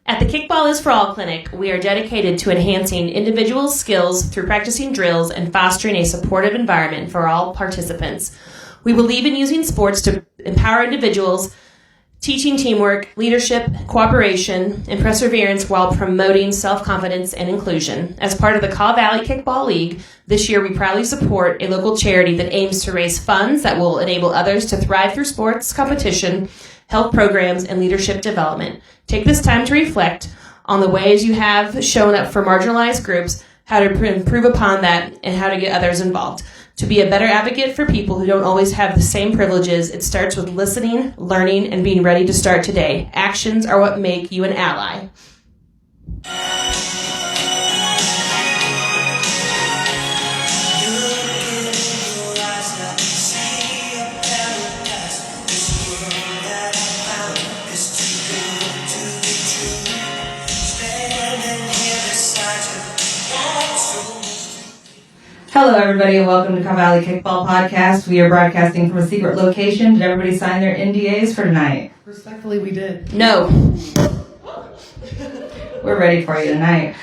At the Kickball is for All Clinic, we are dedicated to enhancing individual skills through practicing drills and fostering a supportive environment for all participants. We believe in using sports to empower individuals, teaching teamwork, leadership, cooperation, and perseverance while promoting self-confidence and inclusion. As part of the Kaw Valley Kickball League, this year we proudly support a local charity that aims to raise funds that will enable others to thrive through sports, competition, health programs, and leadership development. Take this time to reflect on the ways you have shown up for marginalized groups, how to improve upon that, and how to get others involved. To be a better advocate for people who don't always have the same privileges, it starts with listening, learning, and being ready to start today. Actions are what make you an ally. Hello, everybody, and welcome to Kaw Valley Kickball Podcast. We are broadcasting from a secret location. Did everybody sign their NDAs for tonight? Respectfully, we did. No. We're ready for you tonight.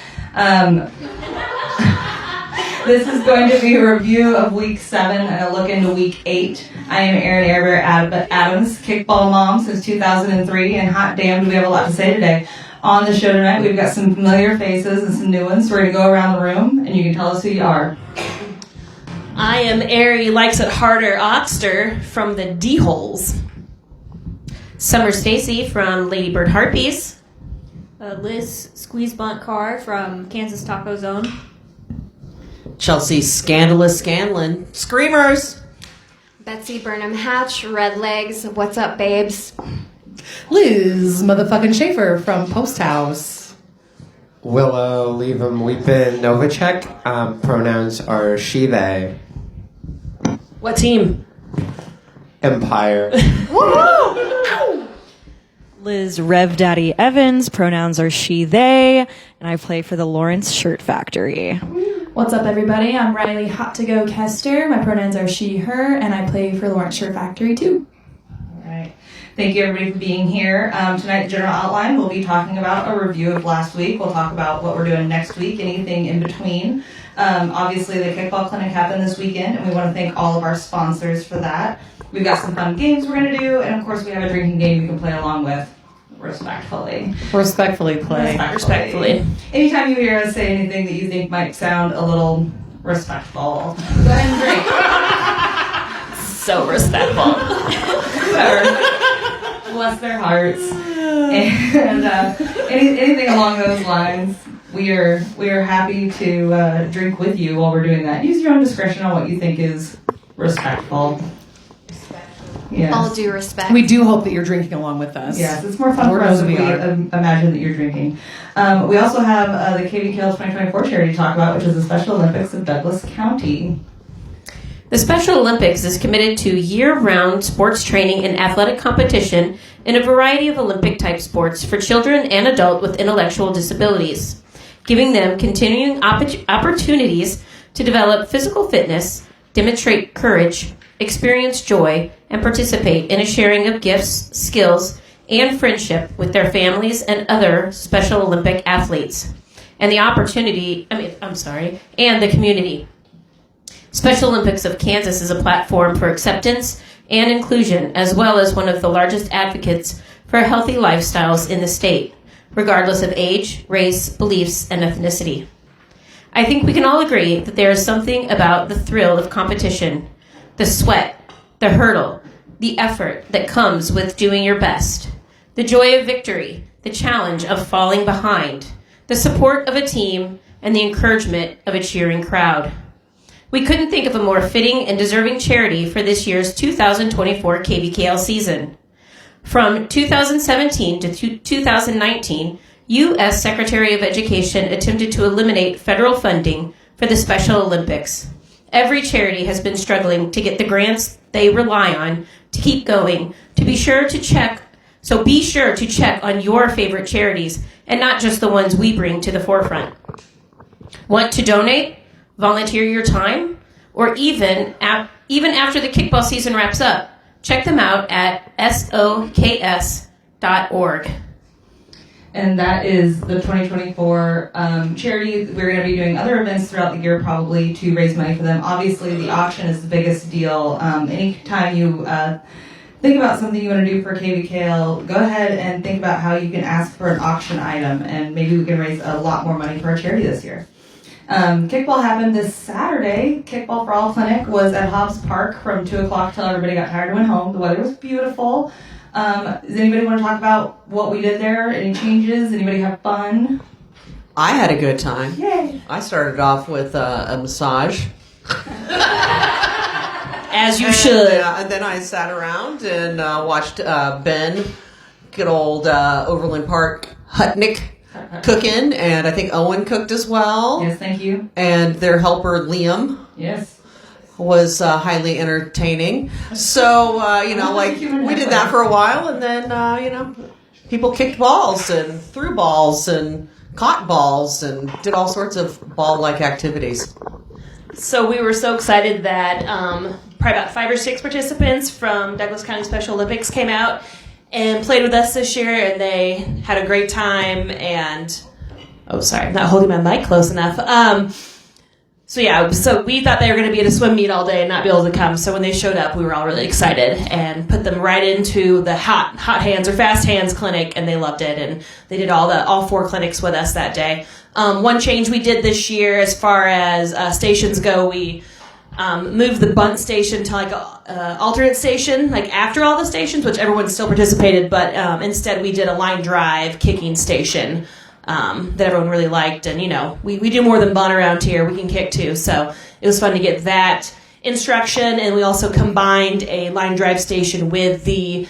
This is going to be a review of Week 7 and a look into Week 8. I am Erin Airbear Adams, Kickball mom since 2003, and hot damn, do we have a lot to say today. On the show tonight, we've got some familiar faces and some new ones. We're going to go around the room, and you can tell us who you are. I am Ari Likes It Harder Oxter from the D-Holes. Summer Stacy from Lady Bird Harpies. Liz Squeezeblunt Carr from Kansas Taco Zone. Chelsea Scandalous Scanlon. Screamers. Betsy Burnham Hatch, Red Legs, what's up, babes? Liz motherfucking Schaefer from Post House. Willow Leavem Weepin Novacek. Pronouns are she, they. What team? Empire. Liz Rev Daddy Evans, pronouns are she, they, and I play for the Lawrence Shirt Factory. What's up, everybody? I'm Riley Hot to Go Kester. My pronouns are she, her, and I play for the Lawrence Shirt Factory, too. All right. Thank you, everybody, for being here. Tonight, general outline, we'll be talking about a review of last week. We'll talk about what we're doing next week, anything in between. Obviously, the Kickball Clinic happened this weekend, and we want to thank all of our sponsors for that. We've got some fun games we're going to do, and of course, we have a drinking game you can play along with. Respectfully play. Respectfully. Anytime you hear us say anything that you think might sound a little respectful, go ahead and drink. So respectful. Whoever. Bless their hearts. And anything along those lines, we are happy to drink with you while we're doing that. Use your own discretion on what you think is respectful. Yes. All due respect. We do hope that you're drinking along with us. Yes, it's more fun for us if we imagine that you're drinking. We also have the KIFAcast 2024 charity to talk about, which is the Special Olympics of Douglas County. The Special Olympics is committed to year-round sports training and athletic competition in a variety of Olympic-type sports for children and adults with intellectual disabilities, giving them continuing opportunities to develop physical fitness, demonstrate courage, experience joy, and participate in a sharing of gifts, skills, and friendship with their families and other Special Olympic athletes, and the community. Special Olympics of Kansas is a platform for acceptance and inclusion, as well as one of the largest advocates for healthy lifestyles in the state, regardless of age, race, beliefs, and ethnicity. I think we can all agree that there is something about the thrill of competition, the sweat, the hurdle, the effort that comes with doing your best, the joy of victory, the challenge of falling behind, the support of a team, and the encouragement of a cheering crowd. We couldn't think of a more fitting and deserving charity for this year's 2024 KBKL season. From 2017 to 2019, U.S. Secretary of Education attempted to eliminate federal funding for the Special Olympics. Every charity has been struggling to get the grants they rely on to keep going. Be sure to check on your favorite charities and not just the ones we bring to the forefront. Want to donate, volunteer your time, or even after the kickball season wraps up, check them out at soks.org. and that is the 2024 charity. We're going to be doing other events throughout the year probably to raise money for them. Obviously, the auction is the biggest deal. Anytime you think about something you want to do for KVKL, go ahead and think about how you can ask for an auction item, and maybe we can raise a lot more money for our charity this year. Kickball happened this Saturday. Kickball for All Clinic was at Hobbs Park from 2 o'clock till everybody got tired and went home. The weather was beautiful. Does anybody want to talk about what we did there? Any changes? Anybody have fun? I had a good time. Yay! I started off with a massage. As you should. And then I sat around and watched Ben, good old Overland Park Hutnick, cooking, and I think Owen cooked as well. Yes, thank you. And their helper Liam Yes. was highly entertaining. So we did that for a while, and then people kicked balls and threw balls and caught balls and did all sorts of ball-like activities. So we were so excited that probably about 5 or 6 participants from Douglas County Special Olympics came out and played with us this year, and they had a great time. And I'm not holding my mic close enough. So we thought they were going to be at a swim meet all day and not be able to come. So when they showed up, we were all really excited and put them right into the hot hands or fast hands clinic, and they loved it. And they did all 4 clinics with us that day. One change we did this year, as far as stations go, we moved the bunt station to like a alternate station, like after all the stations, which everyone still participated, but instead we did a line drive kicking station. That everyone really liked, and we do more than bunt around here. We can kick too, so it was fun to get that instruction. And we also combined a line drive station with the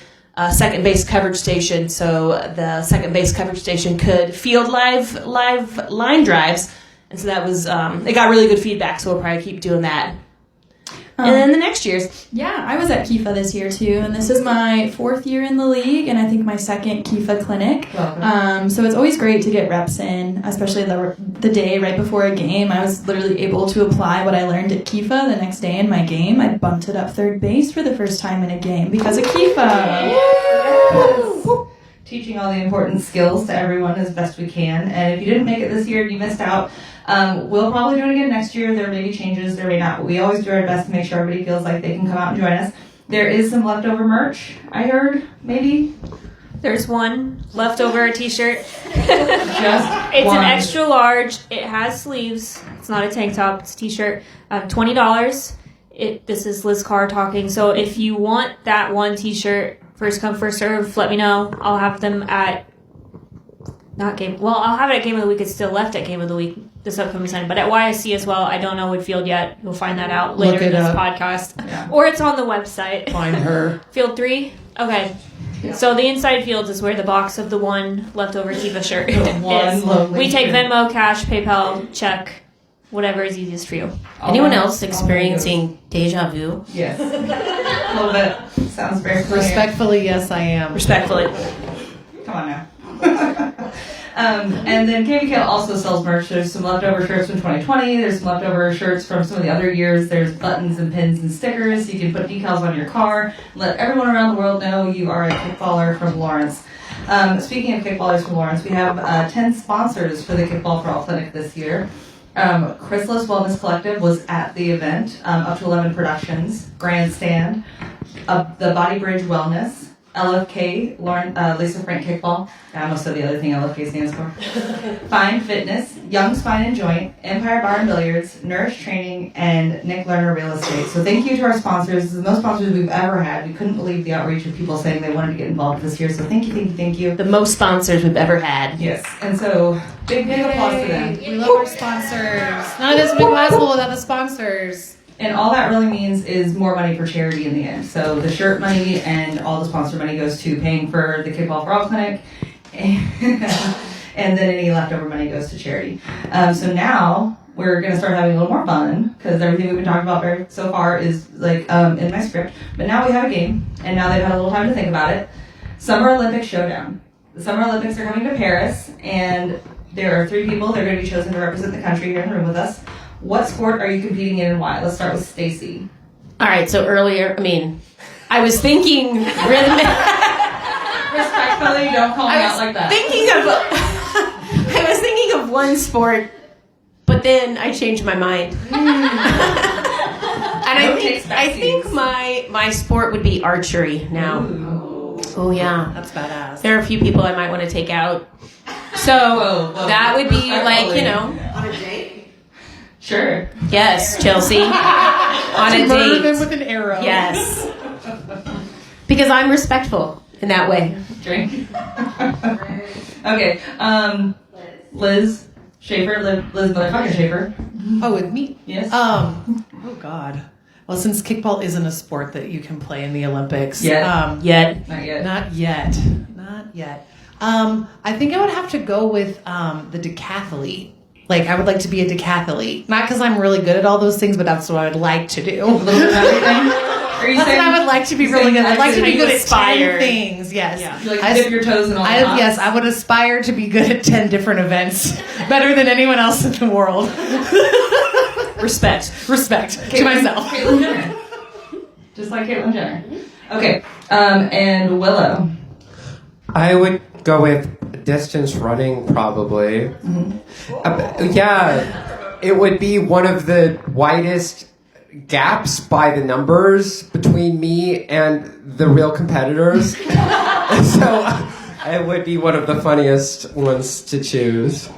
second base coverage station, so the second base coverage station could field live line drives, and so that was it got really good feedback. So we'll probably keep doing that. And then the next year's. Yeah, I was at KIFA this year too, and this is my 4th year in the league, and I think my 2nd KIFA clinic. So it's always great to get reps in, especially the day right before a game. I was literally able to apply what I learned at KIFA the next day in my game. I bunted up third base for the first time in a game because of KIFA. Yes. Teaching all the important skills to everyone as best we can. And if you didn't make it this year and you missed out, we'll probably do it again next year. There may be changes, there may not, but we always do our best to make sure everybody feels like they can come out and join us. There is some leftover merch, I heard, maybe. There's one leftover t-shirt. It's an extra large. It has sleeves. It's not a tank top. It's a t-shirt. $20. This is Liz Carr talking. So if you want that one t-shirt, first come, first serve, let me know. I'll have them at I'll have it at Game of the Week. It's still left at Game of the Week this upcoming Sunday, but at YSC as well. I don't know Woodfield yet. You'll find that out later in this podcast. Yeah. Or it's on the website. Find her. Field 3? Okay. Yeah. So the inside fields is where the box of the one leftover Kiva shirt is. We take Venmo, cash, PayPal, check, whatever is easiest for you. Anyone else experiencing deja vu? Yes. A little bit. Sounds very familiar. Respectfully, yes, I am. Respectfully. Come on now. And then KVKL also sells merch. There's some leftover shirts from 2020. There's some leftover shirts from some of the other years. There's buttons and pins and stickers. You can put decals on your car. Let everyone around the world know you are a kickballer from Lawrence. Speaking of kickballers from Lawrence, we have 10 sponsors for the Kickball for All Clinic this year. Chrysalis Wellness Collective was at the event, up to 11 Productions, Grandstand, the Body Bridge Wellness, LFK, Lisa Frank Kickball. I almost said the other thing LFK stands for. Fine Fitness, Young Spine and Joint, Empire Bar and Billiards, Nourish Training, and Nick Lerner Real Estate. So thank you to our sponsors. This is the most sponsors we've ever had. We couldn't believe the outreach of people saying they wanted to get involved this year. So thank you. The most sponsors we've ever had. Yes. And so big applause to them. We love our sponsors. None of this would be possible without the sponsors. And all that really means is more money for charity in the end. So the shirt money and all the sponsor money goes to paying for the Kickball for All Clinic, and then any leftover money goes to charity. So now we're going to start having a little more fun, because everything we've been talking about so far is like in my script. But now we have a game, and now they've had a little time to think about it. Summer Olympics Showdown. The Summer Olympics are coming to Paris, and there are 3 people. They're going to be chosen to represent the country here in the room with us. What sport are you competing in and why? Let's start with Stacy. All right, so earlier, I was thinking rhythmic. Respectfully, don't call me out like that. Thinking of one sport, but then I changed my mind. And I think my sport would be archery now. Ooh. Oh yeah, That's badass. there are a few people I might want to take out. So that would be like, you know, On a date? Sure. yes, Chelsea, on a Murder them date. with an arrow. Yes, because I'm respectful in that way. Drink. Okay. Liz Schaefer. Liz motherfucking Schaefer. Oh, with me? Yes. Oh God. Well, since kickball isn't a sport that you can play in the Olympics, Yet. Yet. Not yet. not yet. I think I would have to go with the decathlete. Like, I would like to be a decathlete, not because I'm really good at all those things, but that's what I would like to do. A little bit of everything. Are you That's saying what I would like to be really good. I'd like to be good at 10 things. Yes. Yeah. you like to dip your toes in all the pots? Yes, I would aspire to be good at 10 different events, better than anyone else in the world. Respect. Respect to myself. Caitlyn Jenner. Just like Caitlyn Jenner. Okay. And Willow. I would go with distance running, probably. Yeah, it would be one of the widest gaps by the numbers between me and the real competitors. So it would be one of the funniest ones to choose.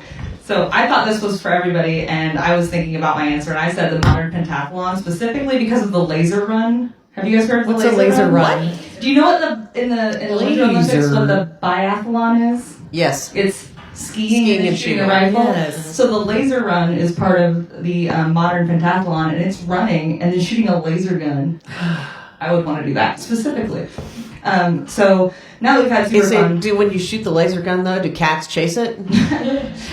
So I thought this was for everybody, and I was thinking about my answer, and I said the modern pentathlon, specifically because of the laser run. Have you guys heard of the What's a laser run? Do you know what in the Winter Olympics Laser. what the biathlon is? Yes. It's skiing and shooting a rifle. Yes. So the laser run is part of the modern pentathlon, and it's running and then shooting a laser gun. I would want to do that specifically. So now that we've had super fun. When you shoot the laser gun though, do cats chase it?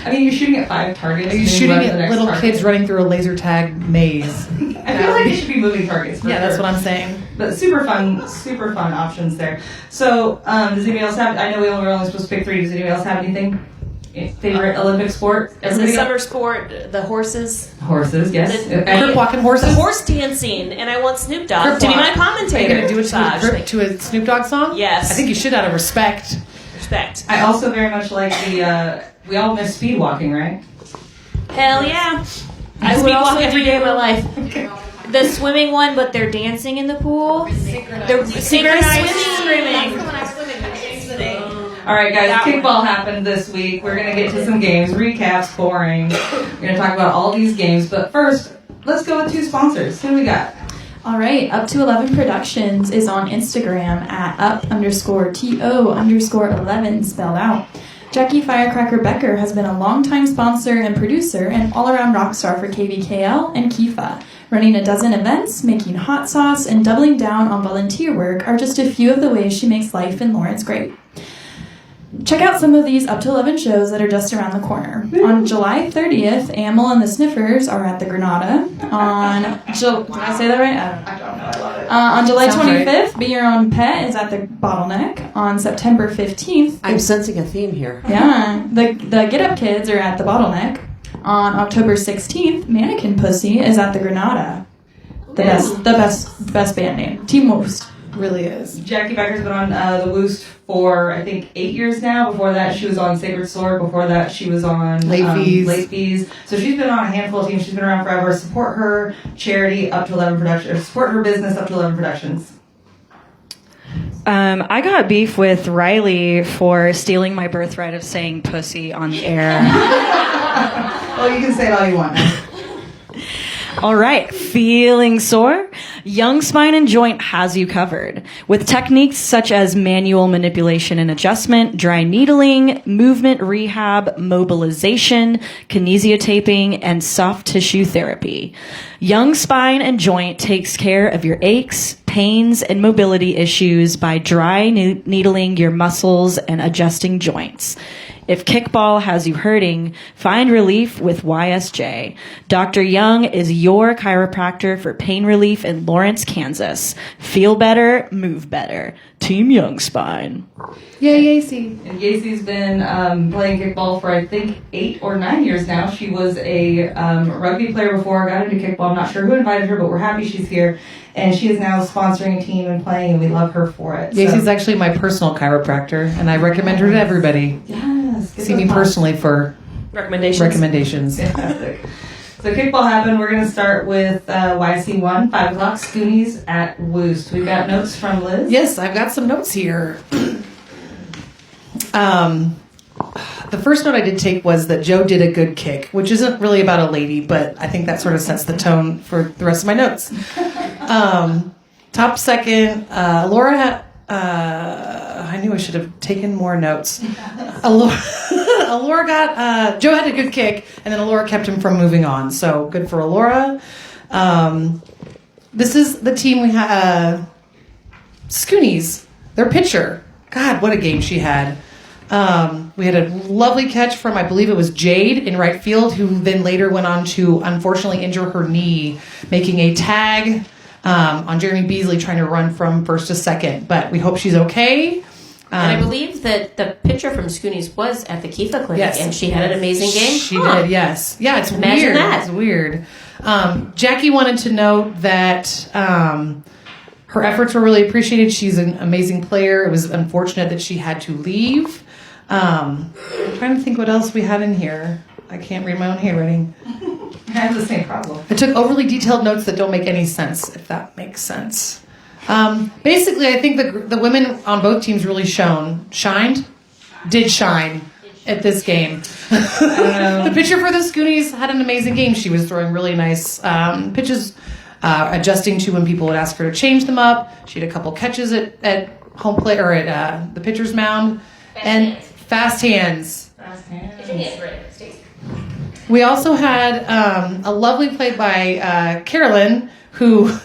I mean, you're shooting at 5 targets. Are you and then shooting run to the at next little target. kids running through a laser tag maze? I feel like it should be moving targets. For Yeah, that's sure. what I'm saying. But super fun options there. So, does anybody else have? I know we were only supposed to pick 3. Does anybody else have anything? Favorite Olympic sport? Is the Everybody got- summer sport the horses? Horses, yes. Crip walking horses? The horse dancing, and I want Snoop Dogg Crip to be walk. my Are you commentator. going to do it to a Snoop Dogg song? Yes. I think you should out of respect. Respect. I also very much like the. We all miss speed walking, right? Hell yeah. I I would speed also walk every do- day of my life. The swimming one, but they're dancing in the pool. They're synchronized swimming. All right, guys. Kickball happened this week. We're gonna get to some games. Recaps, boring. We're gonna talk about all these games, but first, let's go with 2 sponsors. Who do we got? All right, Up to 11 Productions is on Instagram at up_TO_11 spelled out. Jackie Firecracker Becker has been a longtime sponsor and producer and all-around rock star for KVKL and KIFA. Running a dozen events, making hot sauce, and doubling down on volunteer work are just a few of the ways she makes life in Lawrence great. Check out some of these Up to 11 shows that are just around the corner. On July 30th, Amel and the Sniffers are at the Granada. Did I say that right? I don't know. I love it. On July Sounds right. 25th, Be Your Own Pet is at the Bottleneck. On September 15th, I'm sensing a theme here. yeah, the Get Up Kids are at the Bottleneck. On October 16th, Mannequin Pussy is at the Granada. The best band name. Team Woost. Really is. Jackie Becker's been on the Woost for, I think, 8 years now. Before that, she was on Sacred Sword. Before that, she was on Late Fees. Late Fees. So she's been on a handful of teams. She's been around forever. Support her charity, Up to 11 Productions. Support her business, Up to 11 Productions. I got beef with Riley for stealing my birthright of saying pussy on the air. Well, you can say it all you want. All right, feeling sore? Young Spine and Joint has you covered. With techniques such as manual manipulation and adjustment, dry needling, movement rehab, mobilization, kinesiotaping, and soft tissue therapy. Young Spine and Joint takes care of your aches, pains, and mobility issues by dry needling your muscles and adjusting joints. If Kickball has you hurting, find relief with YSJ. Dr. Young is your chiropractor for pain relief in Lawrence, Kansas. Feel better, move better. Team Young Spine. Yay, Yacy. And Yacy's been playing kickball for, I think, 8 or 9 years now. She was a rugby player before, got into kickball. I'm not sure who invited her, but we're happy she's here. And she is now sponsoring a team and playing, and we love her for it. Yacy's actually my personal chiropractor, and I recommend her to everybody. Yes. See me personally for Recommendations. Fantastic. So kickball happened. We're going to start with YC1, 5 o'clock, Scoonies at Woost. We've got notes from Liz. Yes, I've got some notes here. The first note I did take was that Joe did a good kick, which isn't really about a lady, but I think that sort of sets the tone for the rest of my notes. Top second, Laura I knew I should have taken more notes. Alora got, Joe had a good kick, and then Alora kept him from moving on. So good for Alora. This is the team we have, Scoonies, their pitcher. God, what a game she had. We had a lovely catch from, I believe it was Jade in right field, who then later went on to unfortunately injure her knee, making a tag on Jeremy Beasley trying to run from first to second. But we hope she's okay. And I believe that the pitcher from Scoonies was at the Kifa clinic, Yes. and she had an amazing game. She did, yes. Yeah, it's Imagine weird. that. It's weird. Jackie wanted to note that her efforts were really appreciated. She's an amazing player. It was unfortunate that she had to leave. I'm trying to think what else we had in here. I can't read my own handwriting. I have the same problem. I took overly detailed notes that don't make any sense, if that makes sense. Basically, I think the women on both teams really did shine at this game. The pitcher for the Scoonies had an amazing game. She was throwing really nice pitches, adjusting to when people would ask her to change them up. She had a couple catches at home plate or at the pitcher's mound. Fast hands. We also had a lovely play by Carolyn, who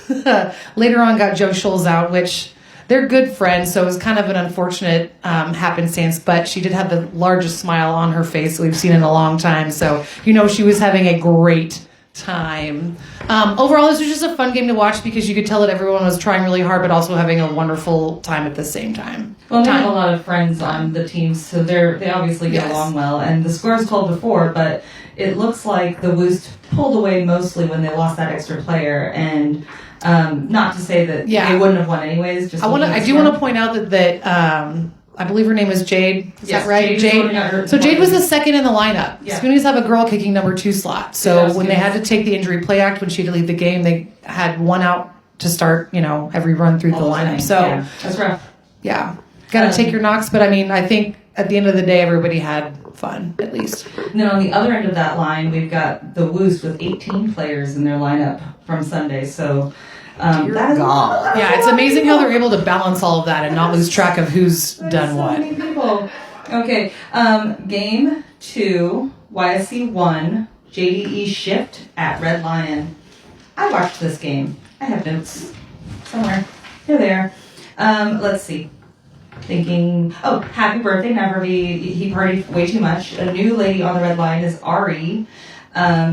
later on got Joe Scholes out, which they're good friends, so it was kind of an unfortunate happenstance, but she did have the largest smile on her face that we've seen in a long time, so she was having a great time. Overall, this was just a fun game to watch because you could tell that everyone was trying really hard, but also having a wonderful time at the same time. Well, they have a lot of friends on the teams, so they obviously get along well. And the scores told before, but it looks like the Woost pulled away mostly when they lost that extra player. And not to say that they wouldn't have won anyways. I do want to point out that I believe her name is Jade. Is that right? Jade. So Jade was the second in the lineup. Yeah. Scoonies have a girl kicking number 2 slot. So when they had to take the injury play act when she had to leave the game, they had one out to start, every run through the lineup. So that's rough. Yeah. Got to take your knocks, but I think at the end of the day, everybody had fun, at least. And then on the other end of that line, we've got the Woost with 18 players in their lineup from Sunday. So yeah, it's amazing how they're able to balance all of that and not lose track of who's done what. Many people. Okay, game 2, YSC 1, JDE Shift at Red Lion. I watched this game. I have notes somewhere. Here they are. Let's see. Thinking, happy birthday, never he partied way too much. A new lady on the Red Lion is Ari,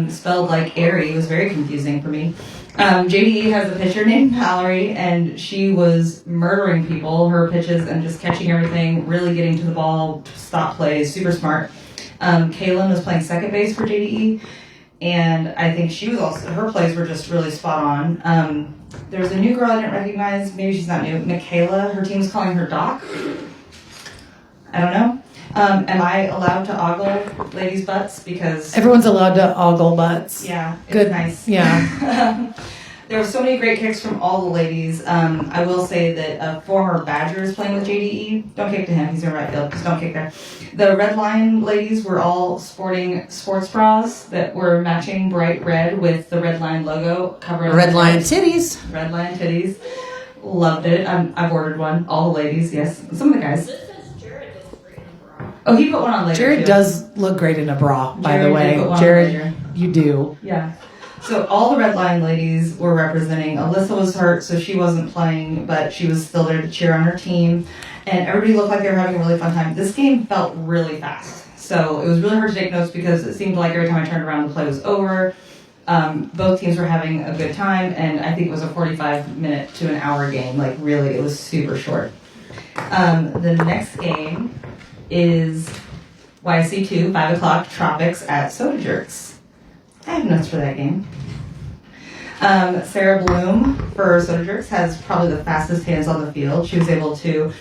spelled like Airy. It was very confusing for me. JDE has a pitcher named Mallory, and she was murdering people, her pitches, and just catching everything, really getting to the ball, stop plays, super smart. Kaylin was playing second base for JDE, and I think her plays were just really spot on. There's a new girl I didn't recognize, maybe she's not new, Michaela, her team's calling her Doc. I don't know. Am I allowed to ogle ladies' butts? Because everyone's allowed to ogle butts. Yeah, it's good. Nice. Yeah. There were so many great kicks from all the ladies. I will say that a former Badger is playing with JDE. Don't kick to him. He's in right field. Just don't kick there. The Red Lion ladies were all sporting sports bras that were matching bright red with the Red Lion logo covering. Red Lion titties. Red Lion titties. Loved it. I've ordered one. All the ladies, yes. Some of the guys. Oh, he put one on later. Jared too. does look great in a bra, by the way. Did put one on Jared, later. you do. Yeah. So all the Red Lion ladies were representing. Alyssa was hurt, so she wasn't playing, but she was still there to cheer on her team. And everybody looked like they were having a really fun time. This game felt really fast. So it was really hard to take notes because it seemed like every time I turned around, the play was over. Both teams were having a good time, and I think it was a 45-minute to an hour game. Like, really, it was super short. The next game is YC2, 5 o'clock, Tropics at Soda Jerks. I have notes for that game. Sarah Bloom for Soda Jerks has probably the fastest hands on the field. She was able to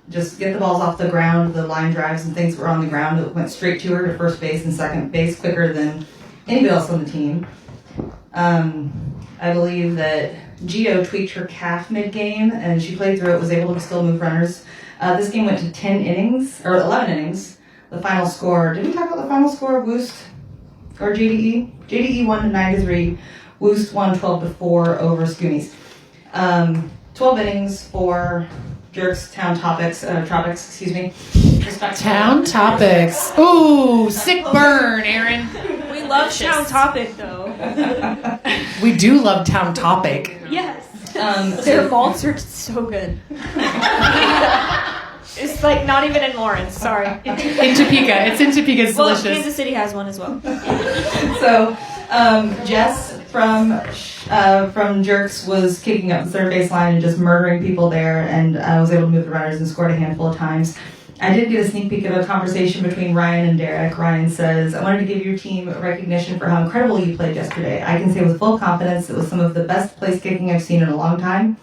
Just get the balls off the ground, the line drives and things were on the ground. It went straight to her to first base and second base quicker than anybody else on the team. I believe that Gio tweaked her calf mid-game, and she played through it, was able to still move runners. This game went to 10 innings, or 11 innings. The final score, did we talk about the final score of Woost or JDE? JDE won 9-3. Woost won 12-4 over Scoonies. 12 innings for Jerks, Town Tropics, excuse me. Town Topics. Ooh, sick burn, Aaron. We love Town Topic, though. We do love Town Topic. Yes. Their malts are so good. It's like not even in Lawrence. Sorry. In Topeka. It's in Topeka. It's Well, delicious. Kansas City has one as well. So, Jess from Jerks was kicking up the third baseline and just murdering people there, and I was able to move the runners and scored a handful of times. I did get a sneak peek of a conversation between Ryan and Derek. Ryan says, I wanted to give your team recognition for how incredible you played yesterday. I can say with full confidence it was some of the best place kicking I've seen in a long time,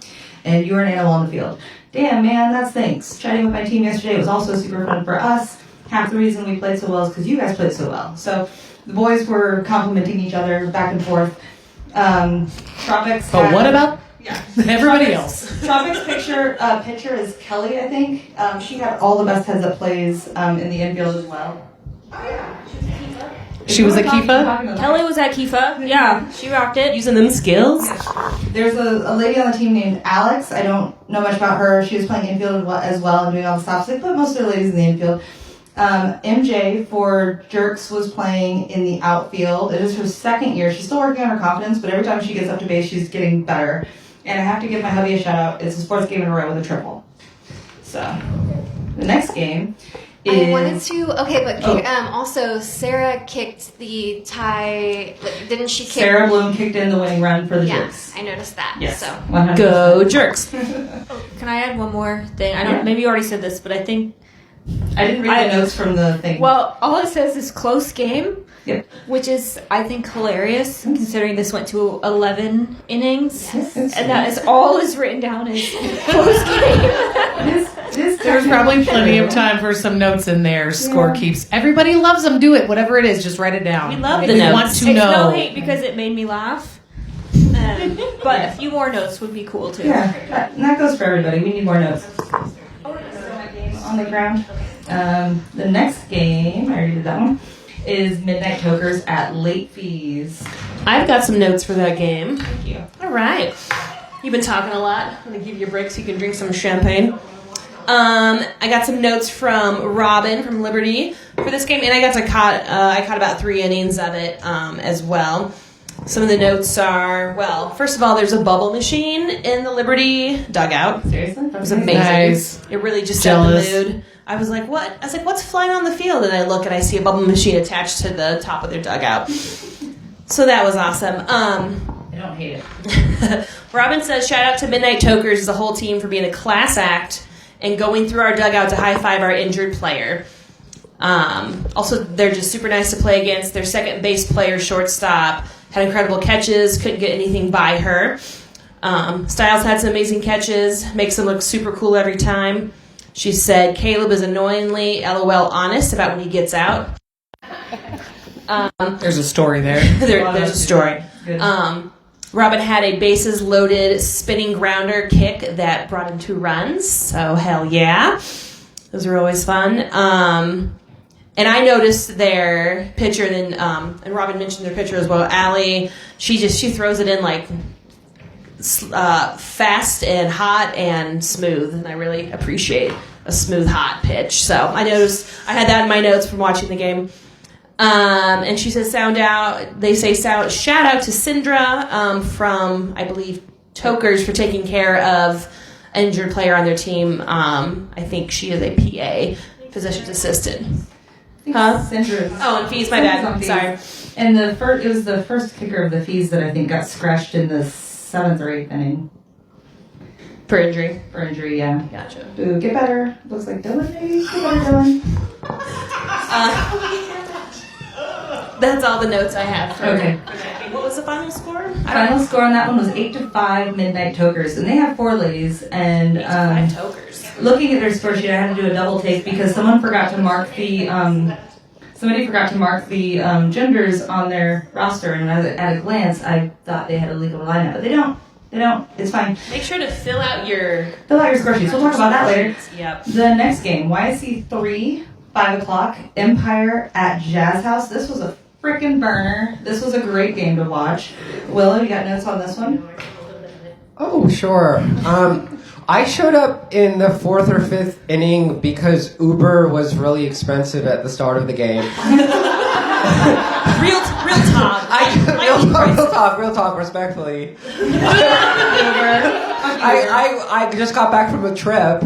and you were an animal on the field. Damn, man, that's thanks. Chatting with my team yesterday was also super fun for us. Half the reason we played so well is because you guys played so well. So the boys were complimenting each other back and forth. Tropics. But what about everybody Tropics, else? Tropics pitcher is Kelly, I think. She had all the best heads-up plays in the infield as well. Oh, yeah. She was a Kifa? Kelly was at Kifa. Yeah, she rocked it. Using them skills. There's a lady on the team named Alex. I don't know much about her. She was playing infield as well and doing all the stops. They put most of the ladies in the infield. MJ for Jerks was playing in the outfield. It is her second year. She's still working on her confidence, but every time she gets up to base, she's getting better. And I have to give my hubby a shout out. It's his fourth game in a row with a triple. So, the next game is... I wanted to... Okay, but also, Sarah kicked the tie... Didn't she kick... Sarah Bloom kicked in the winning run for the Jerks. I noticed that. Yes. So. 100%. Go Jerks. Can I add one more thing? I don't. Maybe you already said this, but I think... I didn't read the notes from the thing. Well, all it says is close game. Yep. Which is, I think, hilarious, considering this went to 11 innings. Yes. And that is all is written down as close game. There's probably plenty of time for some notes in there. Score keeps. Everybody loves them. Do it. Whatever it is, just write it down. We love if the you notes. want to It's know. no hate because it made me laugh. But a few more notes would be cool, too. Yeah, that goes for everybody. We need more notes. On the ground. The next game, I already did that one, is Midnight Tokers at Late Fees. I've got some notes for that game. Thank you. All right. You've been talking a lot. I'm going to give you a break so you can drink some champagne. I got some notes from Robin from Liberty for this game, and I caught about 3 innings of it as well. Some of the notes are, well, first of all, there's a bubble machine in the Liberty dugout. Seriously? It was amazing. Nice. It really just Jealous. set the mood. I was like, what? I was like, what's flying on the field? And I look and I see a bubble machine attached to the top of their dugout. So that was awesome. I don't hate it. Robin says, shout out to Midnight Tokers as a whole team for being a class act and going through our dugout to high-five our injured player. Also, they're just super nice to play against. Their second base player, shortstop, had incredible catches, couldn't get anything by her. Styles had some amazing catches, makes them look super cool every time. She said, Caleb is annoyingly LOL honest about when he gets out. There's a story there. There's a story. Good. Robin had a bases loaded spinning grounder kick that brought in 2 runs. So hell yeah. Those were always fun. And I noticed their pitcher, and Robin mentioned their pitcher as well, Allie. She throws it in like fast and hot and smooth, and I really appreciate a smooth, hot pitch. So I noticed I had that in my notes from watching the game. And she says, shout out to Syndra from, I believe, Tokers for taking care of an injured player on their team. I think she is a PA, physician's assistant. Huh? Oh, and Fees, my bad. Sorry. And it was the first kicker of the Fees that I think got scratched in the 7th or 8th inning. For injury. For injury, yeah. Gotcha. Ooh, get better. Looks like Dylan, maybe? Get better, Dylan. That's all the notes I have for Okay. that game. what was the final score? Final score on that one was 8-5 Midnight Tokers, and they have 4 ladies. And 5 tokers. looking at their score sheet, I had to do a double take because someone forgot to mark the genders on their roster, and at a glance, I thought they had a legal lineup, but they don't. They don't. It's fine. Make sure to fill out your score sheets. We'll talk about that later. Yep. The next game, YSC 3, 5 o'clock, Empire at Jazz House. This was a freaking burner. This was a great game to watch. Willow, you got notes on this one? Oh, sure. I showed up in the 4th or 5th inning because Uber was really expensive at the start of the game. Real talk. Real talk, respectfully. I just got back from a trip.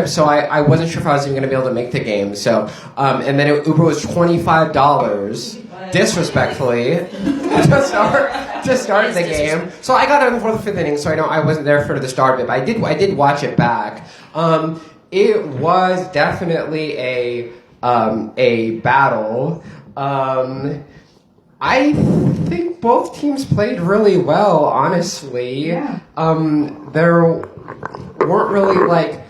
So I wasn't sure if I was even going to be able to make the game. So, and then Uber was $25, disrespectfully, to start the game. So I got out in the 4th or 5th inning, so I know I wasn't there for the start of it, but I did watch it back. It was definitely a battle. I think both teams played really well, honestly. Yeah. There weren't really like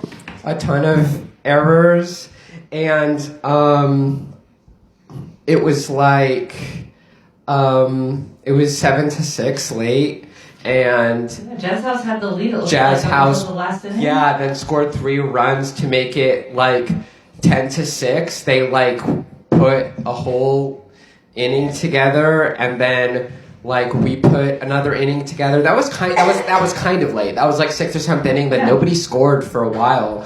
a ton of errors, and it was like it was 7-6 late, and Jazz House had the lead. Jazz House, the last inning. yeah, then scored 3 runs to make it like 10-6. They like put a whole inning together, and then like we put another inning together. That was kind of late. That was like 6th or 7th inning, but nobody scored for a while.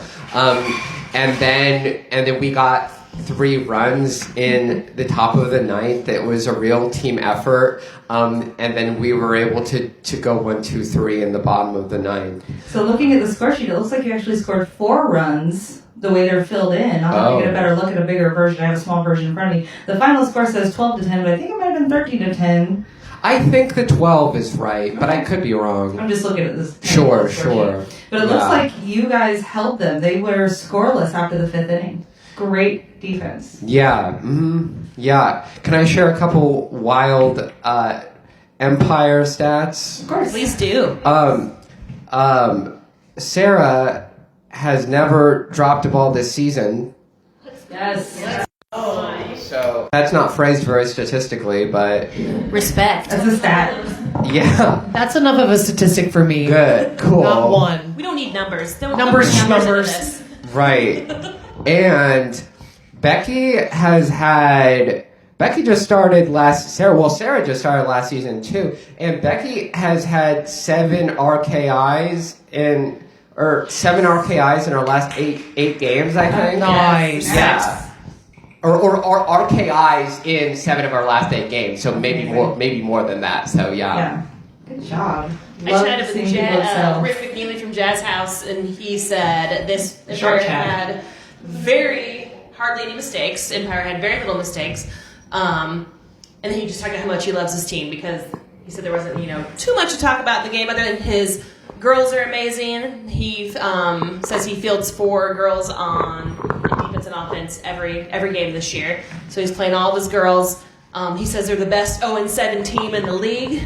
And then we got 3 runs in the top of the 9th. It was a real team effort. And then we were able to go 1-2-3 in the bottom of the 9th. So looking at the score sheet, it looks like you actually scored 4 runs the way they're filled in. I'll get a better look at a bigger version. I have a small version in front of me. The final score says 12-10, but I think it might have been 13-10. I think the 12 is right, but I could be wrong. I'm just looking at this. Sure. But it looks like you guys held them. They were scoreless after the 5th inning. Great defense. Yeah. Yeah. Can I share a couple wild Empire stats? Of course. Please do. Sarah has never dropped a ball this season. Yes. So that's not phrased very statistically, but Respect. That's a stat. yeah. That's enough of a statistic for me. Good. Cool. Not one. We don't need numbers. Don't Numbers. into this. Right. And Becky just started Sarah just started last season too. And Becky has had 7 RKIs in her last eight games, I think. Nice. Yeah. Or RKIs in 7 of our last 8 games. So maybe more than that. So yeah. Good job. I chatted with Rick McNeely from Jazz House, and he said this Empire had hardly any mistakes. Empire had very little mistakes. And then he just talked about how much he loves his team, because he said there wasn't, too much to talk about in the game other than his girls are amazing. He says he fields 4 girls on defense and offense every game this year. So he's playing all of his girls. He says they're the best 0-7 team in the league.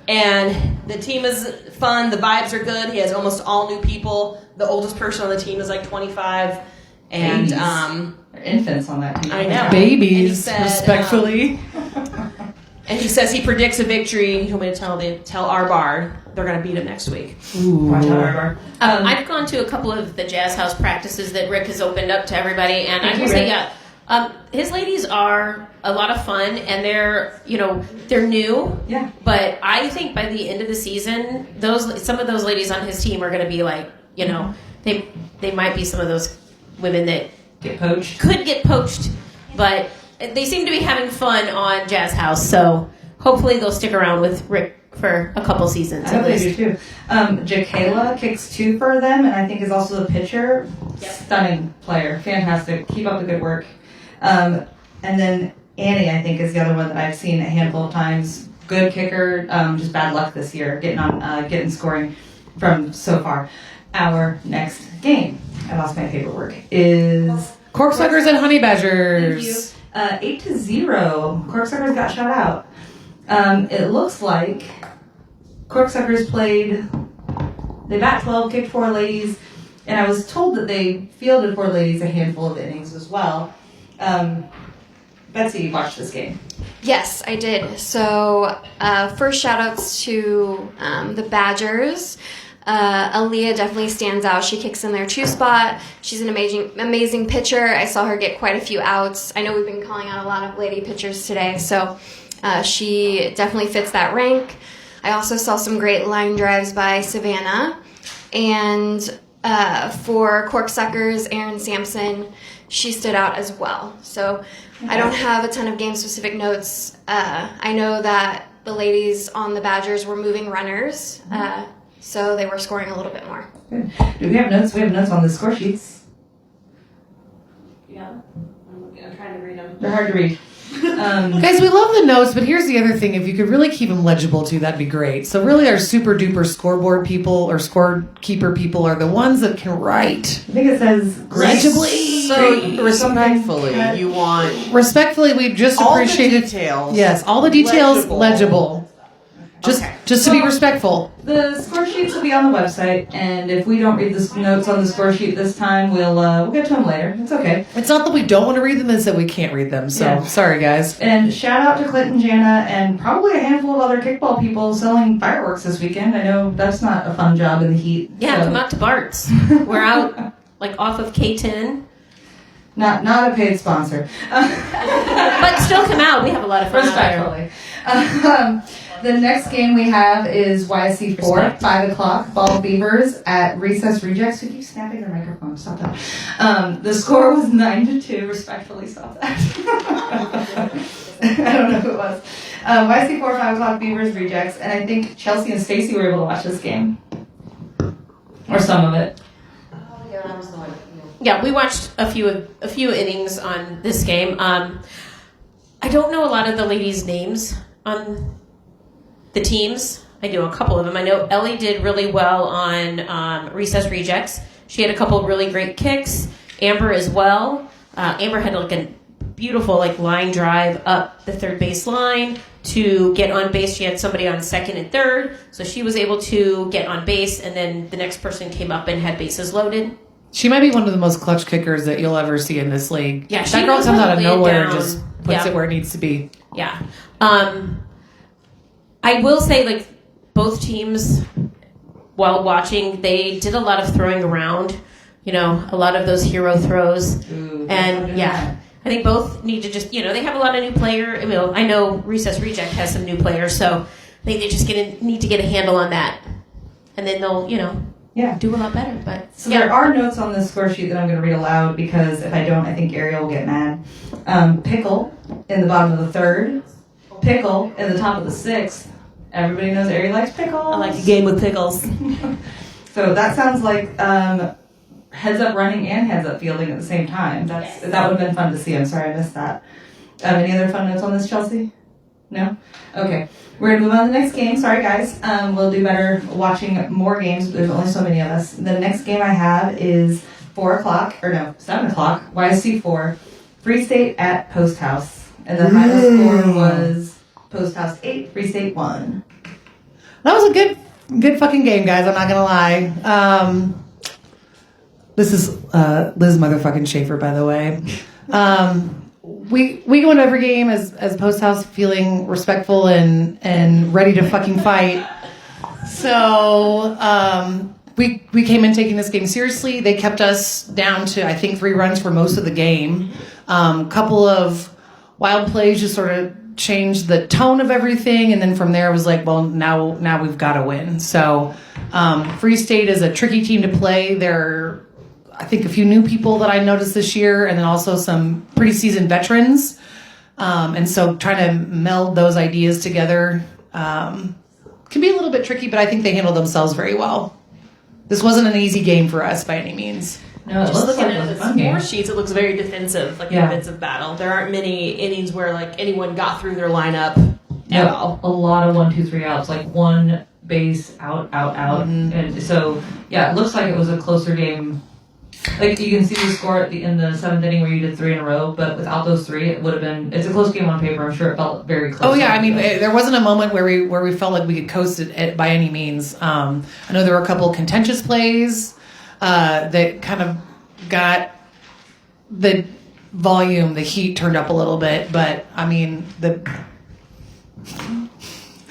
And the team is fun. The vibes are good. He has almost all new people. The oldest person on the team is like 25. And they're infants on that team. I know. Babies, respectfully. And he says he predicts a victory. He told me to tell our bar they're going to beat him next week. Ooh. Watch out, our bar. I've gone to a couple of the Jazz House practices that Rick has opened up to everybody, and I can say, his ladies are a lot of fun, and they're new. Yeah. But I think by the end of the season, some of those ladies on his team are going to be like, they might be some of those women that could get poached, but they seem to be having fun on Jazz House, so hopefully they'll stick around with Rick for a couple seasons. I hope they do too. Jacayla kicks 2 for them, and I think is also the pitcher. Yep. Stunning player, fantastic. Keep up the good work. And then Annie, I think, is the other one that I've seen a handful of times. Good kicker, just bad luck this year getting scoring from so far. Our next game, I lost my paperwork, is Corksuckers and Honey Badgers. 8-0. Corksuckers got shut out. It looks like Corksuckers played, they bat 12, kicked 4 ladies, and I was told that they fielded 4 ladies a handful of innings as well. Betsy watched this game. Yes, I did. So, first shout outs to the Badgers. Aaliyah definitely stands out. She kicks in their 2 spot. She's an amazing pitcher. I saw her get quite a few outs. I know we've been calling out a lot of lady pitchers today, so she definitely fits that rank. I also saw some great line drives by Savannah. And for Corksuckers, Erin Sampson, she stood out as well. So I don't have a ton of game-specific notes. I know that the ladies on the Badgers were moving runners, so they were scoring a little bit more. Good. Do we have notes? We have notes on the score sheets. Yeah. I'm trying to read them. They're hard to read. Guys, we love the notes, but here's the other thing. If you could really keep them legible too, that'd be great. So really our super duper scoreboard people or scorekeeper people are the ones that can write. I think it says Legibly. So respectfully, you want Respectfully, we just all appreciate the it. details. Yes, all the details Legible. legible. Just to be respectful. The score sheets will be on the website, and if we don't read the notes on the score sheet this time, we'll get to them later. It's okay. It's not that we don't want to read them, it's that we can't read them. So sorry, guys. And shout out to Clinton, Jana, and probably a handful of other kickball people selling fireworks this weekend. I know that's not a fun job in the heat. Yeah, so. come out to Bart's. We're out like off of K10. Not a paid sponsor. But still come out. We have a lot of fun out there. Respectfully. The next game we have is YSC 4, 5 o'clock, Ball Beavers at Recess Rejects. Who keeps snapping their microphone? Stop that. The score was 9-2. Respectfully, stop that. I don't know who it was. YSC 4, 5 o'clock, Beavers Rejects. And I think Chelsea and Stacy were able to watch this game. Or some of it. Yeah, we watched a few innings on this game. I don't know a lot of the ladies' names on the teams. I know a couple of them. I know Ellie did really well on Recess Rejects. She had a couple of really great kicks. Amber as well. Amber had like a beautiful line drive up the third base line to get on base. She had somebody on second and third, so she was able to get on base, and then the next person came up and had bases loaded. She might be one of the most clutch kickers that you'll ever see in this league. Yeah, that girl comes out of nowhere and down. just puts it where it needs to be. Yeah. I will say, both teams, while watching, they did a lot of throwing around. A lot of those hero throws. Ooh, and, yeah, I think both need to just, they have a lot of new players. I know Recess Reject has some new players, so I think they just need to get a handle on that. And then they'll, do a lot better. But So there are notes on the score sheet that I'm going to read aloud because if I don't, I think Ariel will get mad. Pickle in the bottom of the third. Pickle in the top of the sixth. Everybody knows Ariel likes pickles. I like a game with pickles. So that sounds like heads up running and heads up fielding at the same time. That would have been fun to see. I'm sorry I missed that. Any other fun notes on this, Chelsea? No? Okay. We're going to move on to the next game. Sorry, guys. We'll do better watching more games. There's only so many of us. The next game I have is 7 o'clock. YSC 4. Free State at Post House. And the final score was Post House 8, Free State 1. That was a good fucking game, guys. I'm not gonna lie. This is Liz motherfucking Schaefer, by the way. We go into every game as Post House feeling respectful and ready to fucking fight. So we came in taking this game seriously. They kept us down to I think 3 runs for most of the game. Couple of wild plays just sort of changed the tone of everything, and then from there it was like, well, now we've got to win. So Free State is a tricky team to play. They're I think a few new people that I noticed this year, and then also some pretty seasoned veterans. And so trying to meld those ideas together can be a little bit tricky, but I think they handled themselves very well. This wasn't an easy game for us by any means. No, it looks like it was a fun game. Score sheets, it looks very defensive, a defensive battle. There aren't many innings where anyone got through their lineup at all. A lot of 1, 2, 3 outs, one base out. Mm-hmm. And so, it looks like it was a closer game like you can see the score in the 7th inning where you did 3 in a row, but without those 3, it would have been. It's a close game on paper. I'm sure it felt very close. Oh yeah, I mean, there wasn't a moment where we felt like we could coast it by any means. I know there were a couple of contentious plays that kind of got the volume, the heat turned up a little bit, but I mean the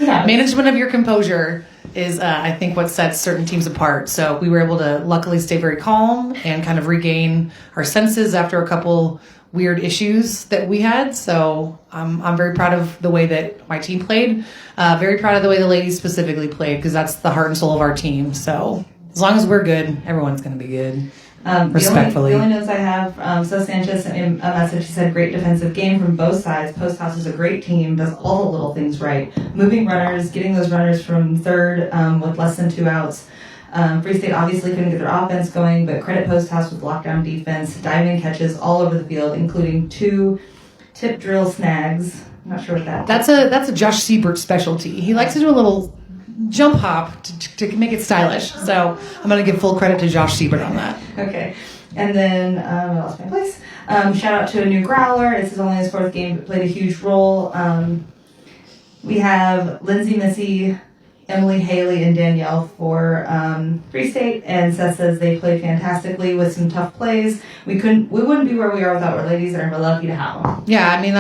management of your composure is, I think, what sets certain teams apart. So we were able to luckily stay very calm and kind of regain our senses after a couple weird issues that we had. So I'm very proud of the way that my team played. Very proud of the way the ladies specifically played, because that's the heart and soul of our team. So as long as we're good, everyone's going to be good. Respectfully. The only notes I have, so Sanchez sent me a message. She said, great defensive game from both sides. Post House is a great team, does all the little things right. Moving runners, getting those runners from third with less than 2 outs. Free State obviously couldn't get their offense going, but credit Post House with lockdown defense, diving catches all over the field, including 2 tip drill snags. I'm not sure what that is. That's a Josh Siebert specialty. He likes to do a little jump hop to make it stylish. So I'm going to give full credit to Josh Siebert on that. Okay. And then, I lost my place. Shout out to a new growler. This is only his 4th game, but played a huge role. We have Lindsay, Missy, Emily, Haley, and Danielle for Free State, and Seth says they played fantastically with some tough plays. We wouldn't be where we are without our ladies, and we're lucky to have them. Yeah, I mean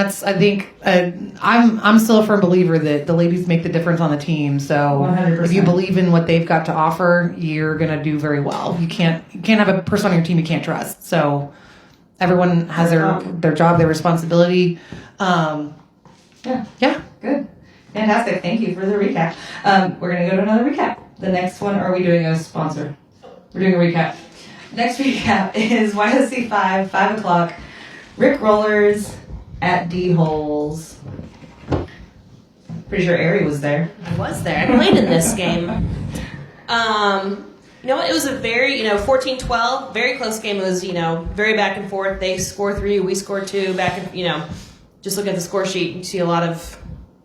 I'm still a firm believer that the ladies make the difference on the team. So 100%. if you believe in what they've got to offer, you're gonna do very well. You can't have a person on your team you can't trust. So everyone has their job, their responsibility. Yeah. Good. Fantastic. Thank you for the recap. We're going to go to another recap. The next one, or are we doing a sponsor? We're doing a recap. Next recap is YSC 5 o'clock, Rick Rollers at D-Holes. Pretty sure Ari was there. I was there. I played in this game. You know what? It was a very, 14-12, very close game. It was, very back and forth. They score 3, we score 2, back and, just look at the score sheet. You see a lot of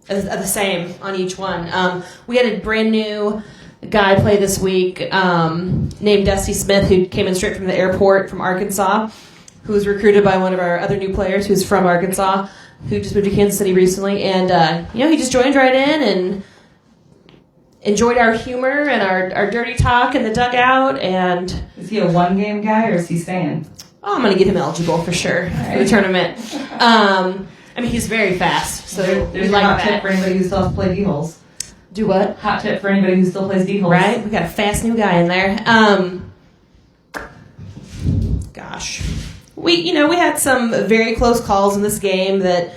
the same on each one. We had a brand new guy play this week named Dusty Smith, who came in straight from the airport from Arkansas, who was recruited by one of our other new players who's from Arkansas, who just moved to Kansas City recently. And, he just joined right in and enjoyed our humor and our dirty talk in the dugout. And is he a 1-game guy, or is he staying? Oh, I'm going to get him eligible for sure for the tournament. He's very fast, so there's a hot tip for anybody who still has to play D-holes. Do what? Hot tip for anybody who still plays D-holes. Right? We got a fast new guy in there. Gosh. We had some very close calls in this game that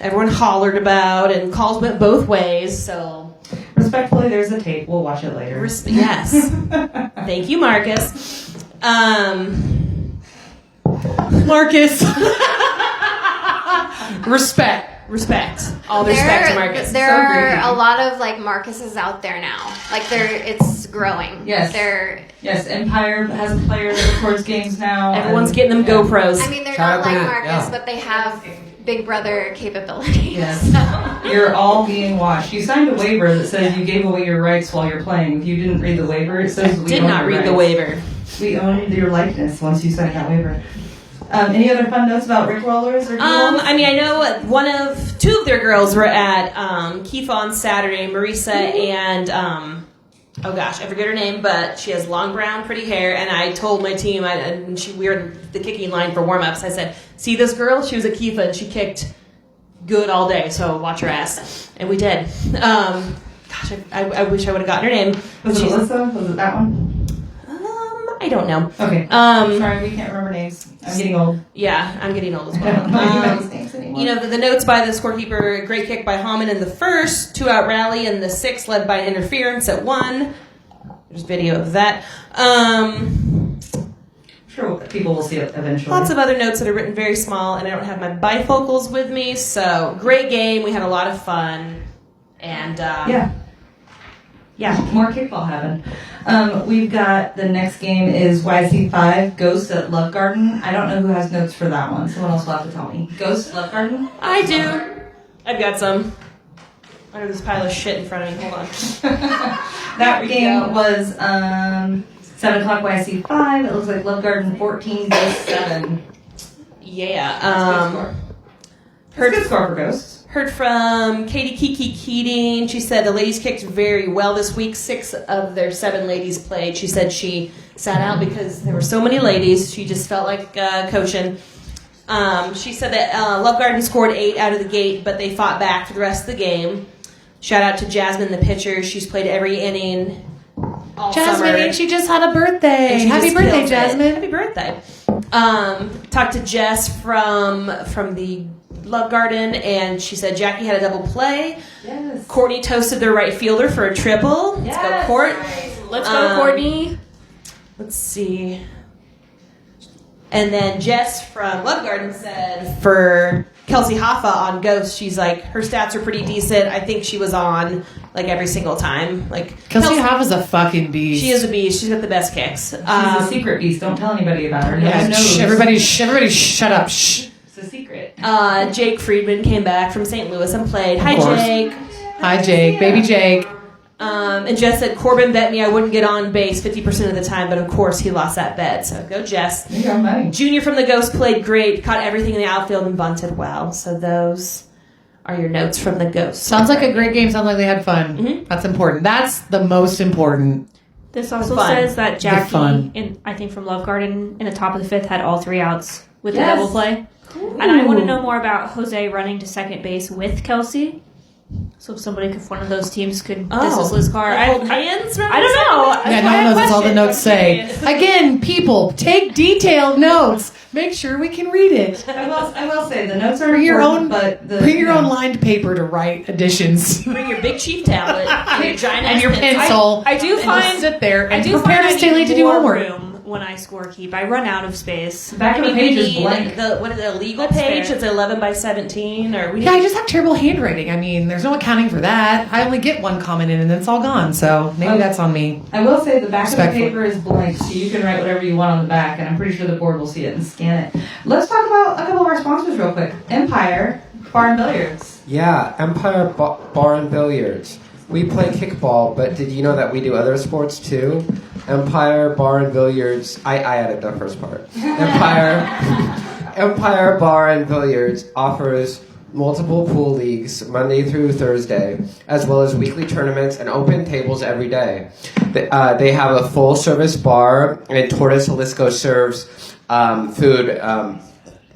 everyone hollered about, and calls went both ways, so... Respectfully, there's a tape. We'll watch it later. Yes. Thank you, Marcus. Marcus. Respect. All the respect to Marcus. There are a lot of Marcuses out there now. It's growing. Yes. Yes, Empire has a player that records games now. Everyone's getting them GoPros. I mean, they're not like Marcus, but they have Big Brother capabilities. Yes. So. You're all being watched. You signed a waiver that says you gave away your rights while you're playing. If you didn't read the waiver, it says we did own not your read rights. the waiver. We owned your likeness once you signed that waiver. Any other fun notes about Rick Rollers or I know two of their girls were at KIFA on Saturday, Marisa and I forget her name, but she has long brown pretty hair, and I told my team we were in the kicking line for warm-ups. I said, see this girl? She was at KIFA and she kicked good all day, so watch her ass. And we did. I wish I would have gotten her name. Was it Alyssa? Was it that one? I don't know. Okay. Sorry, we can't remember names. I'm getting old. Yeah, I'm getting old as well. I don't know anybody's names anymore. The notes by the scorekeeper, great kick by Haman in the first, 2-out rally in the 6th, led by interference at 1. There's video of that. Sure, people will see it eventually. Lots of other notes that are written very small, and I don't have my bifocals with me, so great game. We had a lot of fun. And, Yeah, more kickball happened. We've got the next game is YC 5, Ghost at Love Garden. I don't know who has notes for that one. Someone else will have to tell me. Ghost, Love Garden? I do. I've got some. Under this pile of shit in front of me. Hold on. That game was 7 o'clock YC5. It looks like Love Garden 14 Ghost 7. Yeah. That's good score for Ghosts. Heard from Katie Kiki Keating. She said the ladies kicked very well this week. 6 of their 7 ladies played. She said she sat out because there were so many ladies. She just felt like coaching. She said that Love Garden scored 8 out of the gate, but they fought back for the rest of the game. Shout out to Jasmine, the pitcher. She's played every inning all Jasmine, summer. and she just had a birthday. And she Happy just birthday, killed it. Jasmine. Happy birthday. Talked to Jess from the Love Garden, and she said Jackie had a double play. Yes. Courtney toasted their right fielder for a triple. Let's go, Court. Let's go, Courtney. Let's see. And then Jess from Love Garden said for Kelsey Hoffa on Ghost, she's like, her stats are pretty decent. I think she was on like every single time. Like Kelsey Hoffa's a fucking beast. She is a beast. She's got the best kicks. She's a secret beast. Don't tell anybody about her. No Yeah, one knows. everybody shut up. Shh. It's a secret. Jake Friedman came back from St. Louis and played. Hi, course. Jake. Hi, Jake. Baby Jake. And Jess said Corbin bet me I wouldn't get on base 50% of the time, but of course he lost that bet. So go, Jess. You got money. Junior from the Ghost played great, caught everything in the outfield and bunted well. So those are your notes from the Ghost. Sounds like a great game. Sounds like they had fun. Mm-hmm. That's important. That's the most important. This also Fun. says that The fun. Jackie, I think from Love Garden, in the top of the 5th, had all 3 outs with Yes. the double play. And I want to know more about Jose running to second base with Kelsey. So if somebody, if one of those teams could, this is Liz Carr. Like hold hands? I don't know. Yeah, no one knows what all the notes say. Again, people, take detailed notes. Make sure we can read it. I will say the notes are Bring your important, own, but the, bring your own lined paper to write additions. Bring your big chief tablet and your giant And your ass pencil. I do and find just sit there I and do prepare find to I stay need late to do more homework. room when I score keep. I run out of space. back of the page is blank. What is the legal That's page? fair. It's 11 by 17, or we Yeah, I just have terrible handwriting. I mean, there's no accounting for that. I only get one comment in and then it's all gone. So maybe that's on me. I will say the back of the Respectfully. paper is blank, so you can write whatever you want on the back, and I'm pretty sure the board will see it and scan it. Let's talk about a couple of our sponsors real quick. Empire Bar and Billiards. Yeah, Empire Bar and Billiards. We play kickball, but did you know that we do other sports too? Empire Bar and Billiards. I added the first part. Empire Bar and Billiards offers multiple pool leagues Monday through Thursday, as well as weekly tournaments and open tables every day. They have a full-service bar, and Tortoise Jalisco serves food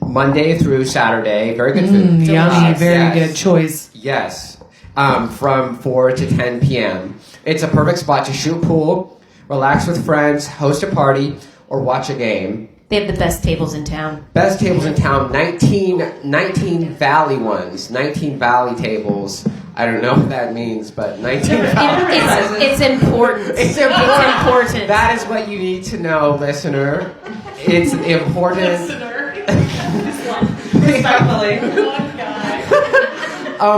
Monday through Saturday. Very good food. Yummy, very Yes. good choice. Yes, from 4 to 10 p.m. It's a perfect spot to shoot pool, relax with friends, host a party, or watch a game. They have the best tables in town. Best tables in town, 19 Valley ones, 19 Valley tables. I don't know what that means, but 19 Valley. It's important. It's important. That is what you need to know, listener. It's important. Respectfully.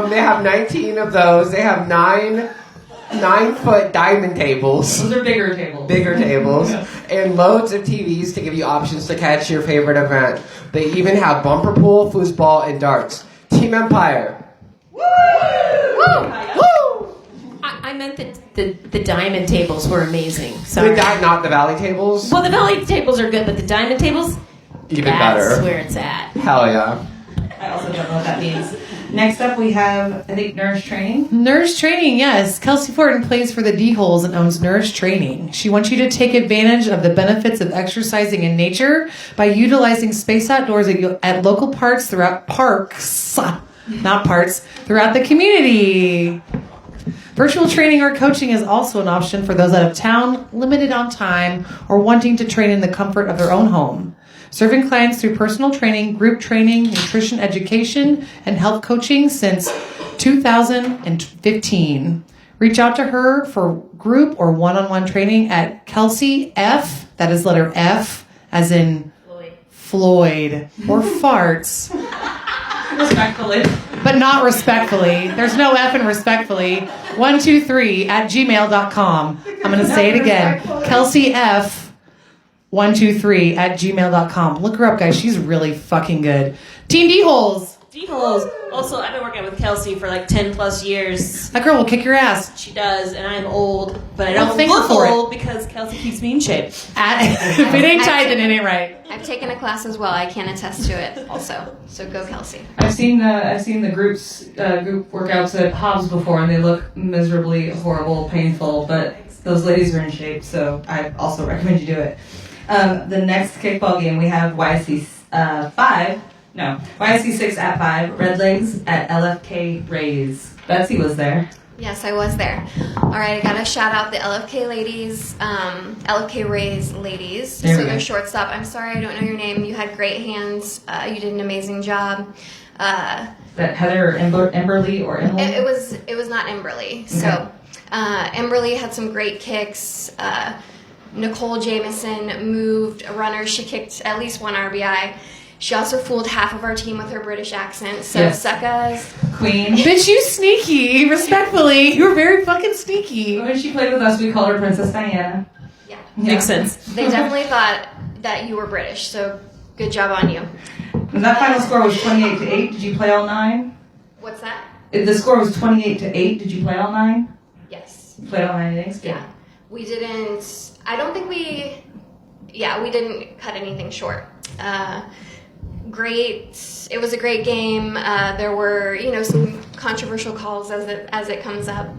They have 19 of those. They have 9-foot diamond tables. Those are bigger tables. Bigger tables, and loads of TVs to give you options to catch your favorite event. They even have bumper pool, foosball, and darts. Team Empire. Woo! I meant that the diamond tables were amazing. Sorry. Not the Valley tables. Well, the valley tables are good, but the diamond tables, Even that's better. where it's at. Hell yeah. I also don't know what that means. Next up, we have, I think, Nurse Training. Nurse Training, yes. Kelsey Fortin plays for the D-Holes and owns Nurse Training. She wants you to take advantage of the benefits of exercising in nature by utilizing space outdoors at local parks throughout throughout the community. Virtual training or coaching is also an option for those out of town, limited on time, or wanting to train in the comfort of their own home. Serving clients through personal training, group training, nutrition education, and health coaching since 2015. Reach out to her for group or one-on-one training at Kelsey F, that is letter F, as in Floyd, or farts. Respectfully. But not respectfully. There's no F in respectfully. 123 at gmail.com. I'm going to say it again. Kelsey F 123 at gmail.com. Look her up, guys. She's really fucking good. Team D-Holes. D-holes. Also, I've been working with Kelsey for like 10 plus years. That girl will kick your ass. She does, and I'm old, but I Well, don't thank her look for it. old because Kelsey keeps me in shape. If it ain't tight, then it ain't right. I've taken a class as well. I can attest to it also. So go Kelsey. I've seen the group workouts at Hobbs before, and they look miserably horrible, painful. But those ladies are in shape, so I also recommend you do it. The next kickball game we have YSC 6 at 5, Red Legs at LFK Rays. Betsy was there. Yes, I was there. All right, I got to shout out the LFK ladies, LFK Rays ladies. There we So go. their shortstop, I'm sorry, I don't know your name. You had great hands. You did an amazing job. That Heather Emberly or Emily? It was not Emberly. So Emberly had some great kicks. Nicole Jamison moved runners. She kicked at least one RBI. She also fooled half of our team with her British accent. So Yes. Sucka's Queen. Bitch, you sneaky. Respectfully, you were very fucking sneaky. When she played with us, we called her Princess Diana. yeah. Makes sense. They definitely thought that you were British. So good job on you. And that final score was 28-8. Did you play all 9? What's that? The score was 28-8. Did you play all 9? Yes. You played all 9 innings? Good. Yeah. We didn't. I don't think we. Yeah, we didn't cut anything short. Great. It was a great game. There were, some controversial calls as it comes up,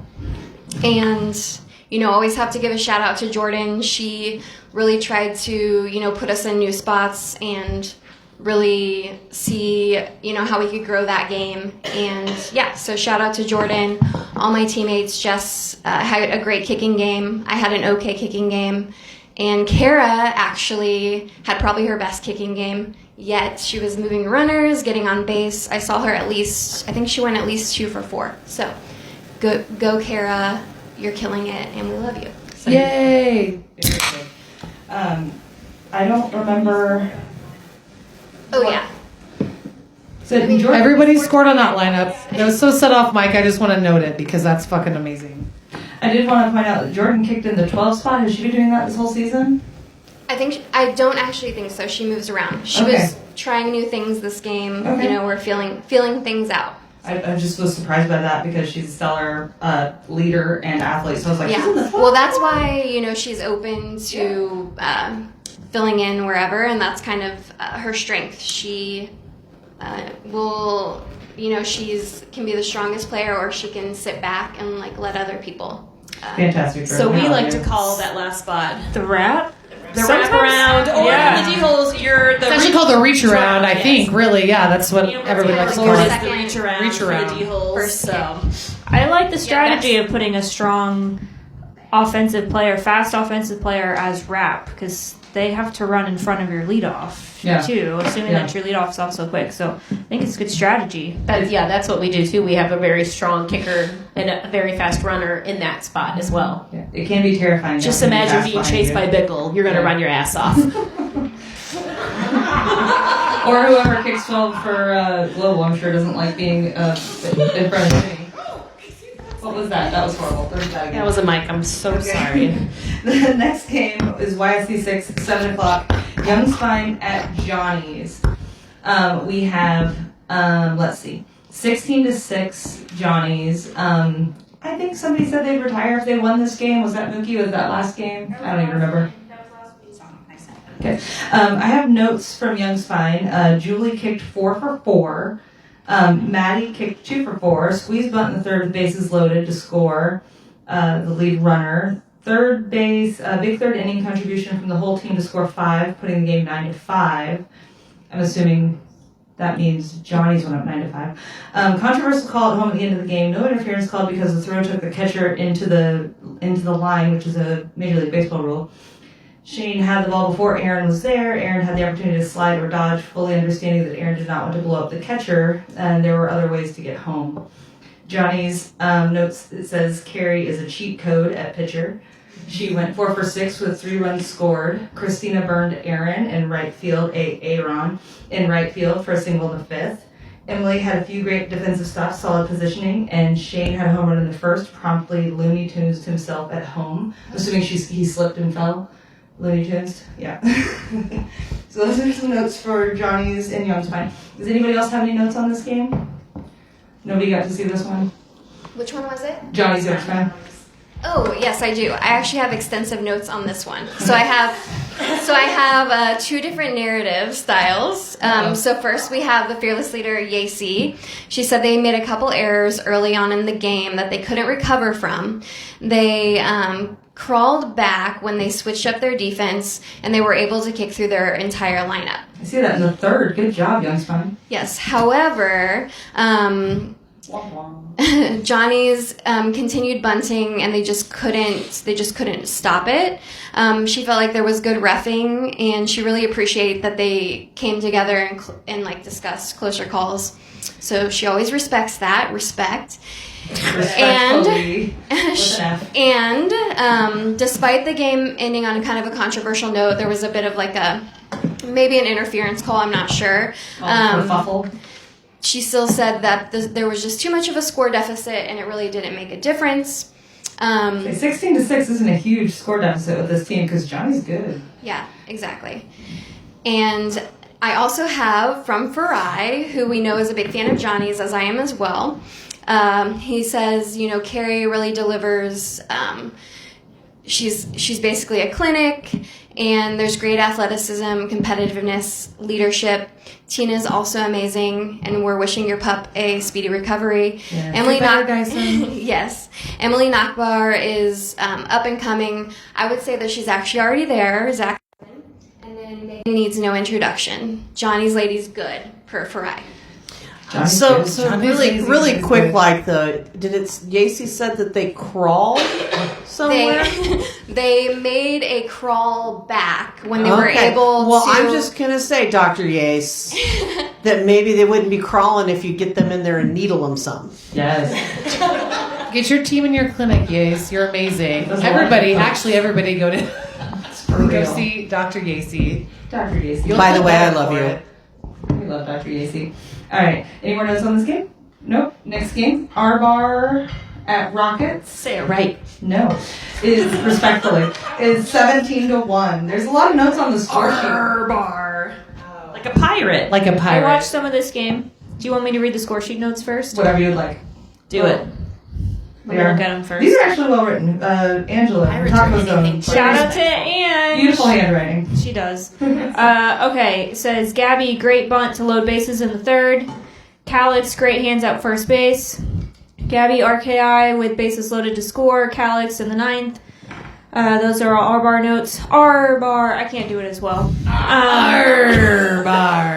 and always have to give a shout out to Jordan. She really tried to, put us in new spots and really see, how we could grow that game. And yeah, so shout out to Jordan. All my teammates. Jess had a great kicking game. I had an okay kicking game. And Kara actually had probably her best kicking game yet. She was moving runners, getting on base. I saw her I think she went at least 2 for 4. So go Kara. You're killing it, and we love you. So. Yay! I don't remember. Oh, yeah. So Jordan, Everybody scored on that lineup. That was so set off, Mike. I just want to note it because that's fucking amazing. I did want to point out that Jordan kicked in the 12 spot. Has she been doing that this whole season? I don't actually think so. She moves around. She was trying new things this game. Okay. We're feeling things out. I just was surprised by that because she's a stellar leader and athlete. So I was like, she's in the Yeah. 12? Well, that's why she's open to filling in wherever, and that's kind of her strength. She will, she's can be the strongest player, or she can sit back and let other people. Fantastic. So Jordan. we like Yeah. to call that last spot The wrap? the wraparound, or Yeah. the D-holes, you're the It's actually called the reach around, I yes. think. Really, yeah, that's what everybody likes to call it. The reach around, Reach around. for the D-holes. First So I like the strategy of putting a strong fast offensive player as wrap, because they have to run in front of your leadoff too, assuming Yeah. that your leadoff's off so quick. So I think it's a good strategy. That's what we do too. We have a very strong kicker and a very fast runner in that spot as well. Yeah. It can be terrifying. just having imagine fast being behind chased you. by Bickle. You're going to Yeah. run your ass off. Or whoever kicks 12 for Global, I'm sure doesn't like being in front of me. What was that? That was horrible. There's that again. That was a mic. I'm so sorry. The next game is YSC 6, 7 o'clock. Young Spine at Johnny's. We have, let's see, 16-6 Johnny's. I think somebody said they'd retire if they won this game. Was that Mookie? Was that last game? I don't even remember. Okay. I have notes from Young Spine. Julie kicked 4 for 4. Maddie kicked 2 for 4. Squeeze bunt in the third, bases loaded to score. The lead runner. Third base, big third inning contribution from the whole team to score 5, putting the game 9-5. I'm assuming that means Johnny's went up 9-5. Controversial call at home at the end of the game. No interference called because the throw took the catcher into the line, which is a Major League Baseball rule. Shane had the ball before Aaron was there. Aaron had the opportunity to slide or dodge, fully understanding that Aaron did not want to blow up the catcher, and there were other ways to get home. Johnny's notes, it says Carrie is a cheat code at pitcher. She went 4 for 6 with 3 runs scored. Christina burned Aaron in right field, Aaron in right field for a single in the 5th. Emily had a few great defensive stops, solid positioning, and Shane had a home run in the 1st, promptly Looney Tunes himself at home. I'm assuming he slipped and fell. Looney Tunes, yeah. So those are some notes for Johnny's and Young's Pine. Does anybody else have any notes on this game? Nobody got to see this one? Which one was it? Johnny's Young's Pine. Oh, yes, I do. I actually have extensive notes on this one. So I have two different narrative styles. So first we have the fearless leader, Yacy. She said they made a couple errors early on in the game that they couldn't recover from. They crawled back when they switched up their defense, and they were able to kick through their entire lineup. I see that in the third. Good job, Young Spine. Yes. However, Johnny's continued bunting, and they just couldn't stop it. She felt like there was good reffing, and she really appreciated that they came together and like discussed closer calls. So she always respects that respect. And despite the game ending on kind of a controversial note, there was a bit of like maybe an interference call. I'm not sure. She still said that there was just too much of a score deficit, and it really didn't make a difference. 16-6 isn't a huge score deficit with this team because Johnny's good. Yeah, exactly. And I also have from Farai, who we know is a big fan of Johnny's, as I am as well. He says, Carrie really delivers. She's basically a clinic, and there's great athleticism, competitiveness, leadership. Tina's also amazing, and we're wishing your pup a speedy recovery. Yeah. Emily Dyson. Yes. Emily Nakbar is up and coming. I would say that she's actually already there. Zach. And then Megan needs no introduction. Johnny's lady's good, per Farai. So really quick, like Yacy said that they crawled somewhere? They made a crawl back when they were able to... Well, I'm just going to say, Dr. Yace, that maybe they wouldn't be crawling if you get them in there and needle them some. Yes. Get your team in your clinic, Yace. You're amazing. Everybody go to... Go see Dr. Yacy. Dr. Yacy. By the way, I love you. We love Dr. Yacy. All right. Any more notes on this game? Nope. Next game. R-Bar at Rockets. Say it right. No. Is 17-1. There's a lot of notes on the score sheet. R-Bar. Like a pirate. Like a pirate. I watched some of this game. Do you want me to read the score sheet notes first? Whatever you'd like. Do it. Let me look at them first. These are actually well written. Angela. Shout out to Anne. Beautiful handwriting. She does. Okay, it says Gabby, great bunt to load bases in the third. Calix, great hands at first base. Gabby, RKI with bases loaded to score. Calix in the ninth. Those are all R-Bar notes. R-Bar. I can't do it as well. R-Bar.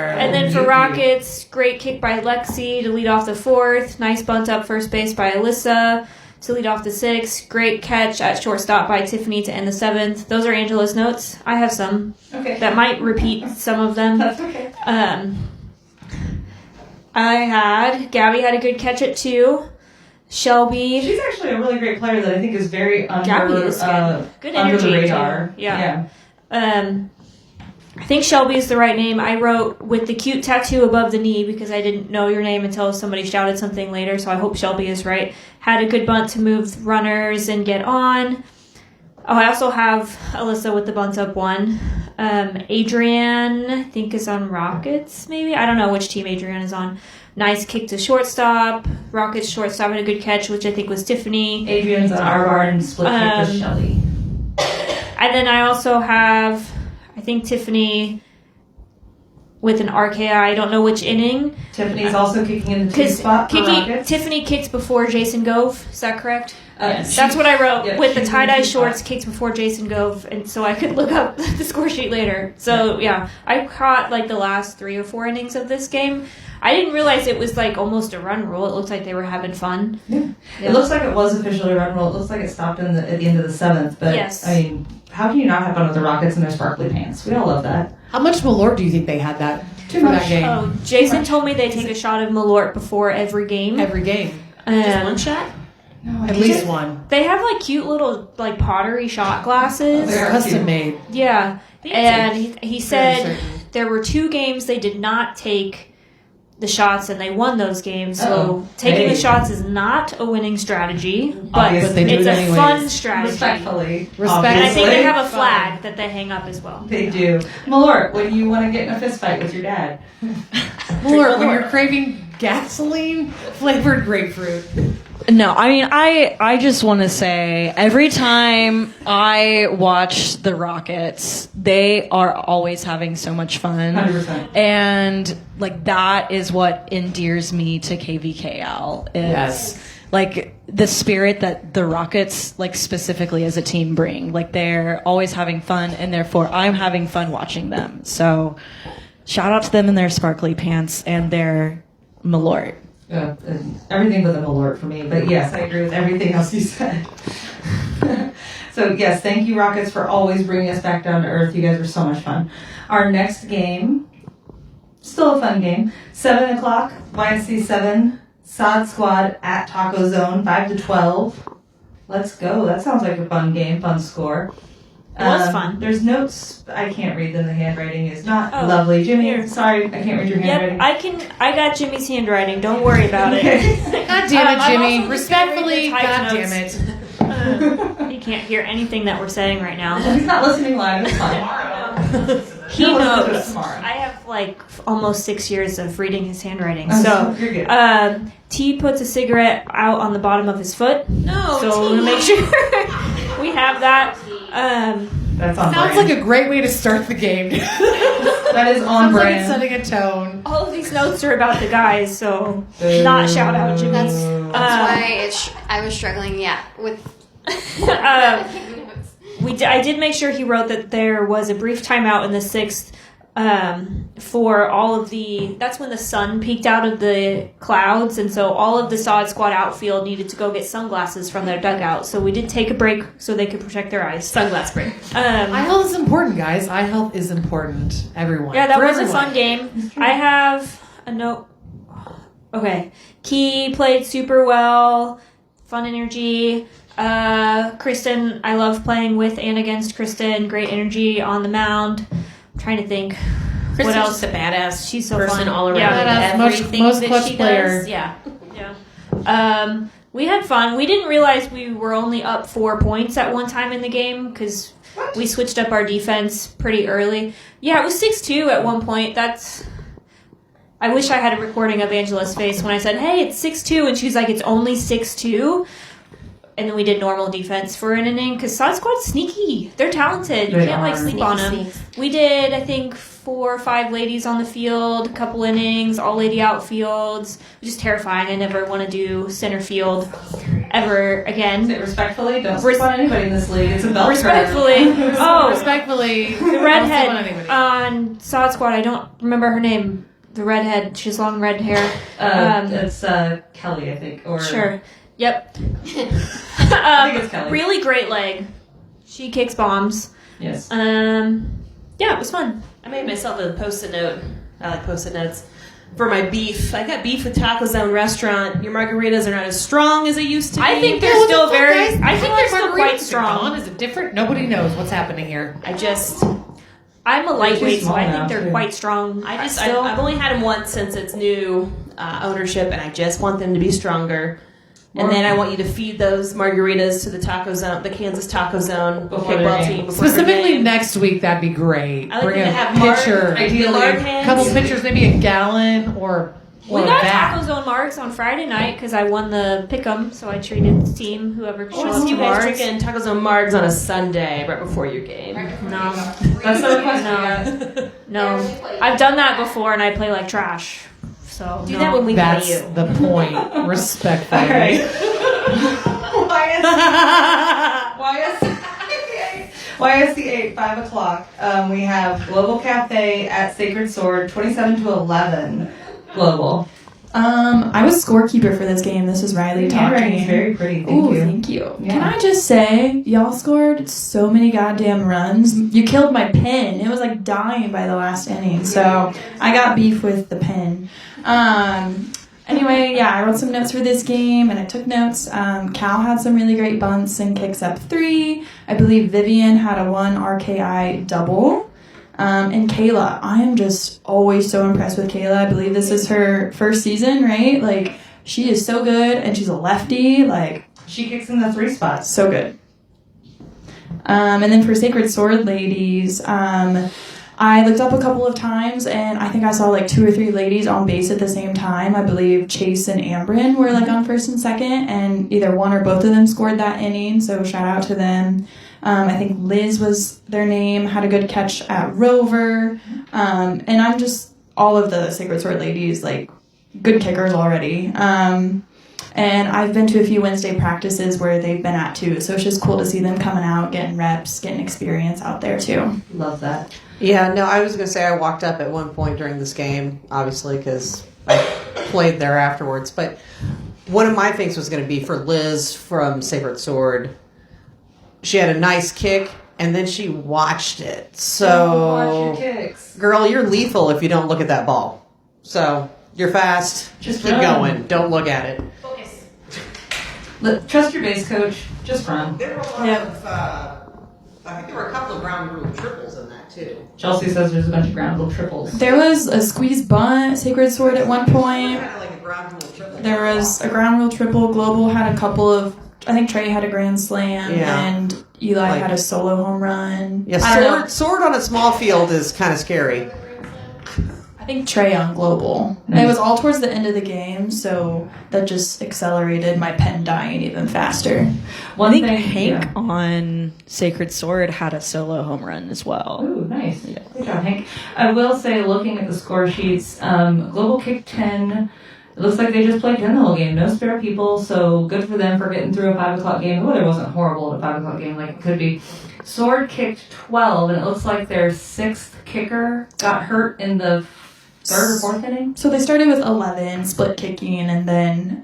And then for Rockets, great kick by Lexi to lead off the fourth. Nice bunt up first base by Alyssa to lead off the sixth. Great catch at shortstop by Tiffany to end the seventh. Those are Angela's notes. I have some. Okay. That might repeat some of them. That's okay. Gabby had a good catch at 2. Shelby. She's actually a really great player that I think is very under good under energy the radar. too. Yeah. I think Shelby is the right name. I wrote with the cute tattoo above the knee because I didn't know your name until somebody shouted something later, so I hope Shelby is right. Had a good bunt to move runners and get on. Oh, I also have Alyssa with the bunt up 1. Adrienne, I think, is on Rockets, maybe? I don't know which team Adrienne is on. Nice kick to shortstop. Rockets shortstop had a good catch, which I think was Tiffany. Adrienne's on R-Bar and split kick with Shelly. And then I also have, I think, Tiffany with an RKI. I don't know which inning. Tiffany's also kicking in the 2 spot for Rockets. Tiffany kicked before Jason Gove. Is that correct? Yes. That's what I wrote. Yeah, with the tie-dye shorts, spot. kicked before Jason Gove, and so I could look up the score sheet later. So, yeah, I caught, like, the last 3 or 4 innings of this game. I didn't realize it was, like, almost a run rule. It looked like they were having fun. Yeah. It looks like it was officially a run rule. It looks like it stopped at the end of the 7th, but, yes. I mean, how can you not have fun with the Rockets and their sparkly pants? We all love that. How much Malort do you think they had that Too for much. that game? Oh, Jason told me they take a shot of Malort before every game. Every game. Just one shot? No, At least one. They have, like, cute little, like, pottery shot glasses. They're Custom made. Yeah. And he said certain. there were 2 games they did not take the shots and they won those games. So taking the shots is not a winning strategy, but they do it's it a anyways. fun strategy. Respectfully. And I think they have a Fun. flag that they hang up as well. They do. Malort, when you want to get in a fist fight with your dad? Lord, when you're craving gasoline flavored grapefruit. No, I mean, I just want to say every time I watch the Rockets, they are always having so much fun. 100%. And, like, that is what endears me to KVKL. Is, like, the spirit that the Rockets, like, specifically as a team bring. Like, they're always having fun, and therefore I'm having fun watching them. So, shout out to them and their sparkly pants and their Malort. Everything but the Malort for me. But yes, I agree with everything else you said. So yes, thank you, Rockets, for always bringing us back down to earth. You guys are so much fun. Our next game, still a fun game. 7 o'clock, YSC 7, Sod Squad at Taco Zone, 5-12. Let's go. That sounds like a fun game, fun score. It was fun. There's notes. I can't read them. The handwriting is not lovely. Jimmy, here. sorry, I can't read your handwriting. Yep, I got Jimmy's handwriting. Don't worry about it. God damn it, I'm Jimmy. also Respectfully, just God gonna read damn the it. typed He can't hear anything that we're saying right now. He's not listening live. It's fine. He He'll listen to it knows. tomorrow. I have like almost 6 years of reading his handwriting. Oh, So you're good. T puts a cigarette out on the bottom of his foot. No, So T. we're gonna make sure we have that. That's on Sounds brand. like a great way to start the game. That is on Sounds like it's brand. setting a tone. All of these notes are about the guys, so not shout out Jimmy. That's why I was struggling, with I did make sure he wrote that there was a brief timeout in the sixth for all of that's when the sun peeked out of the clouds, and so all of the Sod Squad outfield needed to go get sunglasses from their dugout. So we did take a break so they could protect their eyes. Sunglass break. Eye health is important, guys. Eye health is important. Everyone. Yeah, that For was everyone. a fun game. I have a note. Okay. Key played super well. Fun energy. Kristen, I love playing with and against Kristen. Great energy on the mound. I'm trying to think. Kristen's What else? just a badass She's so person fun. all around. Yeah. Badass, Everything most that clutch she player. does. Yeah. Yeah. We had fun. We didn't realize we were only up 4 points at one time in the game because we switched up our defense pretty early. Yeah, it was 6-2 at one point. I wish I had a recording of Angela's face when I said, "Hey, it's 6-2," and she's like, "It's only 6-2." And then we did normal defense for an inning because Sod Squad's sneaky. They're talented. You They can't are. sleep on them. Sneaks. We did, I think, 4 or 5 ladies on the field, a couple innings, all lady outfields. Just terrifying. I never want to do center field ever again. Respectfully, don't sleep on anybody in this league. It's a bell curve. Respectfully. Oh, Respectfully. the don't sleep on redhead anybody. on Sod Squad. I don't remember her name. The redhead. She has long red hair. It's Kelly, I think. Or Sure. Yep. I think it's Kelly. Really great leg. She kicks bombs. Yes. Yeah, it was fun. I made myself a post-it note. I like post-it notes. For my beef. I got beef with Taco Zone restaurant. Your margaritas are not as strong as they used to be. I think Yeah, they're what the still fuck, very. guys? I think they're still quite strong. Is it different? Nobody knows what's happening here. I'm a lightweight, so small I now, think they're too. quite strong. Still. I've only had them once since it's new ownership, and I just want them to be stronger. And then I want you to feed those margaritas to the Taco Zone, the Kansas Taco Zone Before their kickball game. team. before their Specifically game. next week, that'd be great. I like Bring them a to have pitcher, Ideally, lard a hands. couple pitchers, maybe a gallon or We a got vat. Taco Zone Marks on Friday night because I won the pick'em, so I treated the team whoever showed up to You guys Marks. drinking Taco Zone Margs on a Sunday right before your game. No, That's the request we got. no, I've done that before and I play like trash. So Do no. that when we That's play you. the point. Respectfully. All right. YSC 8, 5 o'clock. We have Global Cafe at Sacred Sword, 27-11. Global. I was scorekeeper for this game. This is Riley Your talking. handwriting is very pretty. Thank Ooh, you. thank you. Yeah. Can I just say, y'all scored so many goddamn runs. You killed my pen. It was like dying by the last inning. So I got beef with the pen. Anyway, yeah, I wrote some notes for this game, and I took notes. Cal had some really great bunts and kicks up 3. I believe Vivian had a 1 RKI double. And Kayla, I am just always so impressed with Kayla. I believe this is her first season, right? Like, she is so good, and she's a lefty. Like, She kicks in the 3 spots. so good. And then for Sacred Sword ladies, I looked up a couple of times, and I think I saw like 2 or 3 ladies on base at the same time. I believe Chase and Ambrin were like on first and second, and either one or both of them scored that inning, so shout out to them. I think Liz was their name, had a good catch at Rover. And I'm just, all of the Sacred Sword ladies, like, good kickers already. And I've been to a few Wednesday practices where they've been at too, so it's just cool to see them coming out, getting reps, getting experience out there too. Love that. Yeah, no, I was going to say I walked up at one point during this game, obviously, because I played there afterwards. But one of my things was going to be for Liz from Sacred Sword. She had a nice kick, and then she watched it. So, Watch your kicks. girl, you're lethal if you don't look at that ball. So, you're fast. Just keep run. going. Don't look at it. Trust your base coach. Just run. There were a lot of, I think there were a couple of ground rule triples in that, too. Chelsea says there's a bunch of ground rule triples. There was a squeeze bunt, Sacred Sword at one point. Kind of like a ground rule triple. There was a ground rule triple. Global had a couple of, I think Trey had a grand slam, Yeah. and Eli Like- had a solo home run. Yeah, I don't know. sword on a small field is kind of scary. I think Trey on Global. Nice. It was all towards the end of the game, so that just accelerated my pen dying even faster. I think Hank on Sacred Sword had a solo home run as well. Ooh, nice. Good job, Hank. I will say, looking at the score sheets, Global kicked 10. It looks like they just played 10 the whole game. No spare people, so good for them for getting through a 5 o'clock game. The weather wasn't horrible at a 5 o'clock game like it could be. Sword kicked 12, and it looks like their 6th kicker got hurt in the 3rd or 4th inning. So they started with 11, split kicking, and then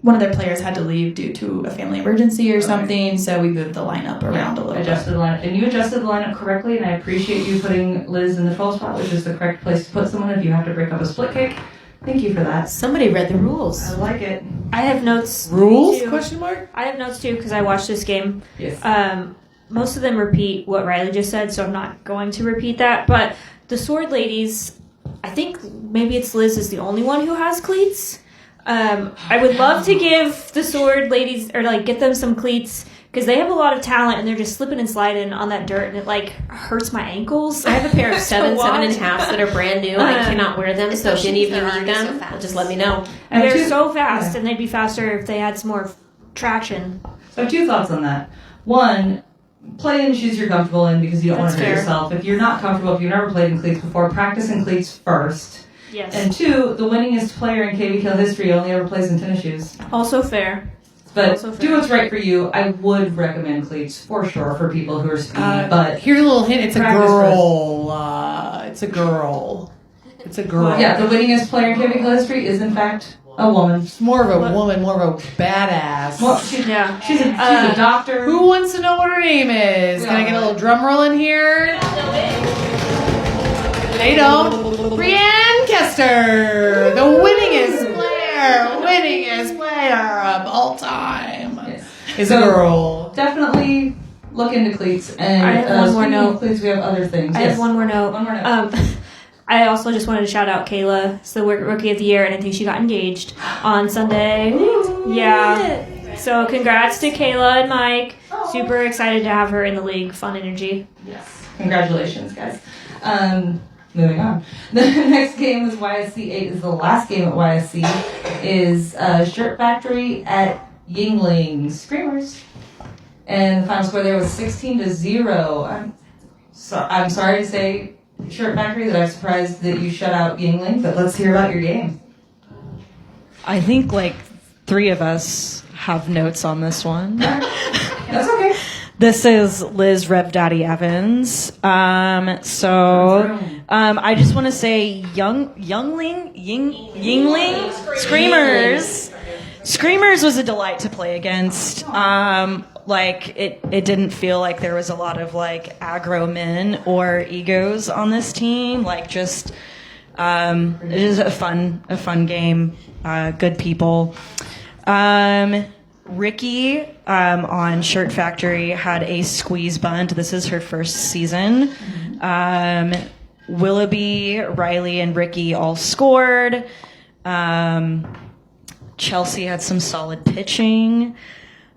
one of their players had to leave due to a family emergency or something, so we moved the lineup around a little Adjusted the lineup. And you adjusted the lineup correctly, and I appreciate you putting Liz in the 12 spot, which is the correct place to put someone if you have to break up a split kick. Thank you for that. Somebody read the rules. I like it. I have notes. Rules? too. Question mark? I have notes too because I watched this game. Yes. Most of them repeat what Riley just said, so I'm not going to repeat that. But the Sword ladies, I think maybe it's Liz is the only one who has cleats. I would love to give the Sword ladies, or like get them some cleats, because they have a lot of talent and they're just slipping and sliding on that dirt and it like hurts my ankles. I have a pair of 7, To 7 and a watch. half that are brand new. I cannot wear them, so if any of you Especially need if they're them, already so fast. just let me know. I have They're two- so fast yeah. and they'd be faster if they had some more traction. So I have 2 thoughts on that. One, play in shoes you're comfortable in because you don't want That's to hurt fair. yourself. If you're not comfortable, if you've never played in cleats before, practice in cleats first. Yes. And 2, the winningest player in KBKL history only ever plays in tennis shoes. Also fair. But Also fair. do what's right for you. I would recommend cleats for sure for people who are speedy, but Here's a little hint. It's a Practice girl. It's a girl. It's a girl. yeah, the winningest player in KBKL history is in fact a woman. It's more of a woman, more of a badass. Well, she's Yeah. she's a doctor. Who wants to know what her name is? Can I get a little drum roll in here? They don't. Brianne Kester, the winningest player of all time, Yes. is a girl. Definitely look into cleats. And I have one more speaking of note. cleats, we have other things. I Yes. have one more note. One more note. I also just wanted to shout out Kayla. It's the Rookie of the Year, and I think she got engaged on Sunday. Yeah. So congrats to Kayla and Mike. Super excited to have her in the league. Fun energy. Yes. Congratulations, guys. Moving on. The next game is YSC 8. Is the last game at YSC. Is Shirt Factory at Yingling Screamers. And the final score there was 16-0. I'm sorry to say, Shirt Factory, that I'm surprised that you shut out Yingling, but let's hear about your game. I think like 3 of us have notes on this one. That's okay. This is Liz Rev Daddy Evans. I just want to say Yingling, Screamers was a delight to play against. It didn't feel like there was a lot of like aggro men or egos on this team. It is a fun game. Good people. Ricky on Shirt Factory had a squeeze bunt. This is her first season. Willoughby, Riley, and Ricky all scored. Chelsea had some solid pitching.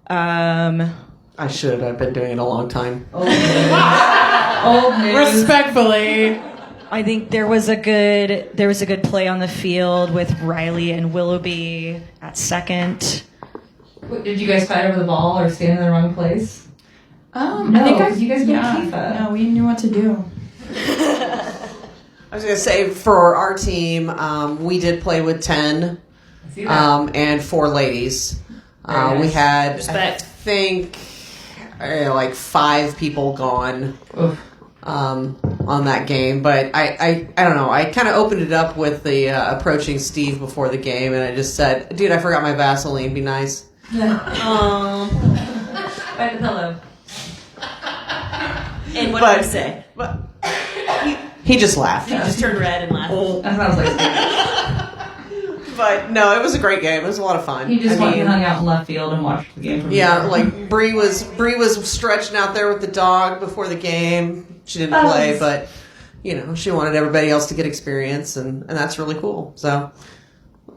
I should. I've been doing it a long time. Old news. Respectfully. I think there was a good play on the field with Riley and Willoughby at second. Did you guys fight over the ball or stand in the wrong place? I think you guys got Kifa. No, we knew what to do. I was going to say, for our team, we did play with 10 and 4 ladies. Nice. We had, Respect. I think, like 5 people gone on that game. But I don't know. I kind of opened it up with the approaching Steve before the game, and I just said, dude, I forgot my Vaseline. Be nice. Bite the pillow. And what did I say? But he just laughed. He just turned red and laughed. That sounds like But no, it was a great game. It was a lot of fun. he just hung out in left field and watched the game from Yeah, there. like Bree was stretching out there with the dog before the game. She didn't play, but she wanted everybody else to get experience, and that's really cool. So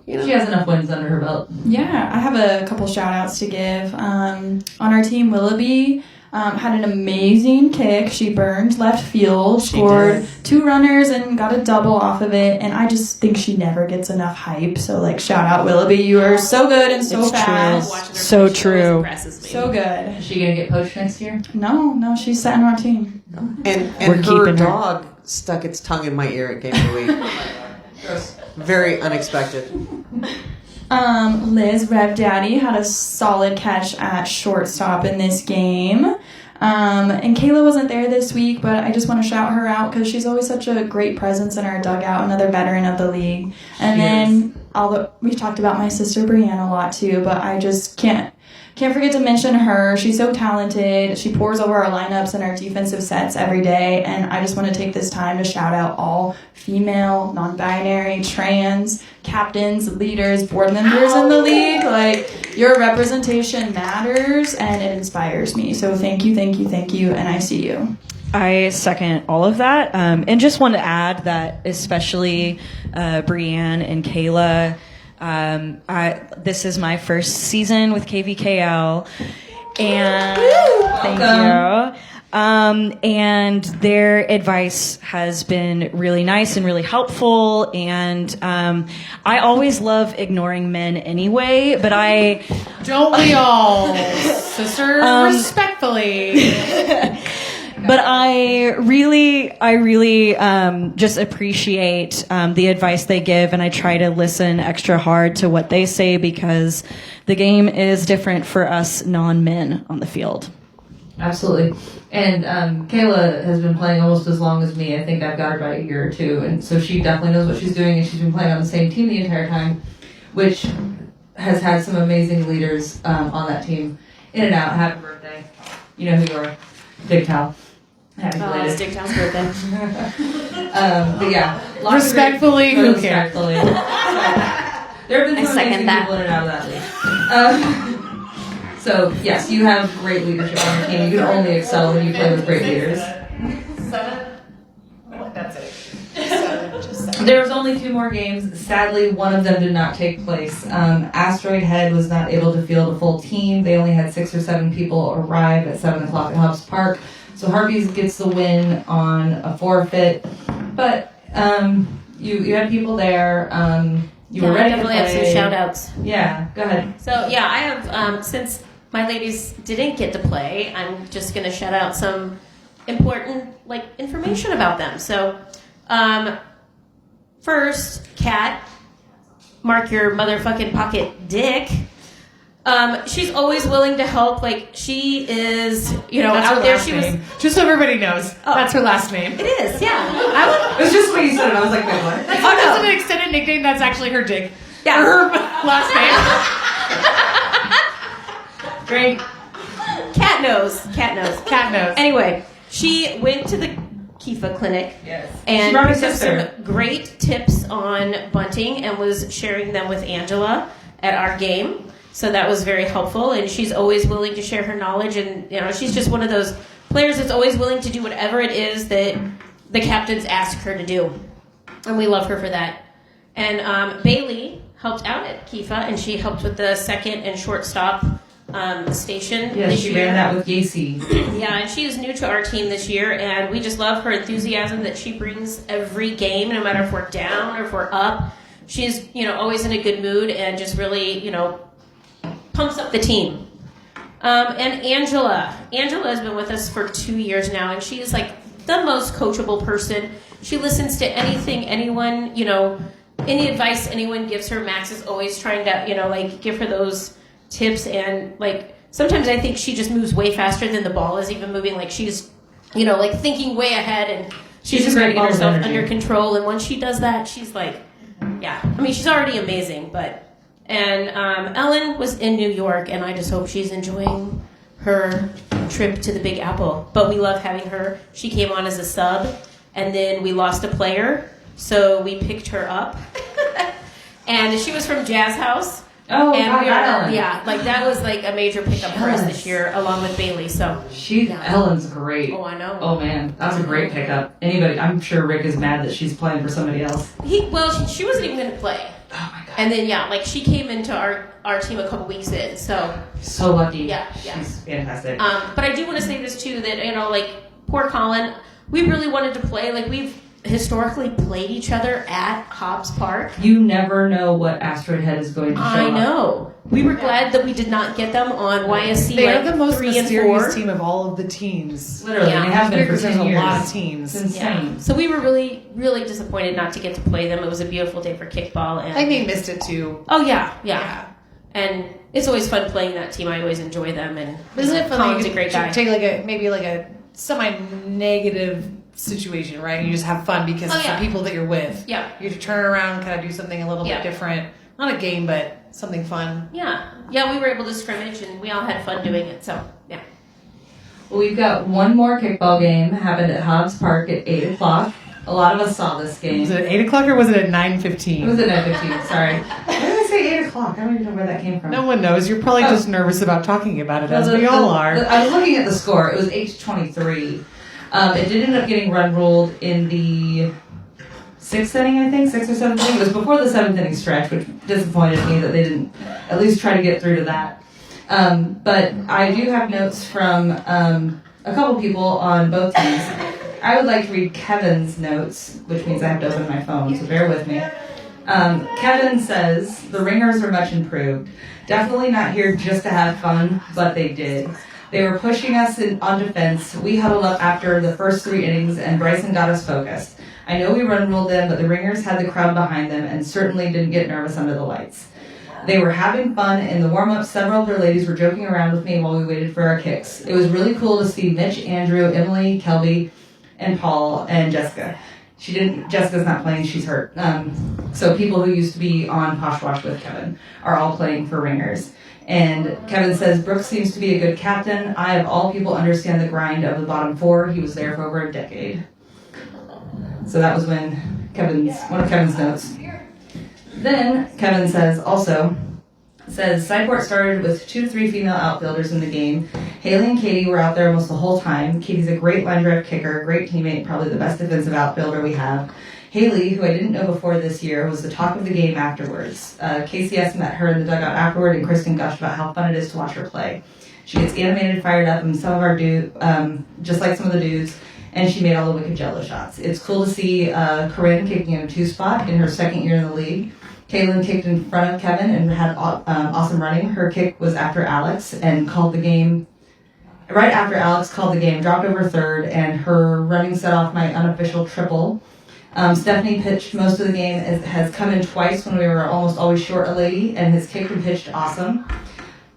she has enough wins under her belt. Yeah, I have a couple shout outs to give. On our team, Willoughby had an amazing kick. She burned left field, scored 2 runners, and got a double off of it. And I just think she never gets enough hype. So, shout out Willoughby. You are so good and so fast. So true. So good. Is she gonna get poached next year? No, she's sat on our team. and We're her keeping her. dog stuck its tongue in my ear at game of the week. Very unexpected. Liz Rev Daddy had a solid catch at shortstop in this game. And Kayla wasn't there this week, but I just want to shout her out because she's always such a great presence in our dugout, another veteran of the league. And then we've talked about my sister Brianne a lot too, but I just can't forget to mention her. She's so talented. She pours over our lineups and our defensive sets every day. And I just want to take this time to shout out all female, non-binary, trans, captains, leaders, board members in the league. Your representation matters and it inspires me. So thank you, and I see you. I second all of that. And just want to add that especially Brianne and Kayla, this is my first season with KVKL, and thank you. And their advice has been really nice and really helpful. And I always love ignoring men anyway, but Don't we all, sister? Respectfully. But I really just appreciate the advice they give, and I try to listen extra hard to what they say because the game is different for us non-men on the field. Absolutely. And Kayla has been playing almost as long as me. I think I've got her about a year or 2, and so she definitely knows what she's doing, and she's been playing on the same team the entire time, which has had some amazing leaders on that team. In and out. Happy birthday. You know who you are. Big Tal. Happy It's belated. Dick Town's birthday. But yeah. lots of Respectfully, great- who cares? Respectfully. There have been some I second amazing that. people in and out of that league. So, yes, you have great leadership on your team. You can only excel when you play with great leaders. That's it. There was only 2 more games. Sadly, one of them did not take place. Asteroid Head was not able to field a full team. They only had 6 or 7 people arrive at 7 o'clock at Hobbs Park. So Harvey's gets the win on a forfeit. But you had people there. You were ready I definitely to have play. some shout outs. Yeah, go ahead. So yeah, I have since my ladies didn't get to play, I'm just gonna shout out some important information about them. So first, Kat, mark your motherfucking pocket dick. She's always willing to help. She is, That's out her there. last She name. was. Just so everybody knows. That's her last name. It is, yeah. It was just the way you said it. I was like, wait, what? That's not just an extended nickname. That's actually her dick. Yeah. Her last name. Drink. Cat knows. Cat knows. Anyway, she went to the Kifa clinic. Yes. And She brought her picked up sister. some great tips on bunting and was sharing them with Angela at our game. So that was very helpful, and she's always willing to share her knowledge, and she's just one of those players that's always willing to do whatever it is that the captains ask her to do, and we love her for that. And Bailey helped out at Kifa, and she helped with the second and shortstop station this she year. ran that with Gacy. Yeah, and she is new to our team this year, and we just love her enthusiasm that she brings every game, no matter if we're down or if we're up. She's, always in a good mood and just really, pumps up the team. And Angela has been with us for 2 years now, and she is like the most coachable person. She listens to anything anyone, any advice anyone gives her. Max is always trying to, give her those tips, and sometimes I think she just moves way faster than the ball is even moving. Like she's, thinking way ahead, and she's just trying to get herself under control. And once she does that, she's like, yeah. I mean, she's already amazing, and Ellen was in New York, and I just hope she's enjoying her trip to the Big Apple. But we love having her. She came on as a sub, and then we lost a player, so we picked her up. And she was from Jazz House. Oh, and Ellen. Yeah, that was a major pickup for us this year, along with Bailey. So Ellen's great. Oh, I know. Oh man, that's a great pickup. I'm sure Rick is mad that she's playing for somebody else. She wasn't even going to play. Oh my god. And then she came into our team a couple weeks in. So lucky. Yeah. She's fantastic. But I do want to say this too, that poor Colin, we really wanted to play. We've historically played each other at Hobbs Park. You never know what Asteroid Head is going to show I know. We were glad that we did not get them on YSC. They are the most 3 and mysterious 4 team of all of the teams. Literally, Yeah. they have been for Because 10 there's years. a lot of teams. It's insane. Yeah. So we were really, really disappointed not to get to play them. It was a beautiful day for kickball. And I think they missed it too. Oh, yeah. And it's always fun playing that team. I always enjoy them. And Isn't it fun? Colin's a great guy. Take maybe a semi-negative situation, right? You just have fun because it's the people that you're with. Yeah. You have to turn around, kind of do something a little bit Yeah. different. Not a game, but something fun. Yeah. Yeah, we were able to scrimmage, and we all had fun doing it. So, yeah. Well, we've got one more kickball game happened at Hobbs Park at 8 o'clock. A lot of us saw this game. Was it at 8 o'clock or was it at 9:15? It was at 9:15, sorry. Why did I say 8 o'clock? I don't even know where that came from. No one knows. You're probably just nervous about talking about it, as we all are. I was looking at the score. It was 8-23. It did end up getting run ruled in the 6th inning, I think, 6th or 7th inning. It was before the 7th inning stretch, which disappointed me that they didn't at least try to get through to that. But I do have notes from a couple people on both teams. I would like to read Kevin's notes, which means I have to open my phone, so bear with me. Kevin says, the ringers are much improved. Definitely not here just to have fun, but they did. They were pushing us on defense. We huddled up after the first 3 innings, and Bryson got us focused. I know we run ruled them, but the ringers had the crowd behind them and certainly didn't get nervous under the lights. They were having fun. In the warm-up, several of their ladies were joking around with me while we waited for our kicks. It was really cool to see Mitch, Andrew, Emily, Kelby, and Paul, and Jessica. Jessica's not playing, she's hurt. So people who used to be on Poshwash with Kevin are all playing for ringers. And Kevin says, Brooks seems to be a good captain. I, of all people, understand the grind of the bottom 4. He was there for over a decade. So that was one of Kevin's notes. Then Kevin says, Sideport started with 2 to 3 female outfielders in the game. Haley and Katie were out there almost the whole time. Katie's a great line drive kicker, great teammate, probably the best defensive outfielder we have. Haley, who I didn't know before this year, was the talk of the game afterwards. KCS met her in the dugout afterward, and Kristen gushed about how fun it is to watch her play. She gets animated, fired up, and some of our just like some of the dudes, and she made all the wicked jello shots. It's cool to see Corinne kicking in a 2 spot in her 2nd year in the league. Kaylin kicked in front of Kevin and had awesome running. Her kick was after Alex and called the game. Right after Alex called the game, dropped over 3rd, and her running set off my unofficial triple. Stephanie pitched most of the game, has come in twice when we were almost always short a lady, and has kicked and pitched awesome.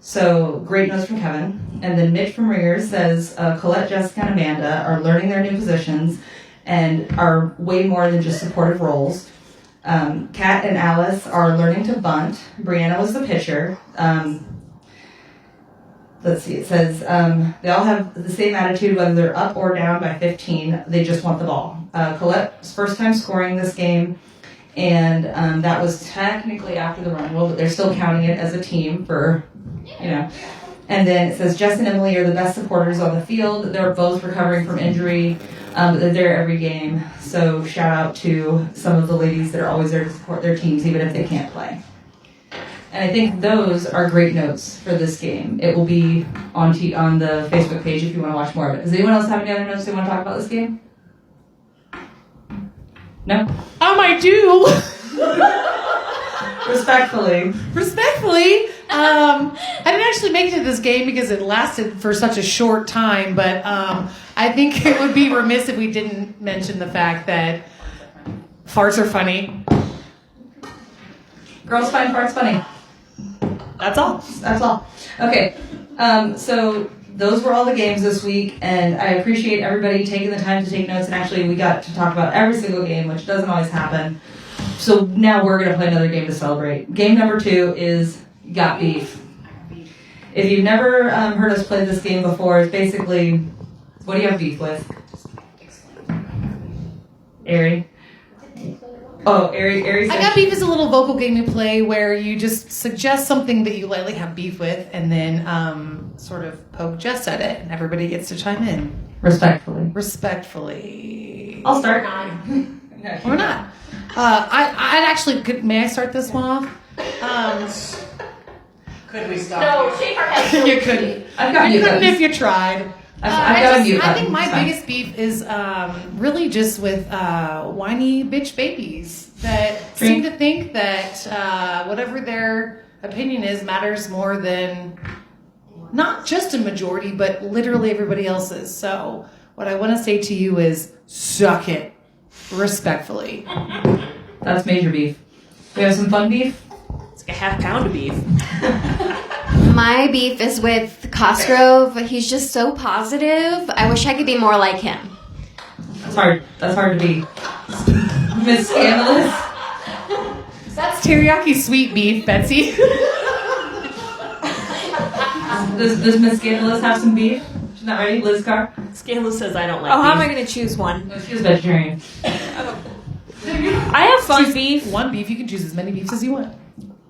So, great notes from Kevin. And then Mitch from Ringers says, Colette, Jessica, and Amanda are learning their new positions and are way more than just supportive roles. Kat and Alice are learning to bunt. Brianna was the pitcher. Let's see, it says, they all have the same attitude whether they're up or down by 15. They just want the ball. Colette's first time scoring this game, And that was technically after the run rule, but they're still counting it as a team for, And then it says Jess and Emily are the best supporters on the field. They're both recovering from injury, but they're there every game. So shout out to some of the ladies that are always there to support their teams, even if they can't play. And I think those are great notes for this game. It will be on the Facebook page if you want to watch more of it. Does anyone else have any other notes they want to talk about this game? No? I do. Respectfully. I didn't actually make it to this game because it lasted for such a short time, but I think it would be remiss if we didn't mention the fact that farts are funny. Girls find farts funny. That's all. That's all. Okay. So those were all the games this week, and I appreciate everybody taking the time to take notes, and actually we got to talk about every single game, which doesn't always happen. So now we're going to play another game to celebrate. Game number 2 is Got Beef. If you've never heard us play this game before, it's basically, what do you have beef with? Ari? Oh, Ari I Got Beef is a little vocal game we play where you just suggest something that you lightly have beef with and then sort of poke Jess at it, and everybody gets to chime in. Respectfully. I'll start. Or not. I'd actually, may I start this one off? Could we stop? No, shake our head. You couldn't. I've got You you couldn't guys. if you tried. I think my biggest beef is really just with whiny bitch babies that seem to think that whatever their opinion is matters more than not just a majority, but literally everybody else's. So what I want to say to you is suck it. Respectfully. That's major beef. We have some fun beef? It's like a half pound of beef. My beef is with Cosgrove. He's just so positive. I wish I could be more like him. That's hard. That's hard to be. Miss Scandalous. That's teriyaki sweet beef, Betsy. Does Miss Scandalous have some beef? She's not ready? Liz Carr? Scandalous says I don't like Oh, beef. how am I going to choose one? No, she's vegetarian. I have fun beef. One beef, you can choose as many beefs as you want.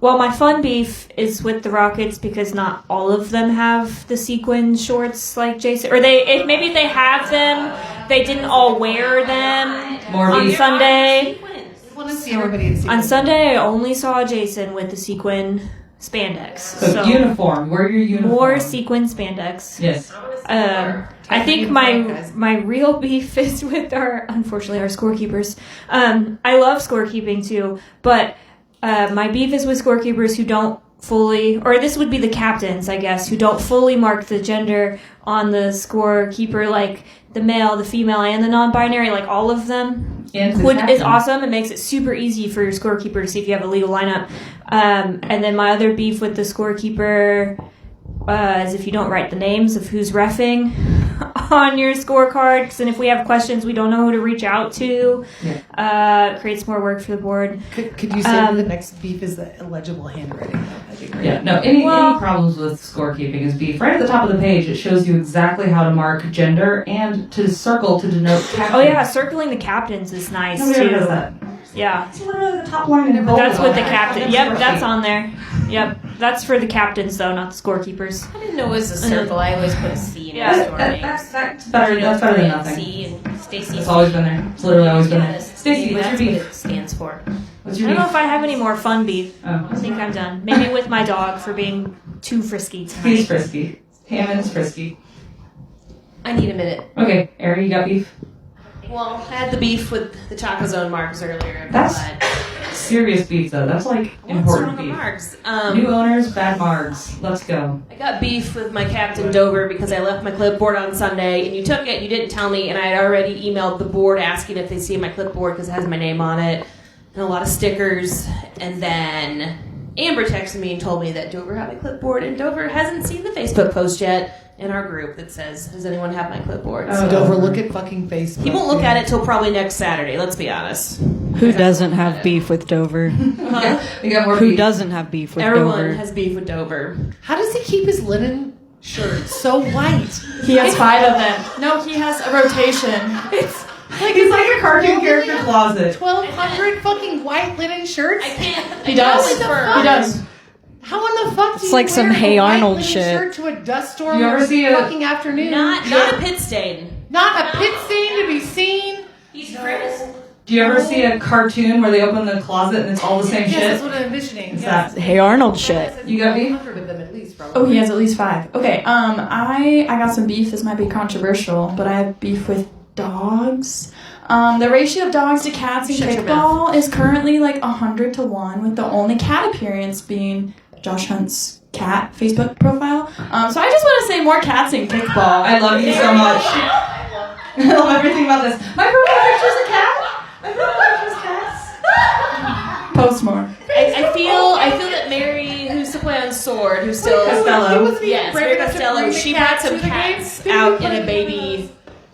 Well, my fun beef is with the Rockets because not all of them have the sequin shorts like Jason. Or maybe they have them, they didn't all wear them More on beef. Sunday. I want to see everybody in On Sunday, I only saw Jason with the sequin spandex. So uniform. Wear your uniform. More sequin spandex. Yes. I think my real beef is with our scorekeepers. I love scorekeeping too, but my beef is with scorekeepers who don't fully, or this would be the captains, I guess, who don't fully mark the gender on the scorekeeper, like the male, the female, and the non-binary, like all of them. Is awesome. It makes it super easy for your scorekeeper to see if you have a legal lineup. And then my other beef with the scorekeeper is if you don't write the names of who's reffing on your scorecard, because then if we have questions we don't know who to reach out to, creates more work for the board. Could you say the next beef is the illegible handwriting? That'd be great. Yeah, no, any problems with scorekeeping is beef. Right at the top of the page, it shows you exactly how to mark gender and to circle to denote captain. Oh yeah, circling the captains is nice Nobody too. ever does that. Yeah. It's literally the top line in bold. That's with the captain. That's Yep, perfect. that's on there. Yep, that's for the captains though, not the scorekeepers. I didn't know it was a circle. I always put a C in Yeah. my store names. That's better. That's better than nothing. C and Stacy. It's always been there. It's literally always been there. Stacy, what's your That's what beef? it stands for. What's I your don't know beef? if I have any more fun beef. Oh. I think I'm done. Maybe with my dog for being too frisky He's tonight. frisky. Hammond's frisky. I need a minute. Okay, Ari, you got beef? Well, I had the beef with the Taco Zone marks earlier. That's but serious beef, though. That's like what's wrong important with beef. marks? New owners, bad margs. Let's go. I got beef with my captain Dover because I left my clipboard on Sunday and you took it, you didn't tell me, and I had already emailed the board asking if they see my clipboard because it has my name on it and a lot of stickers. And then Amber texted me and told me that Dover had my clipboard, and Dover hasn't seen the Facebook post yet in our group that says, does anyone have my clipboard? Oh, So Dover, look at fucking Facebook. he won't look at it till probably next Saturday, let's be honest. Who doesn't have beef with Dover? We got more Who beef. doesn't have beef with Everyone Dover? has beef with Dover. How does he keep his linen shirt so white? He has 5 of them. No, he has a rotation. He's like a cartoon character closet. 1,200 fucking white linen shirts? He does. He does. How in the fuck do It's you like wear some a Hey white Arnold linen shit. shirt to a dust storm You ever every see a- fucking afternoon? Not a pit stain. Not a pit stain to be seen. He's Chris. Do you ever see a cartoon where they open the closet and it's all the same Yes, shit? that's what I'm envisioning. It's Yes. that. Hey Arnold shit. You got beef? 100 of them at least, probably. Oh, he has at least 5. Okay, I got some beef. This might be controversial, but I have beef with dogs. The ratio of dogs to cats in Shut your kickball is currently like 100 to 1, with the only cat appearance being Josh Hunt's cat Facebook profile. So I just want to say more cats in kickball. I love you so much. I love everything about this. My profile picture's a cat. My profile picture's cats. Post more. I feel that Mary, who used to play on Sword, who's still Costello. yes, Mary Costello, she brought some cats out in a baby.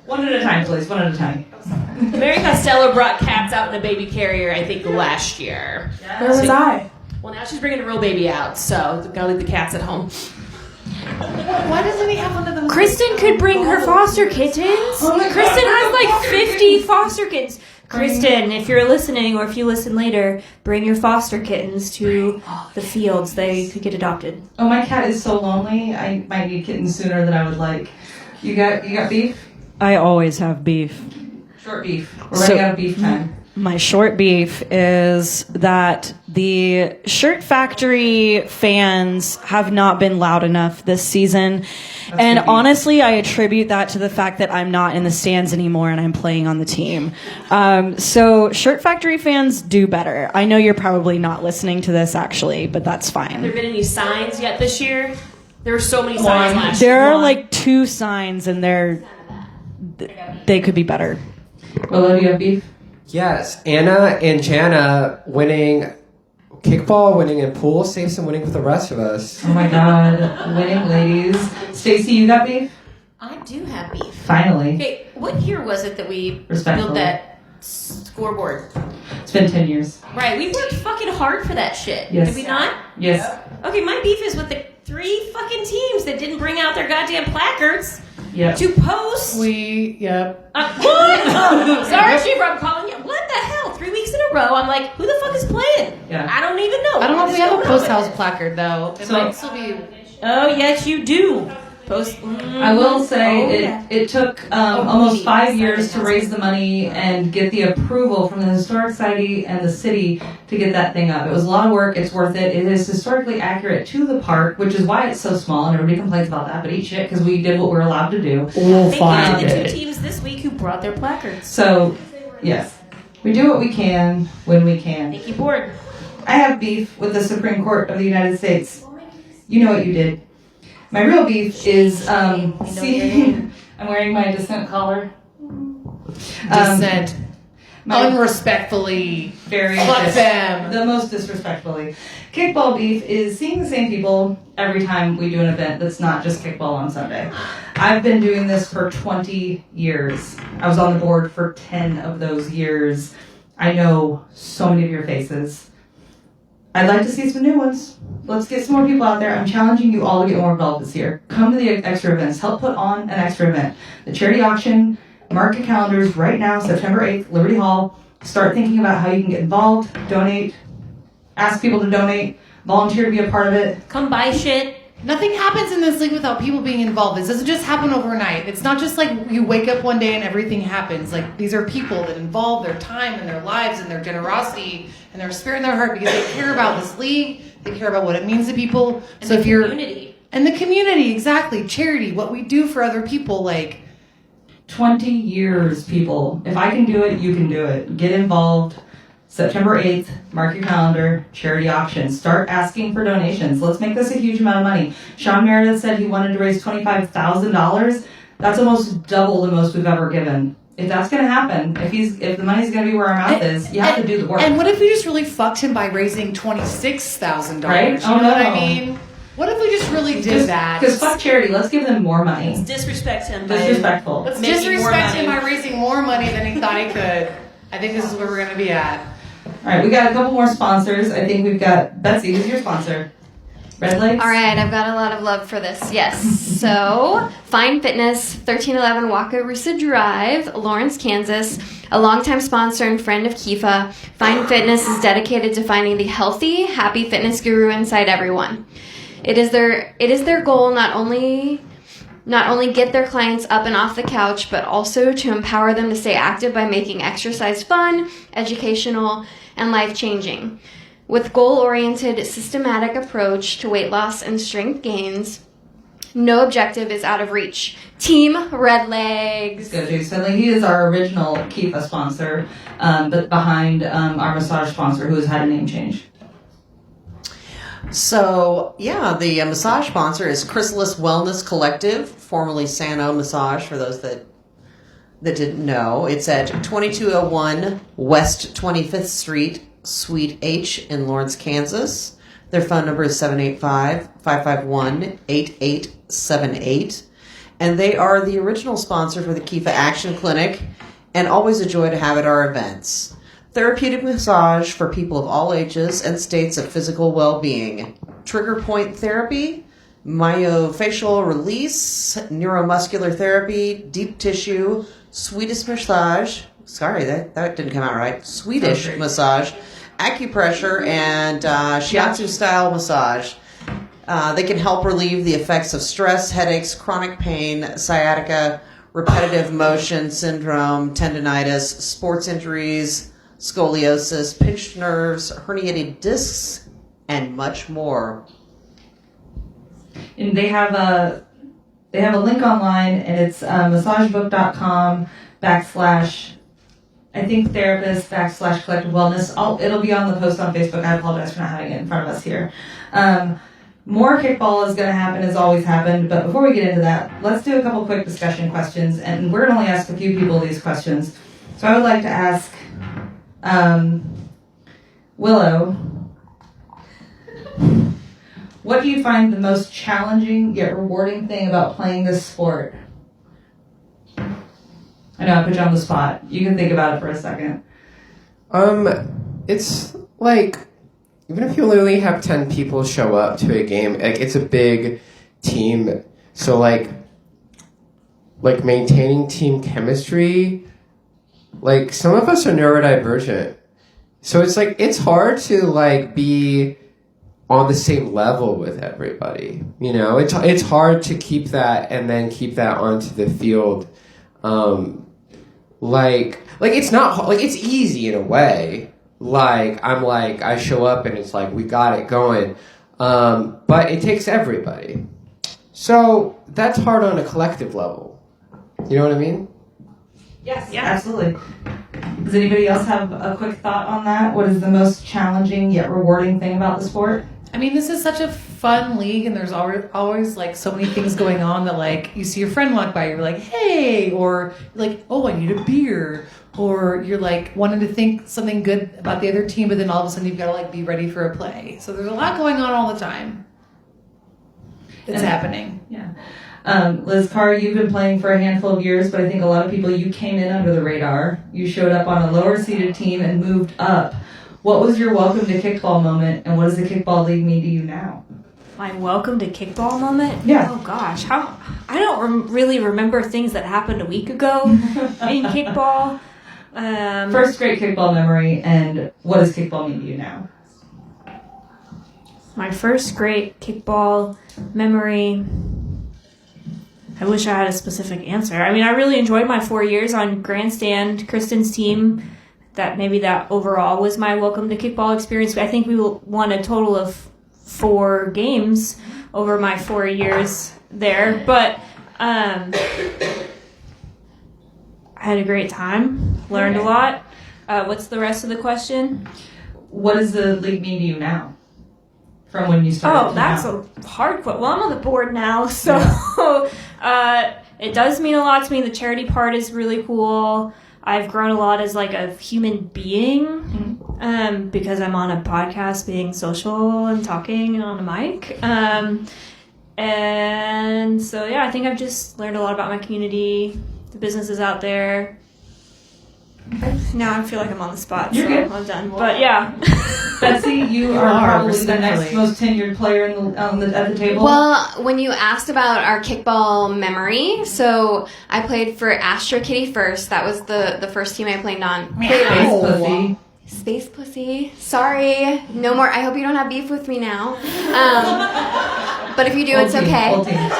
One at a time, please. One at a time. Mary Costello brought cats out in a baby carrier, I think, last year. Where was I? Well, now she's bringing a real baby out, so we've got to leave the cats at home. Why doesn't he have one of them? Kristen could bring her foster kittens. Kristen has like 50 foster kittens. Kristen, if you're listening or if you listen later, bring your foster kittens to the fields. They could get adopted. Oh, my cat is so lonely. I might need kittens sooner than I would like. You got beef? I always have beef. Short beef. We're running out of beef time. My short beef is that the Shirt Factory fans have not been loud enough this season. And honestly, I attribute that to the fact that I'm not in the stands anymore and I'm playing on the team. So Shirt Factory fans, do better. I know you're probably not listening to this actually, but that's Have there fine. been any signs yet this year? There were so many signs last year. There are like 2 signs and they could be better. Willow, do you have beef? Yes, Anna and Jana winning kickball, winning in pool, saves them winning with the rest of us. Oh my god. Winning ladies. Stacy, you got beef? I do have beef. Finally. Okay, what year was it that we Respectfully. built that scoreboard? It's been 10 years. Right, we worked fucking hard for that shit. Yes. Did we not? Yes. Okay, my beef is with the 3 fucking teams that didn't bring out their goddamn placards Yep. to post. Yep. What? Sorry, Chief, I'm calling you. What the hell? 3 weeks in a row, I'm like, who the fuck is playing? Yeah. I don't even know. I don't know if we What is have a going post on? house placard though. It So- might still be. Oh, yes, you do. Post. I will say yeah. it took almost 5 years to raise the money and get the approval from the Historic Society and the city to get that thing up. It was a lot of work. It's worth it. It is historically accurate to the park, which is why it's so small, and everybody complains about that, but eat shit because we did what we were allowed to do. Thank fine. you to the 2 teams this week who brought their placards. So, yes. We do what we can when we can. Thank you, board. I have beef with the Supreme Court of the United States. You know what you did. My real beef is, see, I'm wearing my dissent collar. Dissent. My Unrespectfully. very Fuck them. the most disrespectfully. Kickball beef is seeing the same people every time we do an event that's not just kickball on Sunday. I've been doing this for 20 years. I was on the board for 10 of those years. I know so many of your faces. I'd like to see some new ones. Let's get some more people out there. I'm challenging you all to get more involved this year. Come to the extra events. Help put on an extra event. The charity auction, mark your calendars right now, September 8th, Liberty Hall. Start thinking about how you can get involved, donate, ask people to donate, volunteer to be a part of it. Come buy shit. Nothing happens in this league without people being involved. This doesn't just happen overnight. It's not just like you wake up one day and everything happens. Like, these are people that involve their time and their lives and their generosity and their spirit and their heart because they care about this league. They care about what it means to people. And so the if you're community. and the community, exactly, charity, what we do for other people, like 20 years, people. If I can do it, you can do it. Get involved. September 8th, mark your calendar, charity auction. Start asking for donations. Let's make this a huge amount of money. Sean Meredith said he wanted to raise $25,000. That's almost double the most we've ever given. If that's going to happen, if the money's going to be where our mouth is, you have to do the work. And what if we just really fucked him by raising $26,000? Right? You Oh, know what no. I mean? What if we just really did that? Because fuck charity, let's give them more money. Disrespect him. by Disrespectful. Let's making more disrespect him money. by raising more money than he thought he could. I think this is where we're going to be at. All right, we got a couple more sponsors. I think we've got Betsy. Who's your sponsor? Red Legs? All right, I've got a lot of love for this. Yes. So, Fine Fitness, 1311 Wakarusa Drive, Lawrence, Kansas, a longtime sponsor and friend of Kifa. Fine Fitness is dedicated to finding the healthy, happy fitness guru inside everyone. It is their goal not only get their clients up and off the couch, but also to empower them to stay active by making exercise fun, educational, and life-changing. With goal-oriented, systematic approach to weight loss and strength gains, no objective is out of reach. Team Red Legs. Go to. So he is our original Kifa sponsor, but behind our massage sponsor who has had a name change. So, yeah, the massage sponsor is Chrysalis Wellness Collective, formerly Sano Massage, for those that didn't know. It's at 2201 West 25th Street, Suite H in Lawrence, Kansas. Their phone number is 785-551-8878. And they are the original sponsor for the Kifa Action Clinic, and always a joy to have at our events. Therapeutic massage for people of all ages and states of physical well-being. Trigger point therapy, myofascial release, neuromuscular therapy, deep tissue, Swedish massage. Sorry, that didn't come out right. Swedish massage, acupressure, and shiatsu-style massage. They can help relieve the effects of stress, headaches, chronic pain, sciatica, repetitive motion syndrome, tendinitis, sports injuries, scoliosis, pinched nerves, herniated discs, and much more. And they have a link online, and it's massagebook.com / I think therapist / collective wellness. It'll be on the post on Facebook. I apologize for not having it in front of us here. More kickball is going to happen, as always happened. But before we get into that, let's do a couple quick discussion questions. And we're going to only ask a few people these questions. So I would like to ask Willow, what do you find the most challenging yet rewarding thing about playing this sport? I know I put you on the spot. You can think about it for a second. It's like, even if you only have 10 people show up to a game, like, it's a big team. So like maintaining team chemistry, like, some of us are neurodivergent. So it's like, it's hard to like be on the same level with everybody. You know, it's hard to keep that and then keep that onto the field. Like it's not, like, it's easy in a way. Like, I show up and it's like, we got it going. But it takes everybody. So that's hard on a collective level. You know what I mean? Yes, yeah, absolutely. Does anybody else have a quick thought on that? What is the most challenging yet rewarding thing about the sport? I mean, this is such a fun league, and there's always like so many things going on that, like, you see your friend walk by, you're like, hey, or like, oh, I need a beer, or you're like wanting to think something good about the other team, but then all of a sudden you've got to like be ready for a play. So there's a lot going on all the time. It's happening. Yeah. Liz Carr, you've been playing for a handful of years, but I think a lot of people, you came in under the radar. You showed up on a lower seeded team and moved up. What was your welcome to kickball moment, and what does the kickball league mean to you now? My welcome to kickball moment? Yeah. Oh gosh, I don't really remember things that happened a week ago in kickball. First great kickball memory, and what does kickball mean to you now? My first great kickball memory. I wish I had a specific answer. I mean, I really enjoyed my 4 years on Grandstand, Kristen's team. That overall was my welcome to kickball experience. I think we won a total of 4 games over my 4 years there. But I had a great time, learned a lot. What's the rest of the question? What does the league mean to you now? From when you started? Oh, that's a hard question. Well, I'm on the board now, so it does mean a lot to me. The charity part is really cool. I've grown a lot as like a human being because I'm on a podcast being social and talking on a mic. And so, yeah, I think I've just learned a lot about my community, the businesses out there. Now I feel like I'm on the spot, You're so good. I'm done. But yeah. Betsy, you are probably the next most tenured player at the table. Well, when you asked about our kickball memory, so I played for Astro Kitty first. That was the first team I played on. Space Pussy. Space Pussy. Sorry. No more. I hope you don't have beef with me now. But if you do, it's okay. Full team.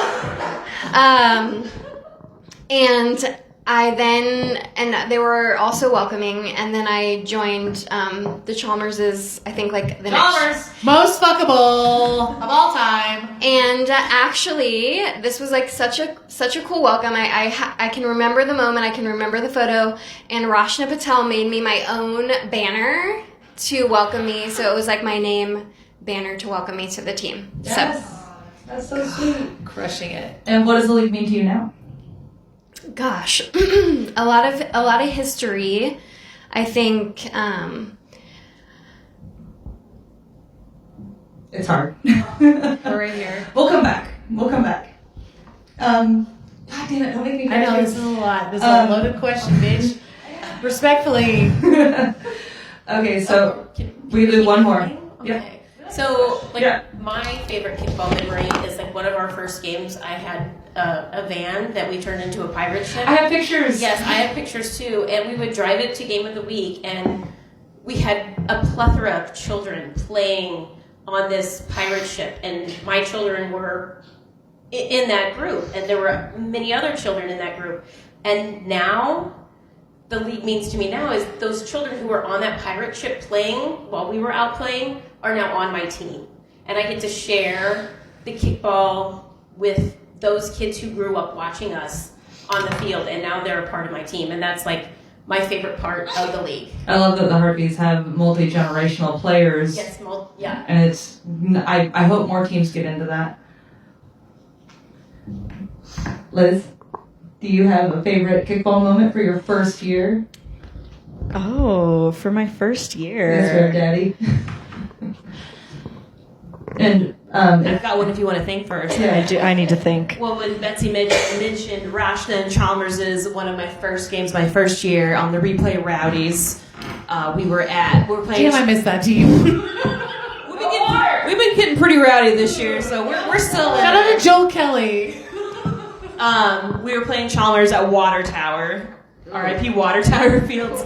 And and they were also welcoming, and then I joined the Chalmerses, I think like the next. Most fuckable of all time. And actually, this was like such a cool welcome. I can remember the moment, I can remember the photo, and Rashna Patel made me my own banner to welcome me, so it was like my name banner to welcome me to the team. Yes. That's so sweet. Crushing it. And what does the league mean to you now? Gosh, a lot of history. I think it's hard. We're right here. We'll come back. God damn it! Don't make me. I know this is a lot. This is a loaded question, bitch. Respectfully. Okay, so we do one more. Okay. Yeah. So, Yeah. my favorite kickball memory is one of our first games. I had a van that we turned into a pirate ship. I have pictures. Yes, I have pictures too. And we would drive it to Game of the Week, and we had a plethora of children playing on this pirate ship, and my children were in that group, and there were many other children in that group. And now, the league means to me now is those children who were on that pirate ship playing while we were out playing are now on my team. And I get to share the kickball with those kids who grew up watching us on the field, and now they're a part of my team. And that's my favorite part of the league. I love that the Heartbeats have multi-generational players. Yes, yeah. And I hope more teams get into that. Liz, do you have a favorite kickball moment for your first year? Oh, for my first year. Yes, sir, Daddy. And I've got one if you want to think first. Yeah. I need to think. Well, when Betsy mentioned Rashna and Chalmers is one of my first games, my first year on the Replay Rowdies. We were playing. Damn, I missed that team. We've been getting pretty rowdy this year, so we're still. Shout out to Joel Kelly. We were playing Chalmers at Water Tower, R.I.P. Water Tower Fields.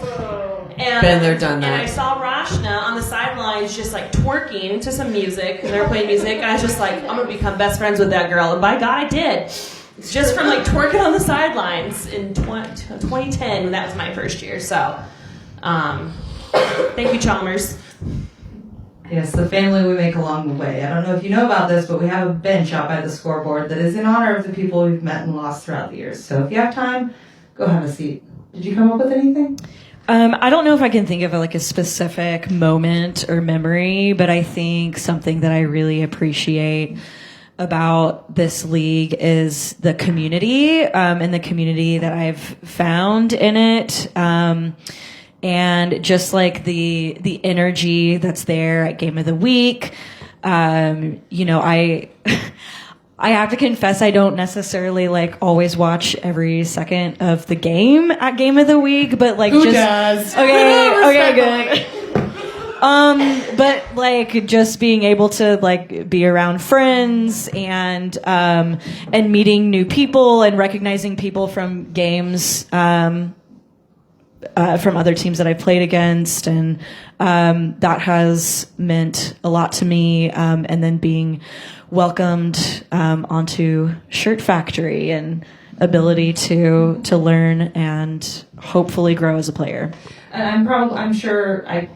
And, Been there, done that. And I saw Rashna on the sidelines just twerking to some music, and they were playing music, and I was just like, I'm going to become best friends with that girl, and by God, I did. It's just from twerking on the sidelines in 2010, when that was my first year, so thank you, Chalmers. yes, the family we make along the way. I don't know if you know about this, but we have a bench out by the scoreboard that is in honor of the people we've met and lost throughout the years. So if you have time, go have a seat. Did you come up with anything? I don't know if I can think of a specific moment or memory, but I think something that I really appreciate about this league is the community, and the community that I've found in it. And just the energy that's there at Game of the Week. I have to confess I don't necessarily always watch every second of the game at Game of the Week, but Who does? Okay, good. But just being able to be around friends and meeting new people and recognizing people from games from other teams that I played against, and that has meant a lot to me. And then being welcomed onto Shirt Factory and ability to learn and hopefully grow as a player. And I'm sure I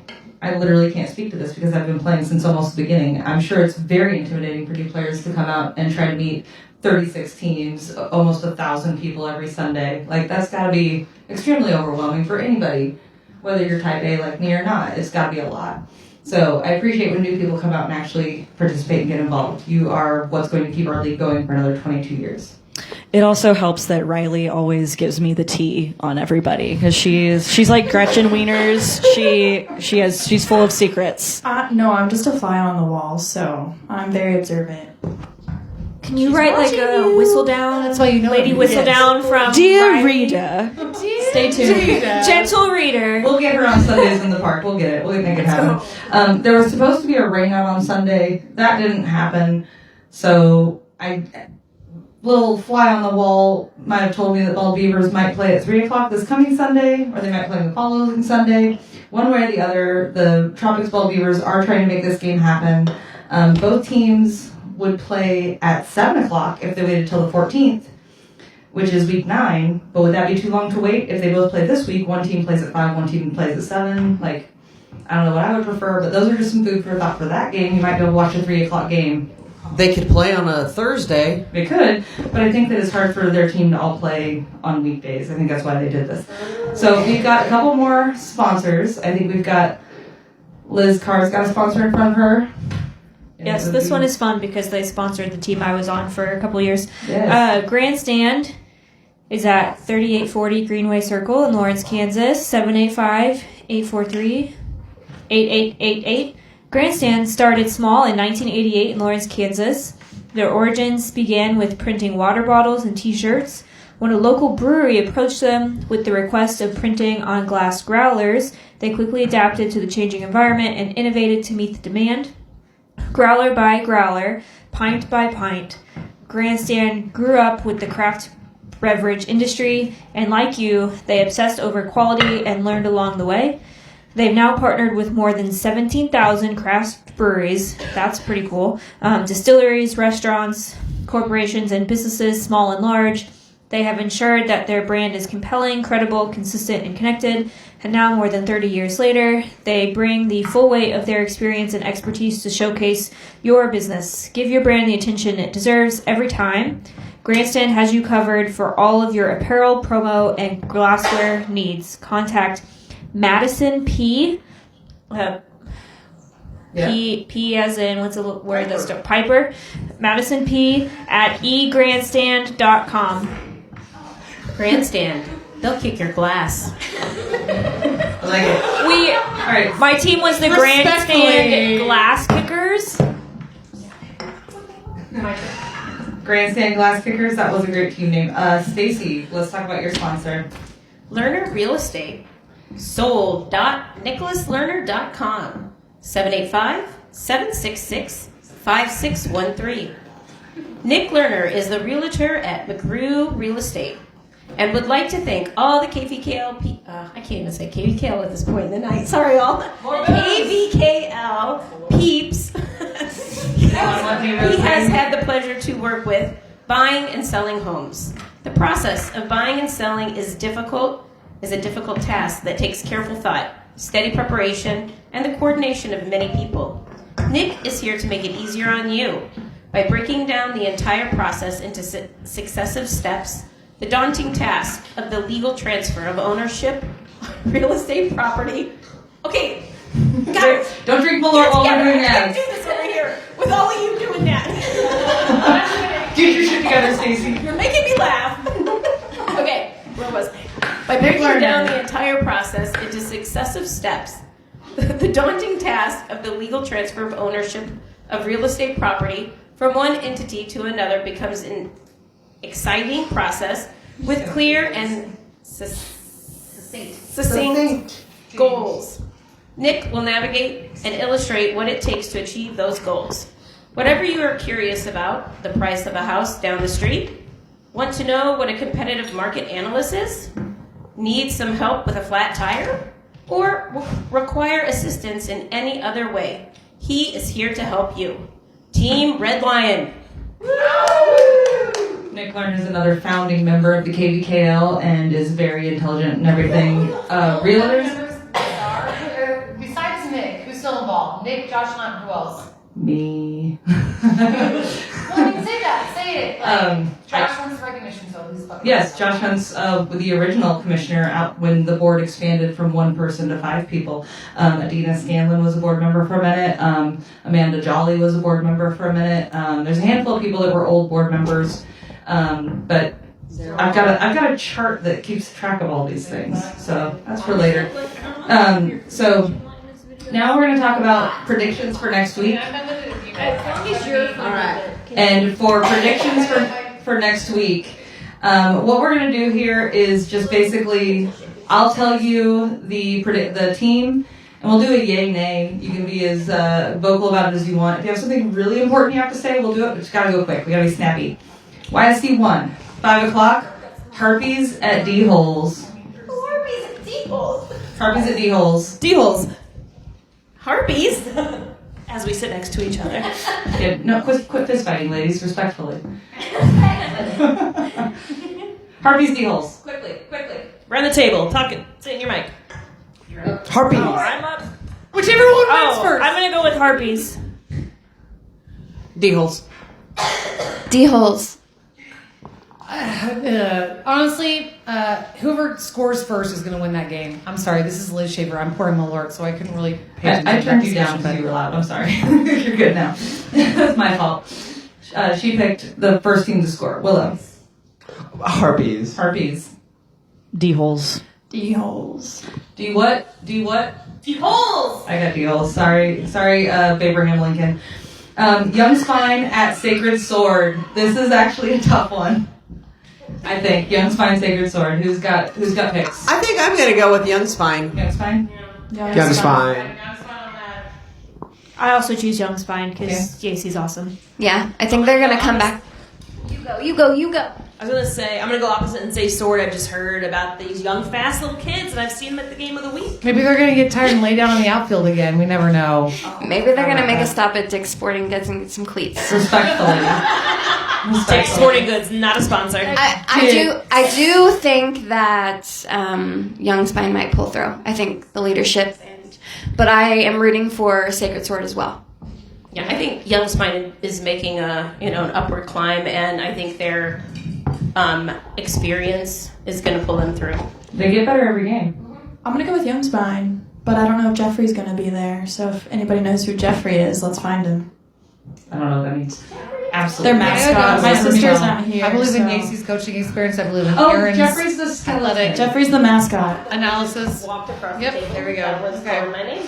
literally can't speak to this because I've been playing since almost the beginning. I'm sure it's very intimidating for new players to come out and try to meet 36 teams, almost 1,000 people every Sunday. That's got to be extremely overwhelming for anybody, whether you're type A like me or not. It's got to be a lot. So I appreciate when new people come out and actually participate and get involved. You are what's going to keep our league going for another 22 years. It also helps that Riley always gives me the tea on everybody because she's like Gretchen Wieners. She's full of secrets. No, I'm just a fly on the wall, so I'm very observant. Can you write a whistle down? That's why you know Lady it. Whistle Yes. Down from Dear Riley? Rita, Stay tuned. Gentle reader. We'll get her on Sundays in the park. We'll get it. We'll make it happen. There was supposed to be a rain out on Sunday. That didn't happen. So little fly on the wall might have told me that Ball Beavers might play at 3 o'clock this coming Sunday, or they might play the following Sunday. One way or the other, the Tropics Ball Beavers are trying to make this game happen. Both teams would play at 7 o'clock if they waited till the 14th, which is week 9. But would that be too long to wait? If they both play this week, one team plays at 5, one team plays at 7. Like, I don't know what I would prefer, but those are just some food for thought for that game. You might be able to watch a 3 o'clock game. They could play on a Thursday. They could, but I think that it's hard for their team to all play on weekdays. I think that's why they did this. So we've got a couple more sponsors. I think we've got Liz Carr's got a sponsor in front of her. Yes, this one is fun because they sponsored the team I was on for a couple years. Yes. Grandstand is at 3840 Greenway Circle in Lawrence, Kansas, 785-843-8888. Grandstand started small in 1988 in Lawrence, Kansas. Their origins began with printing water bottles and t-shirts. When a local brewery approached them with the request of printing on glass growlers, they quickly adapted to the changing environment and innovated to meet the demand. Growler by growler, pint by pint, Grandstand grew up with the craft beverage industry, and like you, they obsessed over quality and learned along the way. They've now partnered with more than 17,000 craft breweries. That's pretty cool. Distilleries, restaurants, corporations, and businesses, small and large. They have ensured that their brand is compelling, credible, consistent, and connected. And now, more than 30 years later, they bring the full weight of their experience and expertise to showcase your business. Give your brand the attention it deserves every time. Grandstand has you covered for all of your apparel, promo, and glassware needs. Contact Madison P. P as in what's the word that's Piper. Madison P at egrandstand.com. Grandstand. They'll kick your glass. I like it. All right. My team was the Grandstand Glass Kickers. Grandstand Glass Kickers. That was a great team name. Stacy, let's talk about your sponsor. Lerner Real Estate. Sold.nicholaslerner.com. 785-766-5613. Nick Lerner is the realtor at McGrew Real Estate and would like to thank all the KVKL I can't even say KVKL at this point in the night. Sorry, all. KVKL peeps he has had the pleasure to work with buying and selling homes. The process of buying and selling is a difficult task that takes careful thought, steady preparation, and the coordination of many people. Nick is here to make it easier on you by breaking down the entire process into successive steps, the daunting task of the legal transfer of ownership, real estate property. Okay, guys, don't drink Malort while we're doing I that. can't do this over here with all of you doing that. Get your shit together, Stacy. You're making me laugh. Okay, where was I? By breaking down the entire process into successive steps, the daunting task of the legal transfer of ownership of real estate property from one entity to another becomes an exciting process with clear and succinct goals. Nick will navigate and illustrate what it takes to achieve those goals. Whatever you are curious about, the price of a house down the street, want to know what a competitive market analyst is, need some help with a flat tire, or require assistance in any other way, he is here to help you. Team Red Lion. Nick Lerner is another founding member of the KVKL and is very intelligent and everything. Realtors? Besides Nick, who's still involved? Nick, Josh Hunt, who else? Me. Well, you can say that. Say it. Josh Hunt's recognition, so he's fucking. Yes, Josh Hunt's the original commissioner out when the board expanded from 1 person to 5 people. Adina Scanlon was a board member for a minute. Amanda Jolly was a board member for a minute. There's a handful of people that were old board members, but I've got a chart that keeps track of all these things. So that's for later. So now we're going to talk about predictions for next week. As long as you're All right. And for predictions for next week, What we're going to do here is just basically, I'll tell you the team, and we'll do a yay, nay. You can be as vocal about it as you want. If you have something really important you have to say, we'll do it, but it's got to go quick. We got to be snappy. YSD 1, 5 o'clock, Harpies at D-Holes. Harpies at D-Holes. Harpies at D-Holes. D-holes. Harpies. As we sit next to each other. Yeah, no, quit fist fighting, ladies, respectfully. Harpies D-Holes. Quickly. Around the table. Talking. Sit in your mic. Harpies. I'm up. Whichever one wins Oh, first. I'm gonna go with Harpies. D-holes. D-holes. Honestly, whoever scores first is going to win that game. I'm sorry, this is Liz Shaver. I'm pouring Malort, so I couldn't really pay attention. I to turned that you down discussion, because but- you were loud. I'm sorry. You're good now. That's my fault. She picked the first team to score. Willow. Harpies. Harpies. D-holes. D-holes. D what? D-Holes. I got D-holes. Sorry, Abraham Lincoln. Young Spine at Sacred Sword. This is actually a tough one. I think Young Spine, Sacred Sword. Who's got picks? I think I'm going to go with Young Spine. Young Spine. Young Spine. I also choose Young Spine because JC's awesome. Yeah, I think they're gonna come back. You go. I was gonna say I'm gonna go opposite and say Sword. I've just heard about these young, fast little kids, and I've seen them at the game of the week. Maybe they're going to get tired and lay down on the outfield again. We never know. Maybe they're gonna make a stop at Dick's Sporting Goods and get some cleats. Respectfully. Dick's Sporting Goods, not a sponsor. I do think that Young Spine might pull through. I think the leadership, but I am rooting for Sacred Sword as well. Yeah, I think Young Spine is making an upward climb, and I think their experience is going to pull them through. They get better every game. I'm gonna go with Young Spine, but I don't know if Jeffrey's gonna be there. So if anybody knows who Jeffrey is, let's find him. I don't know what that means. Absolutely. Their mascot. My sister's not here. I believe in so- Yacy's coaching experience. I believe in Oh, Aaron's Jeffrey's the skeleton. athletic Jeffrey's the mascot. analysis. Walked across Yep, the table. there we go. That was Okay. calling my name.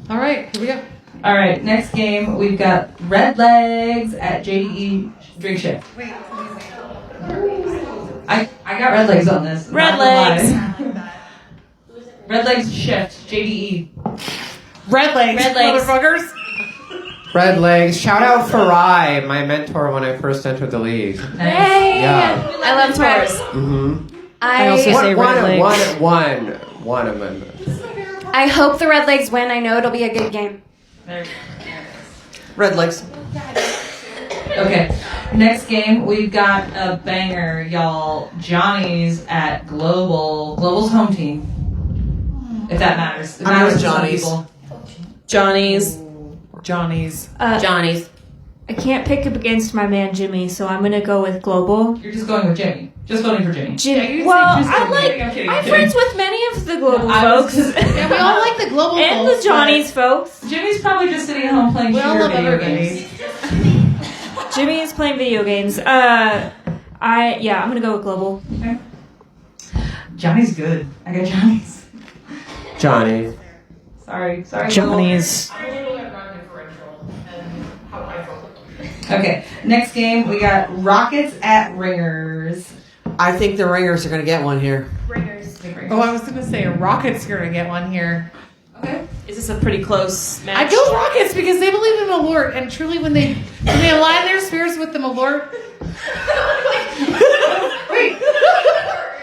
All right, here we go. All right, next game we've got Red Legs at JDE Drink Shift. I got Red Legs on this. Red not gonna Legs. lie. Red Legs Shift JDE. Red legs, motherfuckers. Red legs. Shout out Farai, my mentor when I first entered the league. Nice. Yeah. I love Taurus. Mm-hmm. I also say red legs. One amendment. I hope the Red Legs win. I know it'll be a good game. Red legs. Okay, next game we've got a banger, y'all. Johnny's at Global. Global's home team. If that matters. It I'm matters with to some Johnny's. people. Johnny's. Johnny's. Johnny's. I can't pick up against my man Jimmy, so I'm gonna go with Global. You're just going with Jimmy. Just voting for Jimmy. Jimmy. Well, just I'm kidding. I'm kidding. I'm friends with many of the Global I was folks. just- Yeah, we all like the global and folks, the Johnny's folks. Jimmy's probably just sitting at home playing We all shooter love video everybody. games. Jimmy is playing video games. I'm gonna go with Global. Okay. Johnny's good. I got Johnny's. Johnny. Sorry. Johnny's. Okay, next game we got Rockets at Ringers. I think the Ringers are going to get one here. Oh, I was going to say Rockets are going to get one here. Okay. Is this a pretty close match? I go Rockets because they believe in Malort, and truly, when they align their spirits with the Malort,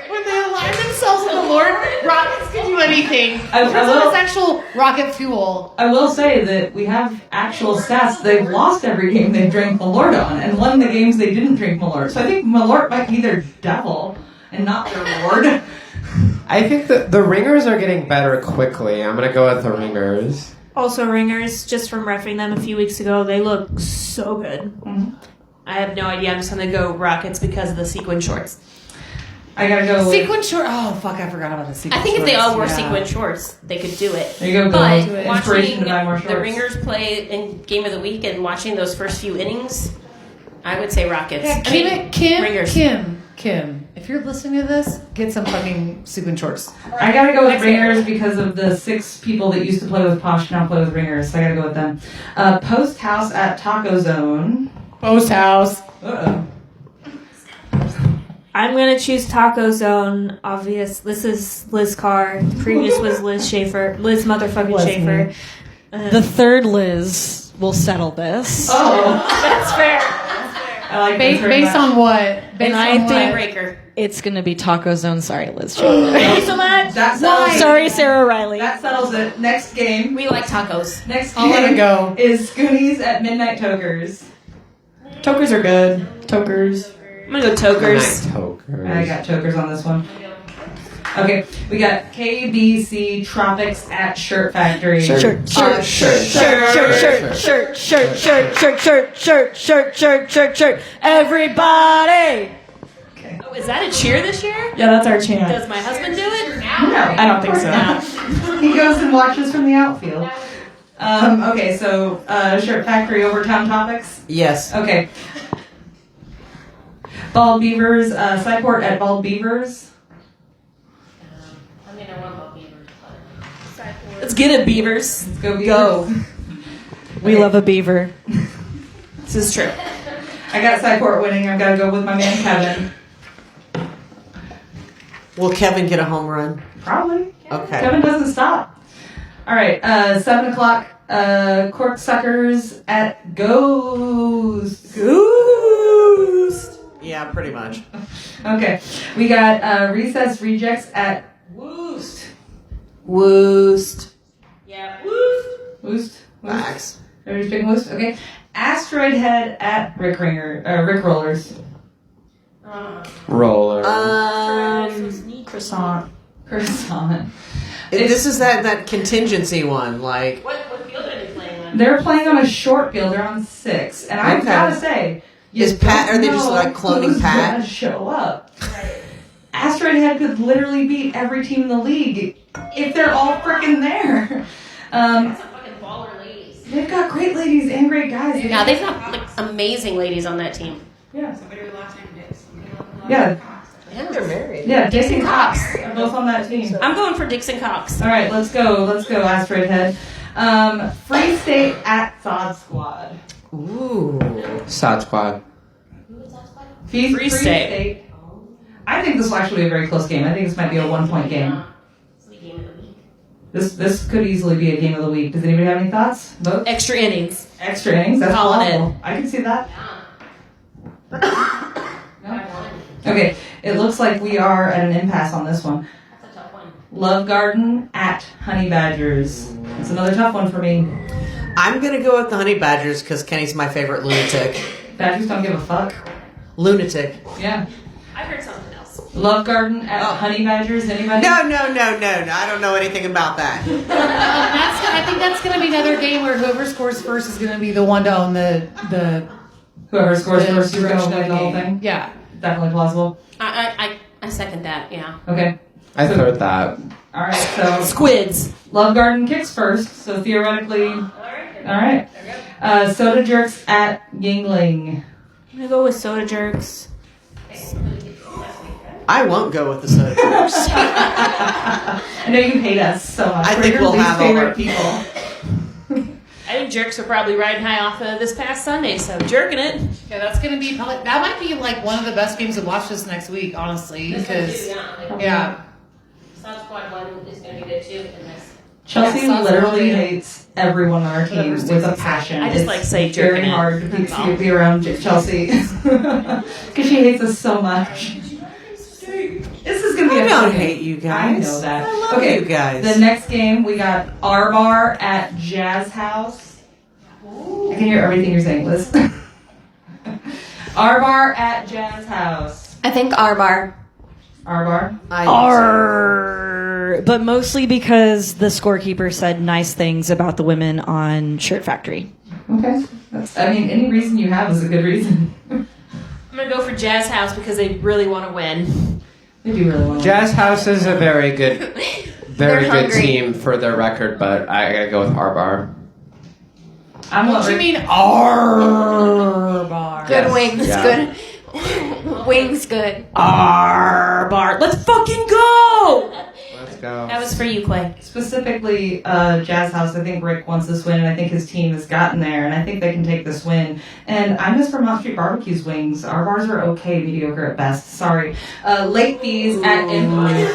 when they align themselves with Malort, Rockets can do anything. I will- It's actual rocket fuel. I will say that we have actual stats. They've lost every game they've drank Malort on, and won the games they didn't drink Malort. So I think Malort might be their devil and not their lord. I think that the ringers are getting better quickly. I'm gonna go with the ringers. Also, Ringers, just from refereeing them a few weeks ago, they look so good. I have no idea. I'm just gonna go Rockets because of the sequin shorts. I gotta go with... Sequin short. Oh fuck! I forgot about the sequin. I think if they all wore shorts, yeah. sequin shorts, they could do it. There you go, But Bill. Inspiration watching to buy more the shorts. Ringers play in Game of the Week and watching those first few innings, I would say Rockets. Yeah, I mean, Ringers. Kim. If you're listening to this, get some fucking sequin shorts. I gotta go with Next game. Ringers because of the 6 people that used to play with Posh now play with Ringers, so I gotta go with them. Post House at Taco Zone. Post house. Uh-oh. I'm gonna choose Taco Zone. Obvious. This is Liz Carr. The previous was Liz Schaefer. Liz motherfucking Schaefer. The third Liz will settle this. Oh, That's fair. I like Based, this very based much. on what? Based And I on think- what? Breaker. It's gonna be Taco Zone. Sorry, Liz. Schaefer. Thank you so much. That settles it. Sorry, Sarah Riley. That settles it. Next game. We like tacos. Next I'll let it game go. is Goonies at Midnight Tokers. Tokers are good. Tokers. I'm gonna go Tokers. Tokers. I got Tokers on this one. Okay, we got KBC Tropics at Shirt Factory. Shirt. Everybody. Oh, is that a cheer this year? Yeah, that's our chant. Does my husband do it? I don't think so. He goes and watches from the outfield. Okay, so Shirt Factory Overtown Topics. Yes. Okay. Bald Beavers, Cyport at Bald Beavers. I mean, I want about beavers. Let's get it, Beavers. Let's go Beavers. Go. We love a beaver. This is true. I got Cyport winning. I've got to go with my man Kevin. Will Kevin get a home run? Probably. Okay. Kevin doesn't stop. All right, 7 o'clock, Corksuckers at Ghost. Yeah, pretty much. Okay, we got Recess Rejects at Woost. Yeah. Woost. Woost? Facts. Everybody's picking Woost? Okay. Asteroid Head at Rick Rollers. Roller. Croissant. Croissant. This is that contingency one. Like, What field are they playing on? They're playing on a short field. They're on 6. And I've Okay. got to say, you Is Pat- don't are they just, know like, cloning who's Pat? gonna show up. Asteroid Head could literally beat every team in the league if they're all freaking there. Some fucking baller ladies. They've got great ladies and great guys. Yeah, they've got like amazing ladies on that team. Yeah. Yeah. Yeah. they're married. Yeah, Dixon Cox are both on that team. I'm going for Dixon Cox. All right, let's go, Asteroid Head. Free State at Sod Squad. Ooh. Sod Squad. Free State. I think this will actually be a very close game. I think this might be a 1-point game. This could easily be a game of the week. Does anybody have any thoughts? Vote. Extra innings. Extra innings. That's Calling plausible. I can see that. No? Okay, it looks like we are at an impasse on this one. That's a tough one. Love Garden at Honey Badgers. It's another tough one for me. I'm gonna go with the Honey Badgers because Kenny's my favorite lunatic. Badgers don't give a fuck. Lunatic. Yeah. I heard something else. Love Garden at Oh. Honey Badgers. Anybody? No. I don't know anything about that. I think that's going to be another game where whoever scores first is going to be the one to own the Whoever scores the first is going to direction of win the whole game. thing. Yeah. Definitely plausible. I second that. Yeah. Okay. I third that. All right. So Squids. Love Garden kicks first. So theoretically, all right. Soda Jerks at Yingling. I'm gonna go with Soda Jerks. I won't go with the soda jerks. I know you hate us so much. I We're think your we'll least have all our favorite people. I think Jerks are probably riding high off of this past Sunday, so jerking it. Yeah, that's going to be probably, that might be like one of the best games to watch this next week, honestly, because yeah. South Squad 1 is going to be good too in this. Chelsea Yeah, literally yeah. hates everyone on our team with a passion. I just like say It's very jerking it. hard to That's all. be around Chelsea because she hates us so much. This is gonna be. I a don't fun game. hate you guys. I know that. I love Okay, you guys. The next game we got R Bar at Jazz House. I can hear everything you're saying, Liz. R Bar at Jazz House. I think R-Bar. R Bar. Arr, but mostly because the scorekeeper said nice things about the women on Shirt Factory. Okay. I mean, any reason you have is a good reason. I'm gonna go for Jazz House because they really want to win. They do really well. Jazz House is a very good They're good hungry. team for their record, but I gotta go with Harbar. I'm What do you mean, R-bar? Good Yes, wings. yeah. Good. Wings good. Arr, bar. Let's fucking go! go. That was for you, Clay. Specifically, Jazz House, I think Rick wants this win, and I think his team has gotten there, and I think they can take this win. And I miss Vermont Street Barbecue's wings. Our bars are okay, mediocre at best. Sorry. Late fees at Empire.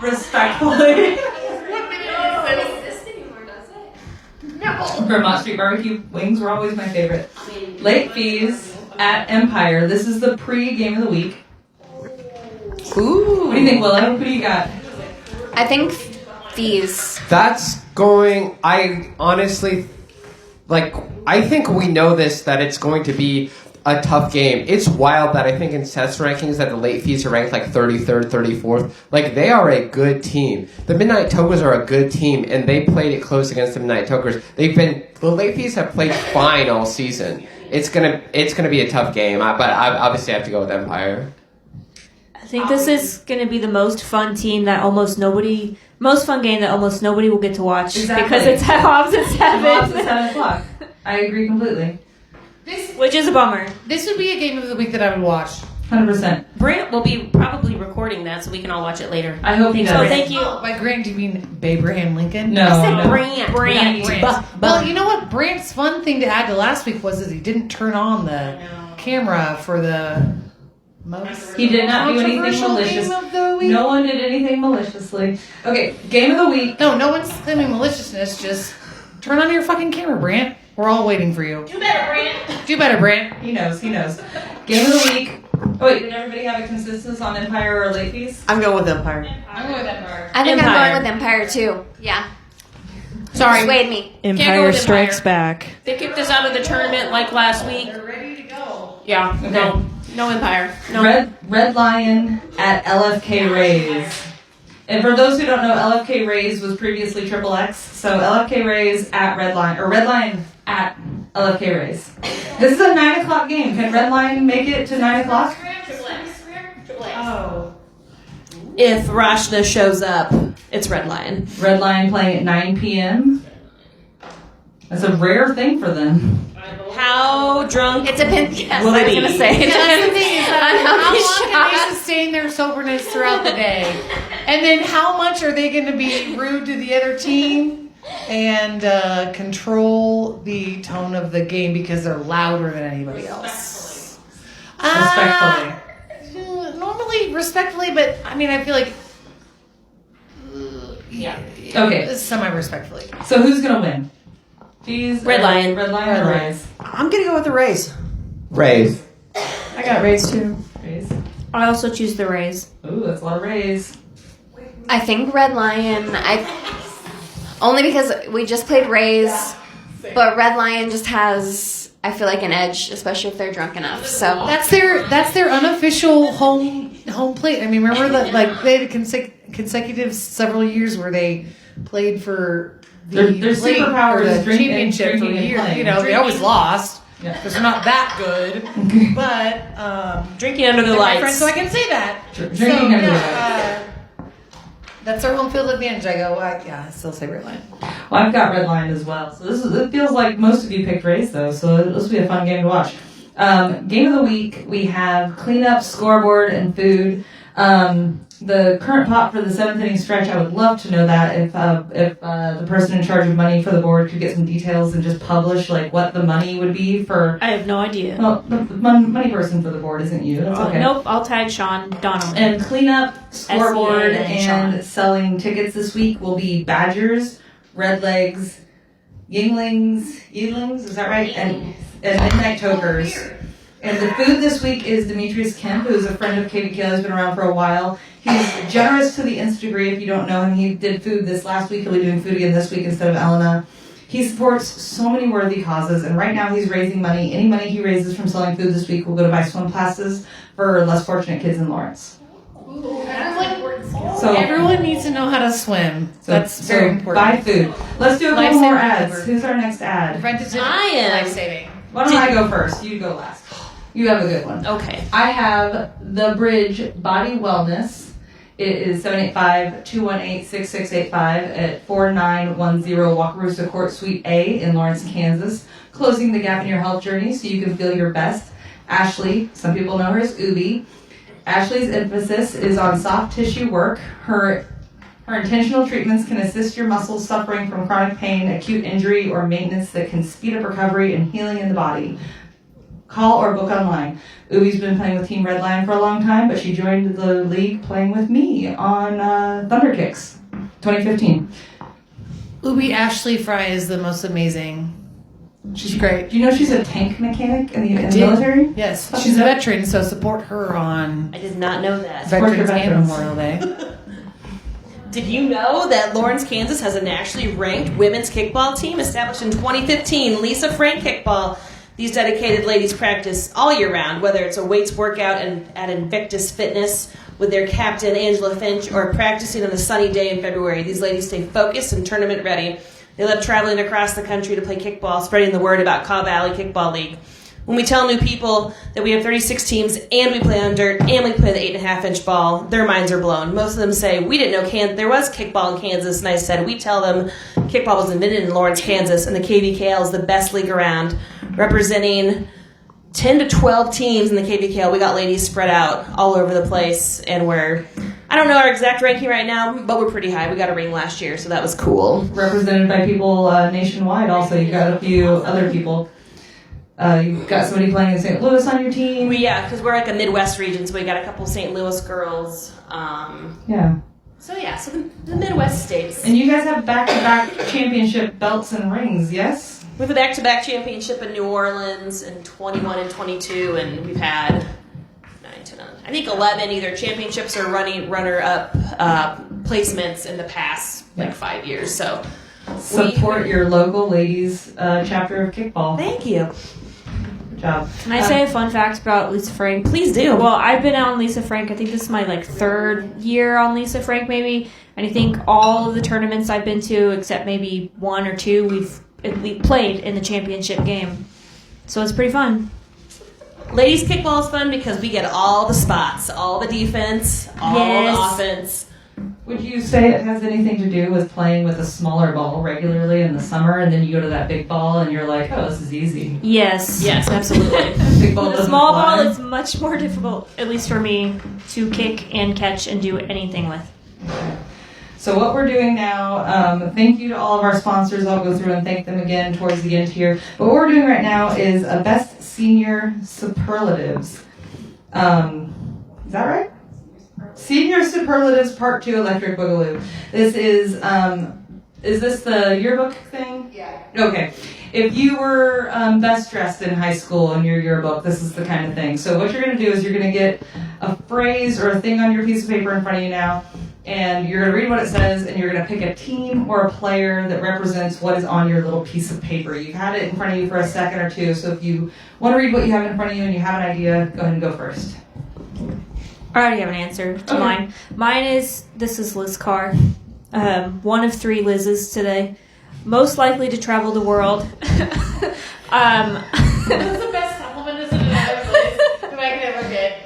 Respectfully. Vermont Street Barbecue wings were always my favorite. Late fees at Empire. This is the pre-game of the week. Ooh. What do you think, Willow? Who do you got? I think fees. That's going. I honestly, I think we know this, that it's going to be a tough game. It's wild that I think in Seth's rankings that the late fees are ranked 33rd, 34th. They are a good team. The Midnight Tokers are a good team, and they played it close against the Midnight Tokers. The late fees have played fine all season. It's gonna be a tough game, but I obviously have to go with Empire. I think this is going to be the most fun game that almost nobody will get to watch because it's at Hobbs at 7. Hobbs at 7 o'clock. I agree completely. Which is a bummer. This would be a game of the week that I would watch. 100%. Brant will be probably recording that so we can all watch it later. I hope he does. So thank you. By Grant, do you mean Abraham Lincoln? No, I said no. Brant. Well, you know what? Brant's fun thing to add to last week was he didn't turn on the camera for the most He did not do anything controversial malicious. game of the week. No one did anything maliciously. Okay, game of the week. No one's claiming maliciousness. Just turn on your fucking camera, Brant. We're all waiting for you. Do better, Brant. He knows. Game of the week. Oh, wait, did everybody have a consensus on Empire or late fees? I'm going with Empire. I'm going with Empire. I think Empire. I'm going with Empire too. Yeah. Sorry. Persuade me. go Empire with Strikes Empire. Back. They kicked us out of the tournament like last week. They're ready to go. Yeah, Okay. no Empire. No. Red Lion at LFK Rays. And for those who don't know, LFK Rays was previously Triple X. So LFK Rays at Red Lion, or Red Lion at LFK Rays. This is a 9 o'clock game. Can Red Lion make it to 9 o'clock? Oh. If Rashna shows up, it's Red Lion. Red Lion playing at 9 p.m. That's a rare thing for them. How drunk It's a pin. Yes, will I it was be? going to say. Yeah, that's the thing is that how long Shot. can they sustain their soberness throughout the day? And then how much are they going to be rude to the other team and control the tone of the game because they're louder than anybody else? Respectfully. Normally, respectfully, but I mean, I feel like... Okay. Semi-respectfully. So who's going to win? Fees? Red Lion. Red Lion or Rays? I'm going to go with the Rays. Rays. I got Rays too. Rays. I also choose the Rays. Ooh, that's a lot of Rays. I think Red Lion. Only because we just played Rays, but Red Lion just has, I feel like, an edge, especially if they're drunk enough. So That's their unofficial home plate. I mean, remember that they had consecutive several years where they played for Their plate superpower for is the drinking- championship for drinking and years. playing. You know, they always lost Yeah. because they're not that good. But Drinking under the they're my lights. friends, so I can say that. Drinking so, under the yeah, that's our home field advantage. I go, I still say Red Lion. Well, I've got Red Lion as well. So it feels like most of you picked Rays, though. So this will be a fun game to watch. Game of the week, we have cleanup, scoreboard, and food. The current pot for the 7th inning stretch, I would love to know that if the person in charge of money for the board could get some details and just publish what the money would be for. I have no idea. Well, the money person for the board isn't you. That's okay. Nope, I'll tag Sean Donald. And cleanup, scoreboard, SEA, and Sean. selling tickets this week will be Badgers, Redlegs, Yinglings, is that right? And Midnight Tokers. And the food this week is Demetrius Kemp, who's a friend of Katie Kayla, who's been around for a while. He's generous to the nth degree. If you don't know him, he did food this last week. He'll be doing food again this week instead of Elena. He supports so many worthy causes, and right now he's raising money. Any money he raises from selling food this week will go to buy swim classes for less fortunate kids in Lawrence. So Everyone needs to know how to swim. That's very important. Buy food. Let's do a couple Lifesaver more ads. cover. Who's our next ad? Preventative I am. life-saving. Why don't I go first? You go last. You have a good one. Okay. I have The Bridge Body Wellness. It is 785-218-6685 at 4910 Wakarusa Court Suite A in Lawrence, Kansas. Closing the gap in your health journey so you can feel your best. Ashley, some people know her as Ubi. Ashley's emphasis is on soft tissue work. Her intentional treatments can assist your muscles suffering from chronic pain, acute injury, or maintenance that can speed up recovery and healing in the body. Call or book online. Ubi's been playing with Team Red Lion for a long time, but she joined the league playing with me on Thunder Kicks 2015. Ubi Ashley Fry is the most amazing. She's great. Do you know she's a tank mechanic in the Did. military? Yes, she's a veteran, so support her on I did not know that. Support your Veterans Day veterans. Memorial Day. Did you know that Lawrence, Kansas has a nationally ranked women's kickball team established in 2015, Lisa Frank Kickball? These dedicated ladies practice all year round, whether it's a weights workout at Invictus Fitness with their captain, Angela Finch, or practicing on a sunny day in February. These ladies stay focused and tournament ready. They love traveling across the country to play kickball, spreading the word about Cobb Valley Kickball League. When we tell new people that we have 36 teams and we play on dirt and we play the 8.5-inch ball, their minds are blown. Most of them say, we didn't know there was kickball in Kansas. And I said, we tell them kickball was invented in Lawrence, Kansas, and the KVKL is the best league around, representing 10 to 12 teams in the KVKL. We got ladies spread out all over the place, and I don't know our exact ranking right now, but we're pretty high. We got a ring last year, so that was cool. Represented by people nationwide also. You got a few other people. You've got somebody playing in St. Louis on your team. Because we're like a Midwest region, so we got a couple St. Louis girls. Yeah. So the Midwest states. And you guys have back-to-back championship belts and rings, yes? We have a back-to-back championship in New Orleans in 21 and 22, and we've had 9, 10, 11, I think 11 either championships or runner-up placements in the past 5 years. So support your local ladies chapter of kickball. Thank you. Good job. Can I say a fun fact about Lisa Frank? Please do. Well, I've been on Lisa Frank. I think this is my third year on Lisa Frank, maybe. And I think all of the tournaments I've been to, except maybe 1 or 2, we played in the championship game. So it's pretty fun. Ladies kickball is fun because we get all the spots, all the defense, all the offense. Would you say it has anything to do with playing with a smaller ball regularly in the summer, and then you go to that big ball and you're like, oh, this is easy? Yes. Yes, absolutely. Big ball The doesn't small fly. ball is much more difficult, at least for me, to kick and catch and do anything with. So what we're doing now, thank you to all of our sponsors. I'll go through and thank them again towards the end here. But what we're doing right now is a best senior superlatives. Is that right? Senior Superlatives Part 2 Electric Boogaloo. This is this the yearbook thing? Yeah. Okay. If you were best dressed in high school in your yearbook, this is the kind of thing. So what you're going to do is you're going to get a phrase or a thing on your piece of paper in front of you now, and you're going to read what it says, and you're going to pick a team or a player that represents what is on your little piece of paper. You've had it in front of you for a second or two, so if you want to read what you have in front of you and you have an idea, go ahead and go first. I already have an answer to mine. Mine is, this is Liz Carr. One of 3 Liz's today. Most likely to travel the world. That's the best compliment, isn't it? That I can ever get.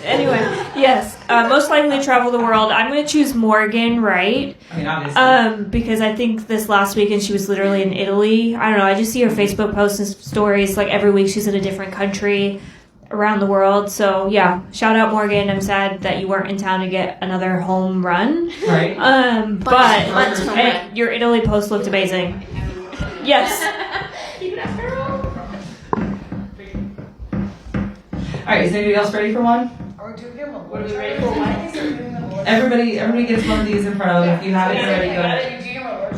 Anyway, yes. Most likely to travel the world. I'm going to choose Morgan Wright. I mean, obviously. Because I think this last weekend she was literally in Italy. I don't know. I just see her Facebook posts and stories. Every week she's in a different country around the world. So yeah, shout out Morgan. I'm sad that you weren't in town to get another home run. Right. But your Italy post looked amazing. Yes. All right, is anybody else ready for one? Are we ready for one? Everybody gets one of these in front of them. If you have it already, go ahead.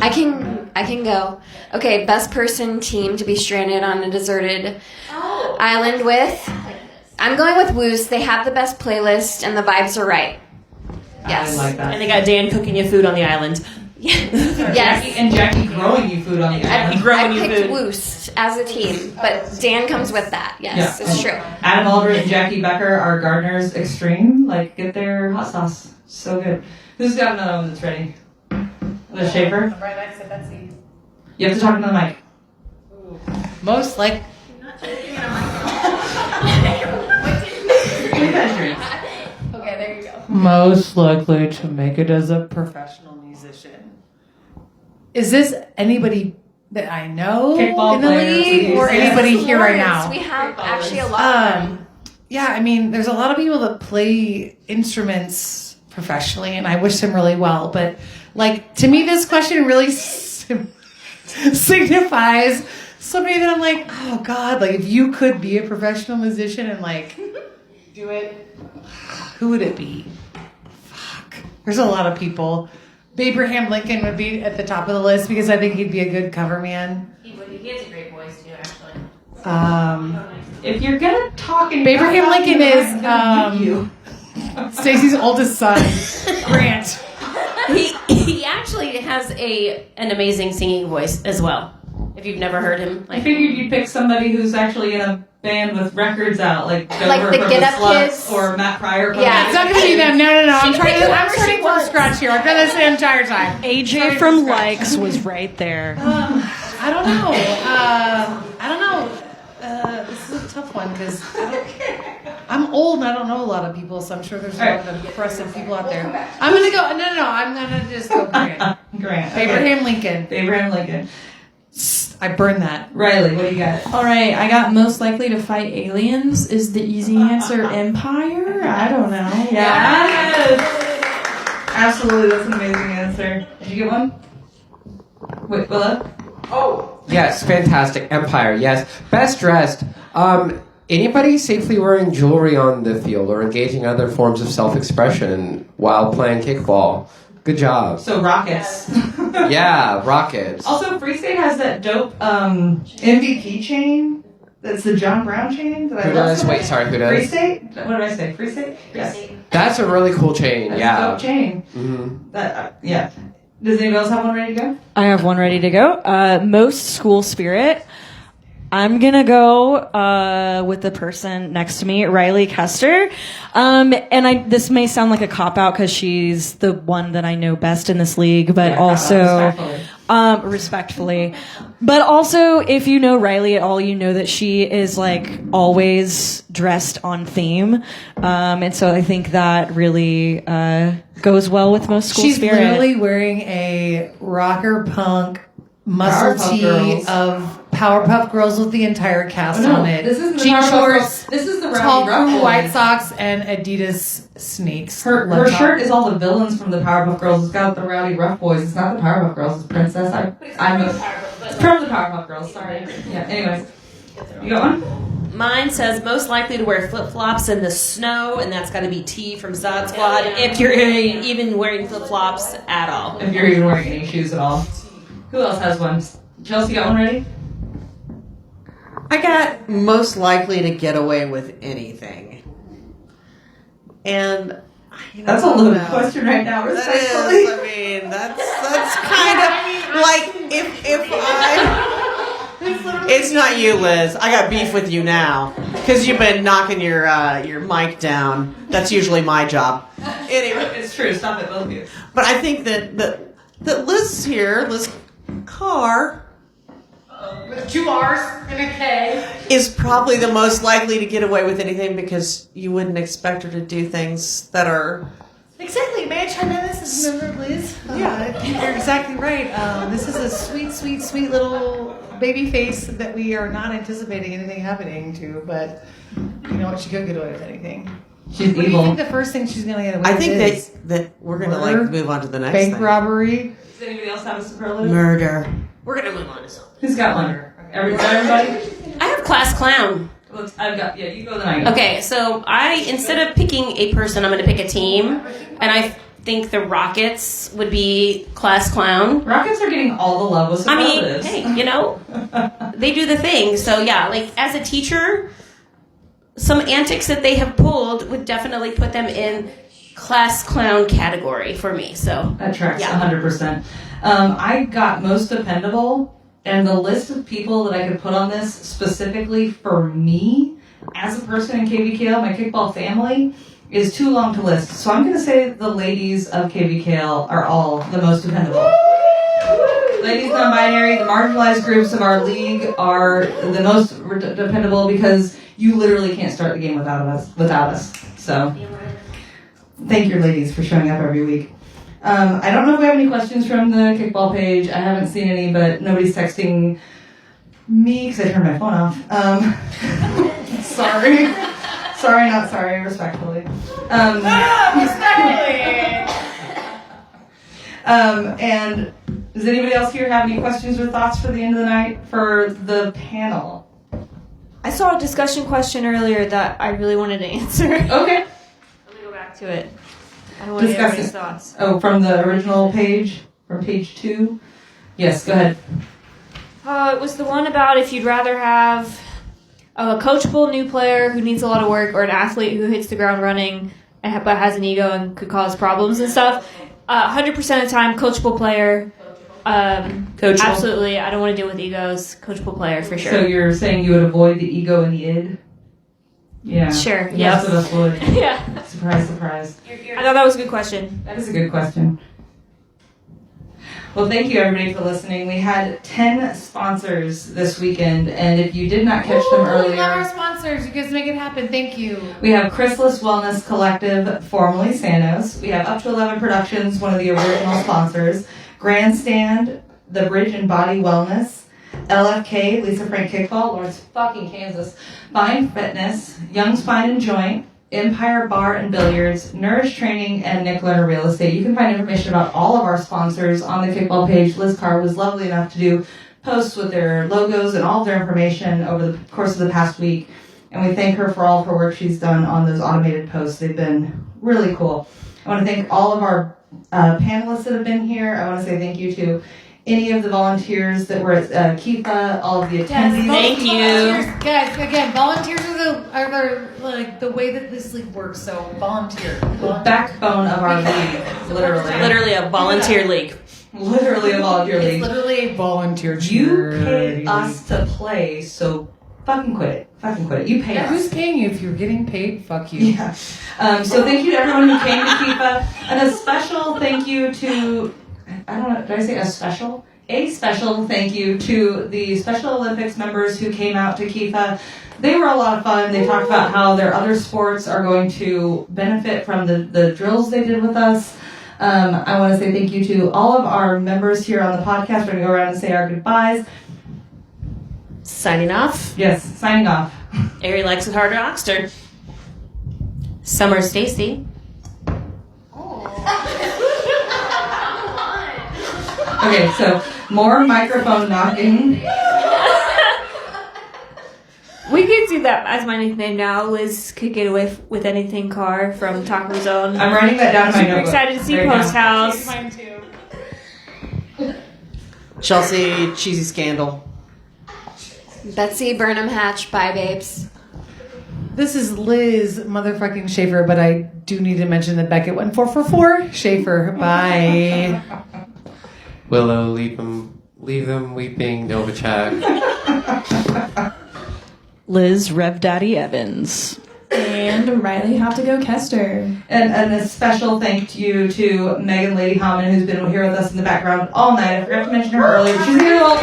I can go. Okay, best person team to be stranded on a deserted island with. I'm going with Woos. They have the best playlist and the vibes are right. Yes. I like that. And they got Dan cooking you food on the island. Yes. Jackie growing you food on the island. I picked Woos as a team, but Dan comes with that. Yes, Yeah. it's true. Adam Aldrich and Jackie Becker are gardeners extreme. Get their hot sauce. So good. Who's got another one that's ready? The Schaefer? Right next to Betsy. You have to talk into the mic. Most like. Okay, there you go. Most likely to make it as a professional musician. Is this anybody that I know Kickball in the players, league, or yes. anybody here right Lawrence, now? We have actually a lot of them. yeah, I mean, there's a lot of people that play instruments professionally, and I wish them really well. But, like, to me, this question really signifies somebody that I'm like, oh, God, like, if you could be a professional musician and, like, do it, who would it be? Fuck. There's a lot of people. Abraham Lincoln would be at the top of the list because I think he'd be a good cover man. He would. He has a great voice, too, actually. If you're gonna talk in Abraham Lincoln is Stacy's oldest son, Grant. He actually has an amazing singing voice as well. If you've never heard him, I figured you'd pick somebody who's actually in a band with records out, like Dover Like the from Get the Up Sluts Kids? or Matt Pryor. From Yeah. It's not going to be them. No. I'm starting from wants. scratch here. I've done this the entire time. AJ from Likes was right there. I don't know. This is a tough one because I'm old and I don't know a lot of people, so I'm sure there's a lot of impressive people out there. I'm going to go. No. I'm going to just go Grant. Grant. Abraham Lincoln. Abraham Lincoln. I burned that. Riley, what do you got? All right, I got most likely to fight aliens. Is the easy answer Empire? I don't know. Yes! Absolutely, that's an amazing answer. Did you get one? Wait, Willow? Oh, yes, fantastic. Empire, yes. Best dressed. Anybody safely wearing jewelry on the field or engaging in other forms of self-expression while playing kickball? Good job. So Rockets. Yeah, Rockets. Also, Free State has that dope MVP chain. That's the John Brown chain. That I Who love does? so Wait, much. sorry, who does? Free State? What did I say? Free State? Yes. That's a really cool chain, That's yeah. a dope chain. Mm-hmm. Yeah. Does anybody else have one ready to go? I have one ready to go. Most school spirit. I'm gonna go with the person next to me, Riley Kester. And this may sound like a cop out because she's the one that I know best in this league, but also respectfully. But also, if you know Riley at all, you know that she is like always dressed on theme, and so I think that really goes well with most school She's spirit. literally wearing a rocker punk muscle Powerpuff tee Girls. of Powerpuff Girls with the entire cast on it. This isn't the Jean Powerpuff shorts, Girls. This is the tall Rowdy Rough blue Boys. white socks, and Adidas sneaks. Her Love top. shirt is all the villains from the Powerpuff Girls. It's got the Rowdy Rough Boys. It's not the Powerpuff Girls. It's Princess. It's from the Powerpuff Girls. Sorry. Yeah. Anyways, you got one? Mine says most likely to wear flip-flops in the snow, and that's got to be T from Zod Squad, if you're even wearing flip-flops at all. If you're even wearing any shoes at all. Who else has one? Chelsea, got one ready? I got most likely to get away with anything. And That's a loaded question right now. That Respectfully. is, I mean, that's kind of like if I. It's not you, Liz. I got beef with you now because you've been knocking your mic down. That's usually my job. Anyway, It's true. Stop it, both of you. but I think that Liz here, Liz Carr, With 2 R's and a K. is probably the most likely to get away with anything because you wouldn't expect her to do things that are. Exactly. May I chime in this as a member, please? Yeah, you're exactly right. This is a sweet little baby face that we are not anticipating anything happening to, but you know what? She could get away with anything. She's What do you evil. think the first thing she's going to get away I with think is? that we're gonna Murder? move on to the next Bank thing. robbery? Does anybody else have a superlative? Murder. We're going to move on to something. Who's got one? Everybody? I have class clown. I've got. Yeah, you go then I go. Okay, so instead of picking a person, I'm going to pick a team, and I think the Rockets would be class clown. Rockets are getting all the love with I mean, superlatives. hey, they do the thing. So yeah, like as a teacher, some antics that they have pulled would definitely put them in class clown category for me. So That tracks Yeah. 100%. I got most dependable, and the list of people that I could put on this specifically for me as a person in KVKL, my kickball family, is too long to list. So I'm going to say the ladies of KVKL are all the most dependable. Ladies non-binary, the marginalized groups of our league are the most dependable because you literally can't start the game without us. So thank you, ladies, for showing up every week. I don't know if we have any questions from the kickball page. I haven't seen any, but nobody's texting me because I turned my phone off. Sorry. Sorry, not sorry, respectfully. And does anybody else here have any questions or thoughts for the end of the night for the panel? I saw a discussion question earlier that I really wanted to answer. Okay. Let me go back to it. I don't want to hear everybody's thoughts. Oh, from the original page? From page 2? Yes, go ahead. It was the one about if you'd rather have a coachable new player who needs a lot of work or an athlete who hits the ground running but has an ego and could cause problems and stuff. 100% of the time, coachable player. Coachable. Absolutely. I don't want to deal with egos. Coachable player for sure. So you're saying you would avoid the ego and the id? Yeah. Sure, Most yes. of us would. Yeah. Surprise, surprise. I thought that was a good question. That is a good question. Well, thank you everybody for listening. We had 10 sponsors this weekend, and if you did not catch them We love our earlier, sponsors. You guys make it happen. Thank you. we have Chrysalis Wellness Collective, formerly Sanos. We have Up to 11 Productions, one of the original sponsors. Grandstand, The Bridge and Body Wellness. LFK, Lisa Frank Kickball, Lawrence fucking Kansas. Fine Fitness, Young Spine and Joint. Empire Bar and Billiards, Nourish Training, and Nick Lerner Real Estate. You can find information about all of our sponsors on the Kickball page. Liz Carr was lovely enough to do posts with their logos and all of their information over the course of the past week. And we thank her for all of her work she's done on those automated posts. They've been really cool. I want to thank all of our panelists that have been here. I want to say thank you to any of the volunteers that were at KIFA, all of the attendees. Thank you. Guys, again, volunteers are the way that this league works, so volunteer. The backbone of our league, literally. Literally a volunteer league. Literally a volunteer It's league. literally a volunteer You charity pay league. us to play, so fucking quit it. Fucking quit it. You pay Yeah, us. who's paying you? If you're getting paid, fuck you. Yeah. So thank you to everyone who came to KIFA. And a special thank you to, I don't know, did I say a special? A special thank you to the Special Olympics members who came out to KIFA. They were a lot of fun. They talked about how their other sports are going to benefit from the drills they did with us. I want to say thank you to all of our members here on the podcast. We're going to go around and say our goodbyes. Signing off. Yes, signing off. Ari likes it harder, Oxter. Summer Stacy. Okay, so more microphone knocking. We could do that as my nickname now. Liz could get away with anything car from Taco Zone. I'm writing that down in my Super notebook. excited to see right Post now. House. Mine too. Chelsea Cheesy Scandal. Betsy Burnham Hatch. Bye, babes. This is Liz motherfucking Schaefer, but I do need to mention that Beckett went 444. Schaefer, bye. Willow, leave them weeping, Novacek. Liz Rev Daddy Evans. And Riley have to go Kester. And a special thank you to Megan Lady Hammond, who's been here with us in the background all night. I forgot to mention her earlier, but she's here all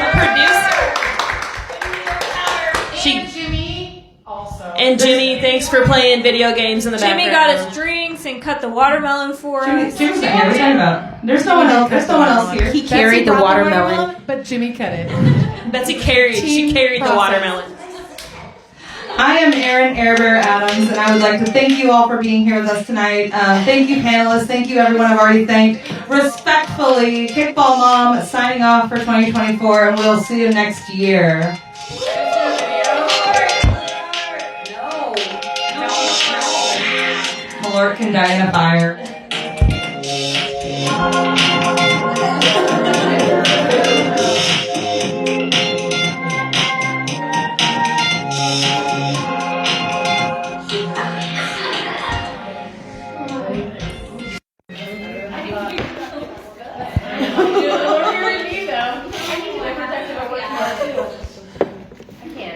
She Jimmy also. and Jimmy, thanks for playing video games in the Jimmy background. got us drinks and cut the watermelon for us. Jimmy's not here. What are you talking about? There's no one else. There's no one else here. He carried the watermelon. But Jimmy cut it. Betsy carried. She carried the watermelon. I am Erin Airbear Adams, and I would like to thank you all for being here with us tonight. Thank you, panelists. Thank you, everyone I've already thanked. Respectfully, Kickball Mom signing off for 2024, and we'll see you next year. Malort can die in a fire.